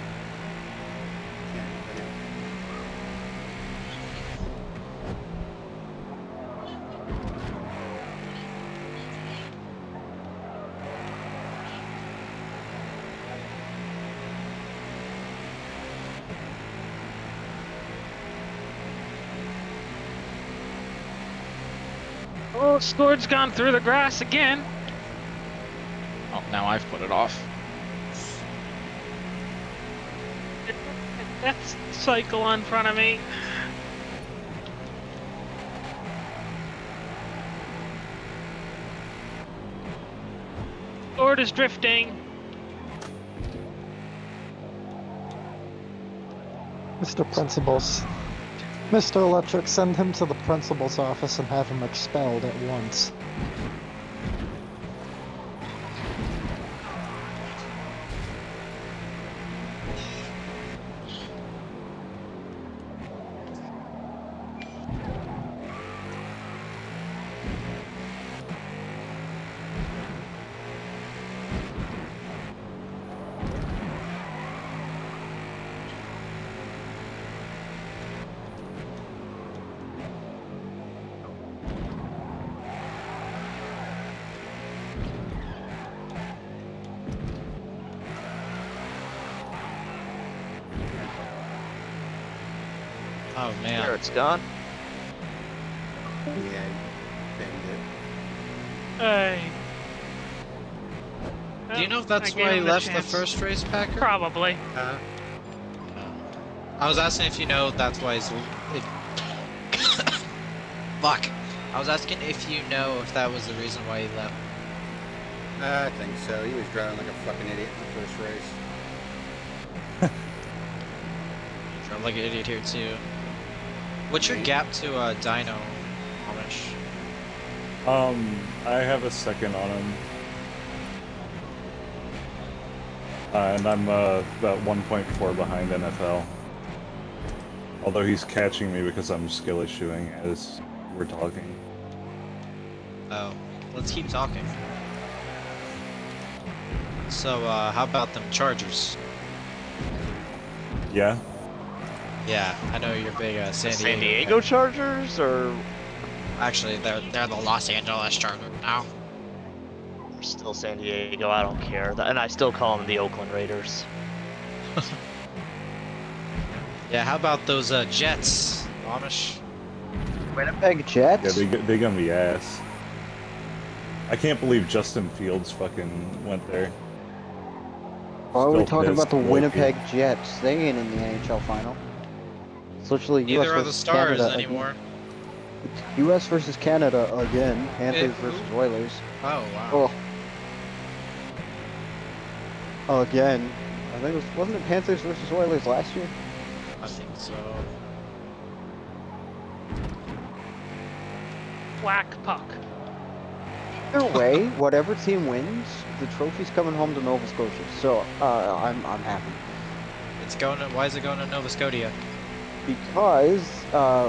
Oh, Scored's gone through the grass again. Oh, now I've put it off. That's cycle in front of me. Scored is drifting. Mr. Principals. Mr. Electric, send him to the principal's office and have him expelled at once. Oh There, man. it's gone. Yeah, banged it. Hey. Do you know if that's I gave why he him the left the chance. first race, Packer? Probably. I was asking if you know that's why he's. Fuck. I was asking if you know if that was the reason why he left. I think so. He was driving like a fucking idiot in the first race. I'm like an idiot here too. What's your gap to Dino, Amish? I have a second on him. And I'm about 1.4 behind NFL. Although he's catching me because I'm skill issuing as we're talking. Oh, let's keep talking. So, how about them Chargers? Yeah? Yeah, I know you're big San Diego. San Diego Chargers, or Actually, they're the Los Angeles Chargers now. they're still San Diego? I don't care. And I still call them the Oakland Raiders. Yeah, how about those Jets, Amish? Winnipeg Jets? Yeah, they gonna be ass. I can't believe Justin Fields fucking went there. Why are we Still talking about pissed, the low-key. Winnipeg Jets? They ain't in the NHL final. It's literally US Neither are the versus Stars Canada anymore. Again. US versus Canada again. Panthers who? versus Oilers. Oh wow. Oh. Again. I think wasn't it Panthers versus Oilers last year? I think so. Whack puck. Either way, whatever team wins, the trophy's coming home to Nova Scotia. So I'm happy It's going to, why is it going to Nova Scotia? because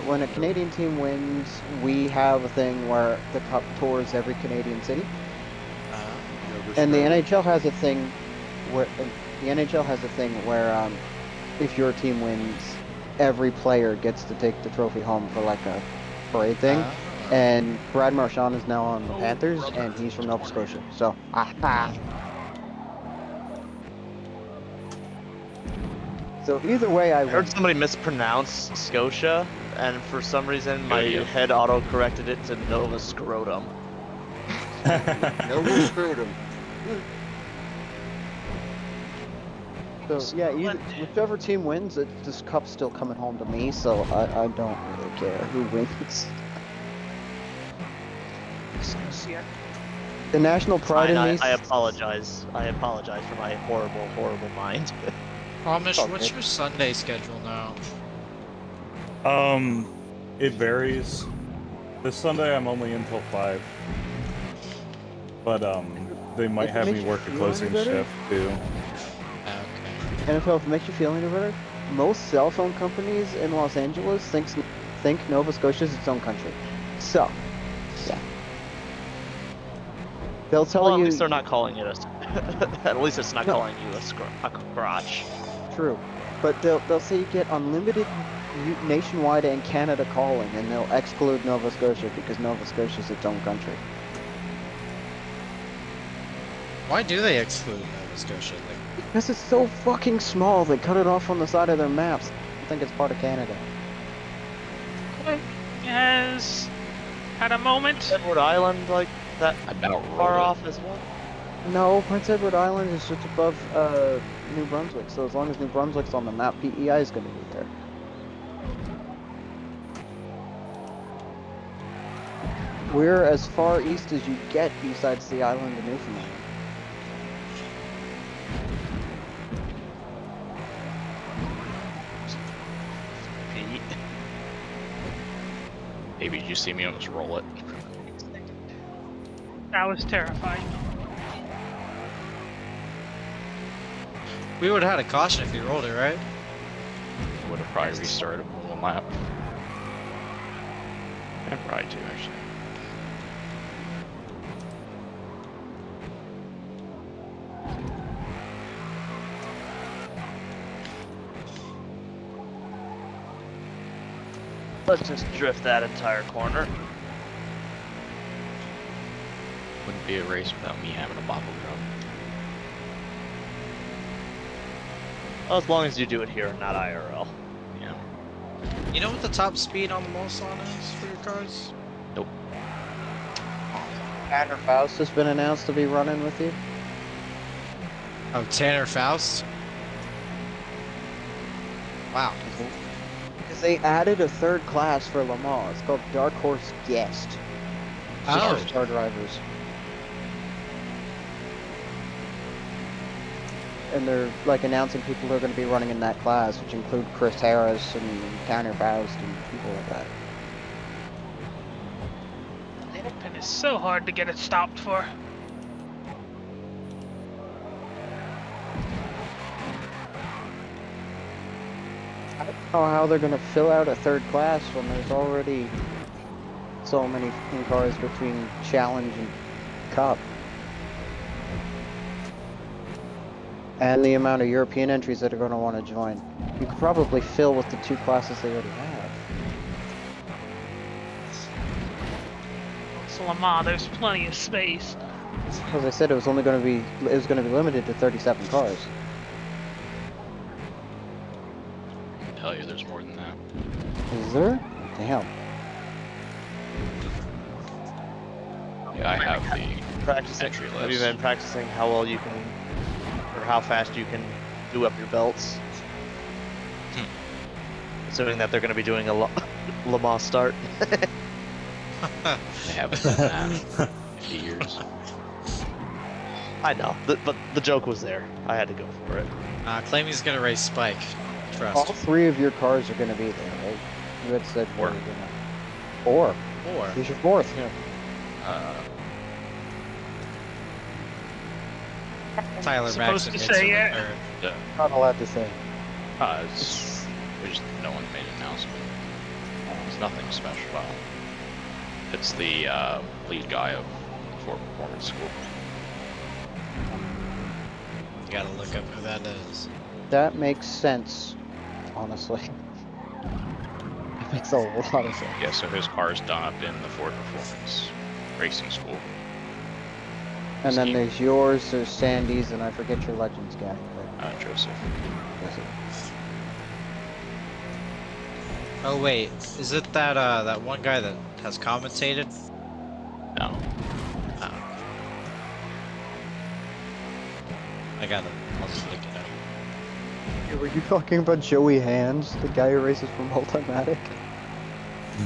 when a Canadian team wins, we have a thing where the cup tours every Canadian city, and the NHL has a thing where if your team wins, every player gets to take the trophy home for like a parade thing. And Brad Marchand is now on the Panthers, and he's from Nova Scotia. So, So either way, I I win. heard somebody mispronounce Scotia, and for some reason my Scotia. head auto-corrected it to Nova Scrotum. Nova Scrotum. So yeah, whichever team wins, this cup's still coming home to me. So I don't really care who wins. The national pride in me. I apologize. I apologize for my horrible, horrible mind. Amish, Okay. what's your Sunday schedule now? It varies. This Sunday I'm only until 5. But they might It have me makes you work a feel closing any better? shift too. Okay. NFL, if it makes you feel any better, most cell phone companies in Los Angeles think Nova Scotia is its own country. So, yeah. They'll tell Well, at you. least they're not calling it a. At least it's not No. calling you a crotch. True, but they'll say you get unlimited nationwide and Canada calling, and they'll exclude Nova Scotia because Nova Scotia is its own country. Why do they exclude Nova Scotia? Like, Because it's so fucking small, they cut it off on the side of their maps. I think it's part of Canada. Quick has had a moment. Edward Island, like that I about far rolled off as well. No, Prince Edward Island is just above New Brunswick, so as long as New Brunswick's on the map, PEI is going to be there. We're as far east as you get besides the island of Newfoundland. Pete. Maybe did you see me almost roll it? That was terrifying. we would have had a caution if you rolled it, right? Would have probably restarted the whole map. And probably too, actually. Let's just drift that entire corner. Wouldn't be a race without me having a bottle drop. Well, as long as you do it here, not IRL. Yeah. You know what the top speed on the Mulsanne is for your cars? Tanner Faust has been announced to be running with you. Oh, Tanner Faust? Wow. Because they added a third class for Le Mans. It's called Dark Horse Guest. Oh. Superstar drivers. And they're like announcing people who are going to be running in that class, which include Chris Harris and Tanner Faust and people like that. The open is so hard to get it stopped for. I don't know how they're going to fill out a third class when there's already so many cars between Challenge and Cup. And the amount of European entries that are going to want to join. You could probably fill with the 2 classes they already have. So Lamar, there's plenty of space. As I said, it was only going to be limited to 37 cars. I can tell you there's more than that. Is there? Damn. Yeah, I have the Practicing. entry Have you list. been practicing how well you can, or how fast you can do up your belts? Assuming that they're going to be doing a Le Mans start. I haven't done that in years. I know, but the joke was there. I had to go for it. Claim he's gonna race Spike. All Trust. 3 of your cars are going to be there, right? You had said 4. 4. Or Here's your 4th. Uh, Tyler Supposed Maxson to hits say for it. the third. Yeah. Not allowed to say. No one made an announcement. It's nothing special. Well, it's the lead guy of Ford Performance School. You gotta look up who that is. That makes sense, honestly. It makes a lot of sense. Yeah, so his car's done up in the Ford Performance Racing School. And then Scheme. there's yours, there's Sandy's, and I forget your Legends guy. But Joseph. Oh wait, is it that that one guy that has commentated? No. Oh. I'll just look it up. Hey, were you talking about Joey Hands, the guy who races for Multimatic?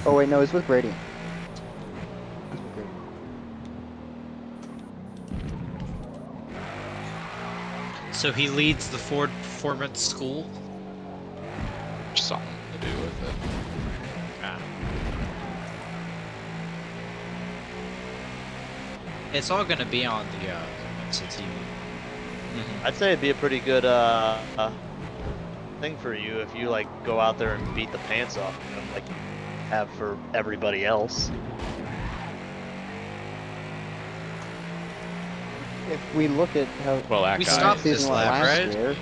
Oh wait, no, it's with Radiant. It's with Radiant. So he leads the Ford Performance School? Something to do with it. Ah. It's all gonna be on the Insta TV. I'd say it'd be a pretty good thing for you if you like go out there and beat the pants off of them, like you have for everybody else. If we look at how Well, that We guy. stopped this season went lap, last right? year,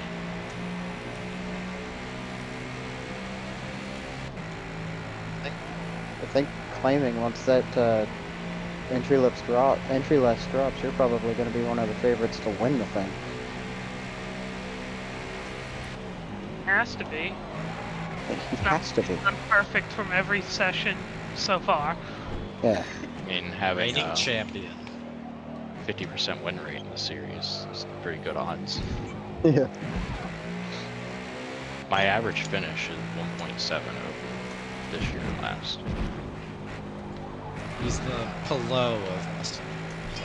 I think claiming once that entry-less drops, you're probably going to be one of the favorites to win the thing. Has to be. He has to be. I'm perfect from every session so far. Yeah. I mean, having Reigning a champion. 50% win rate in the series is pretty good odds. Yeah. My average finish is 1.7 over this year and last. He's the Polo of Mustang. So.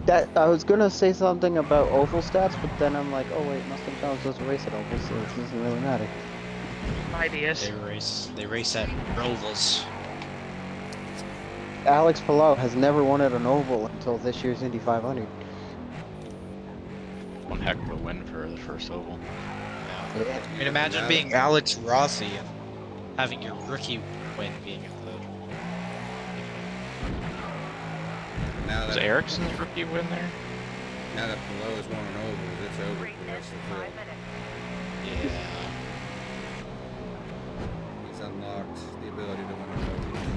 That I was gonna say something about oval stats, but then I'm like, oh wait, Mustang Challenge doesn't race at oval, so it doesn't really matter. Ideas. They race at Rovals. Alex Palou has never won at an oval until this year's Indy 500. One heck of a win for the first oval. Yeah. I mean, imagine being Alex Rossi and having your rookie win being at the. Now Was that, Ericsson's rookie win there? now that below is one and ovals, it's over for the rest of the field. Yeah. He's unlocked the ability to win an ovals.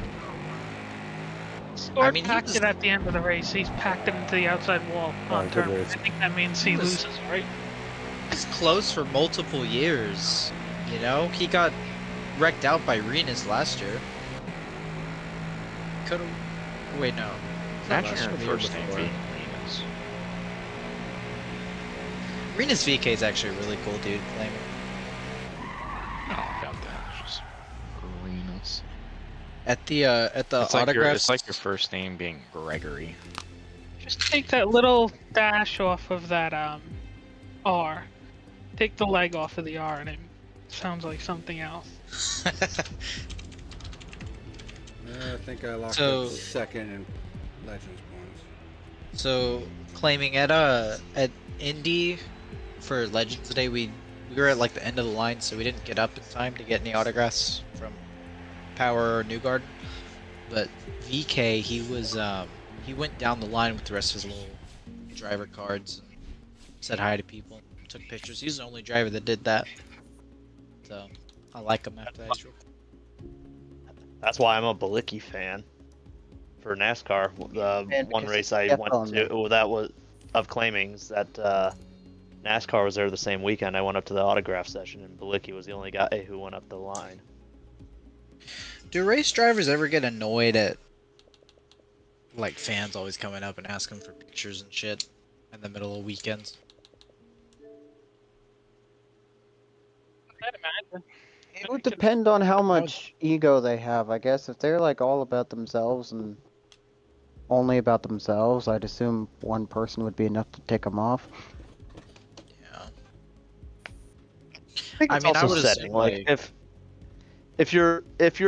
Or I mean, he packed was- it at the end of the race. He's packed it into the outside wall on good turn. race. I think that means he He was- loses, right? He's close for multiple years. You know, he got wrecked out by Renas last year. Could've. Wait, no. Not Imagine last your year, the year first name before. being Renas. Renas VK is actually a really cool dude claiming. No, about that. It's just Renas. At the It's like, autographs. it's like your first name being Gregory. Just take that little dash off of that R. Take the leg off of the R, and it sounds like something else. I think I locked So- up second in Legends points. So claiming at Indy for Legends Day, we were at like the end of the line, so we didn't get up in time to get any autographs from Power or Newgarden. But VK, he went down the line with the rest of his little driver cards and said hi to people, and took pictures. He's the only driver that did that. So I like him after that. That's why I'm a Balicki fan for NASCAR. The And one because race I Jeff went on there. to that was of claimings that NASCAR was there the same weekend. I went up to the autograph session, and Balicki was the only guy who went up the line. Do race drivers ever get annoyed at like fans always coming up and asking for pictures and shit in the middle of weekends? I'd imagine. It would depend on how much ego they have, I guess. If they're like all about themselves and only about themselves, I'd assume one person would be enough to tick them off. Yeah. I think I it's mean, I also would setting. assume, Like like- if if you're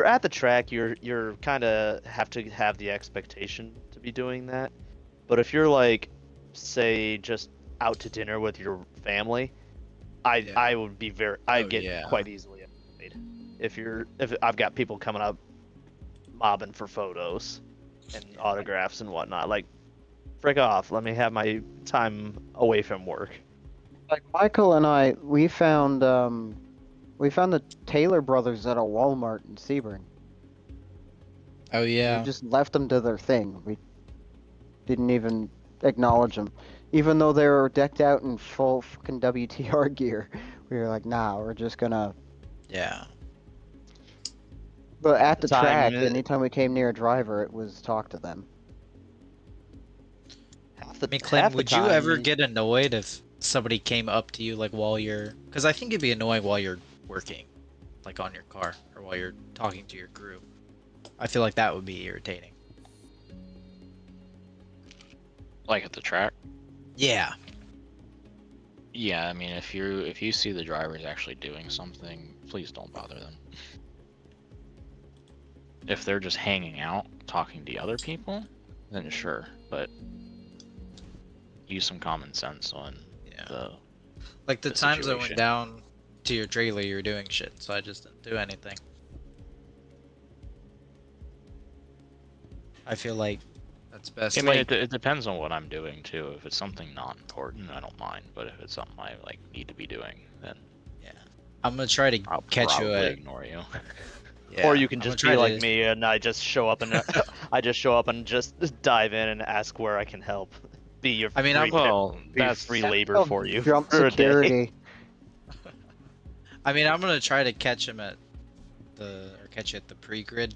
at the track, you're kind of have to have the expectation to be doing that. But if you're like, say, just out to dinner with your family, I would be I'd get quite easily annoyed. If I've got people coming up mobbing for photos and autographs and whatnot, like, frick off, let me have my time away from work. Like Michael and I, we found the Taylor brothers at a Walmart in Sebring. Oh yeah. We just left them to their thing. We didn't even acknowledge them, even though they were decked out in full fucking WTR gear. We were like, nah, we're just gonna. Yeah. But at the track, anytime we came near a driver, it was talk to them. I mean, Clem, would you ever get annoyed if somebody came up to you like while you're? Because I think it'd be annoying while you're working, like on your car, or while you're talking to your crew. I feel like that would be irritating. Like at the track? Yeah. Yeah, I mean, if you see the drivers actually doing something, please don't bother them. If they're just hanging out, talking to other people, then sure, but use some common sense on the Like the times I went situation. down to your trailer, you were doing shit, so I just didn't do anything. I feel like that's best. I mean, Like, it depends on what I'm doing too. If it's something not important, I don't mind. But if it's something I like need to be doing, then I'm gonna try to I'll catch you probably at. ignore you. Yeah, Or you can I'm just gonna be try like to- me and I just show up and just dive in and ask where I can help. Be your I mean, free, Well, be that's free labor for you Jump for a day. security. I mean, I'm gonna try to catch him at catch you at the pre-grid.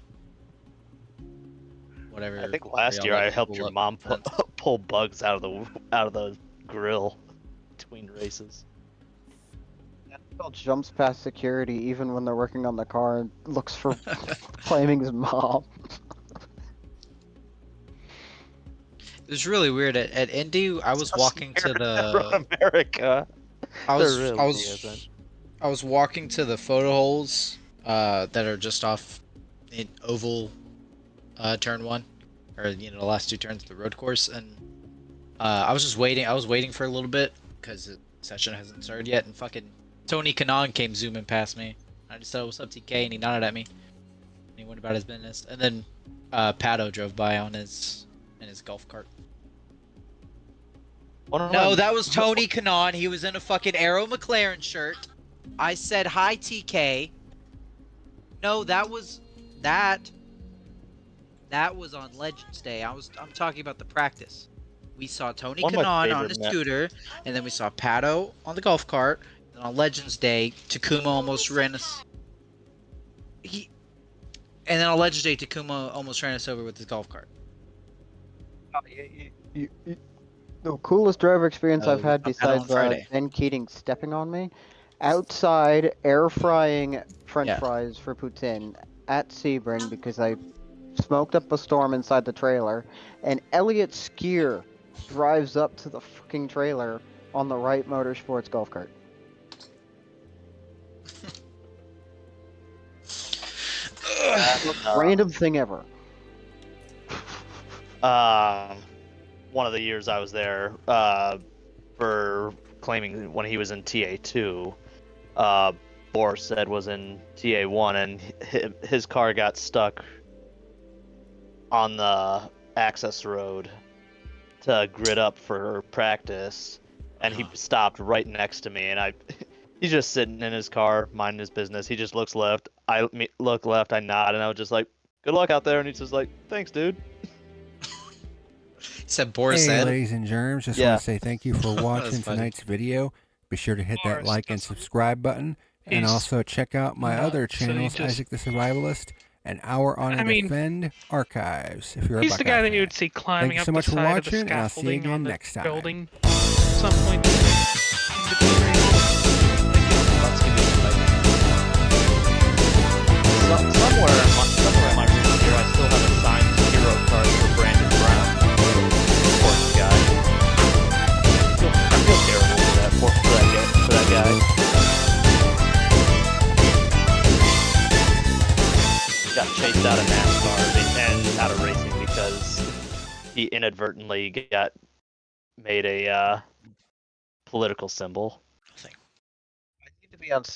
Whatever. I think where last y'all year I let helped people your up mom the fence. pull bugs out of the grill between races. Still jumps past security even when they're working on the car and looks for claiming his mom. It was really weird at Indy. I was walking to the. America. I was There really I was isn't. I was walking to the photo holes that are just off in oval turn 1, or the last 2 turns of the road course, and I was just waiting. I was waiting for a little bit because the session hasn't started yet, and fucking Tony Kanon came zooming past me. I just said, "What's up, TK?" and he nodded at me. And he went about his business, and then Pato drove by in his golf cart. No, that was Tony Kanon. He was in a fucking Arrow McLaren shirt. I said, "Hi, TK." No, that was on Legends Day. I'm talking about the practice. We saw Tony One of my Kanon on favorite his ma- scooter, and then we saw Pato on the golf cart. And on Legends Day, Takuma almost ran us. And then on Legends Day, Takuma almost ran us over with his golf cart. The coolest driver experience I've had we got that on besides Friday. Ben Keating stepping on me, outside air frying French Yeah. fries for poutine at Sebring because I smoked up a storm inside the trailer, and Elliot Skier drives up to the fucking trailer on the right motorsports golf cart. Random thing ever. One of the years I was there, for claiming when he was in TA2, Boris said was in TA1, and his car got stuck on the access road to grid up for practice, and he stopped right next to me, and he's just sitting in his car, minding his business. He just looks left. I look left, I nod, and I was just like, "Good luck out there," and he's just like, "Thanks, dude." Said Boris Hey, said. ladies and germs, just Yeah. want to say thank you for watching funny. tonight's video. Be sure to hit that Boris, like and that's- subscribe button, and he's also check out my nuts, other so he channels, just- Isaac the Survivalist and Our Honor I mean, Defend Archives. If you're He's a the Buckeye guy that fan. you would see climbing you up so the much for side of the watching, and I'll see you scaffolding on again the next time. building at some point. Somewhere in my room here, I still have a signed hero card for Brandon Brown. Poor guy. I feel terrible for that guy. got chased out of NASCAR and out of racing because he inadvertently made a political symbol. I need to be on set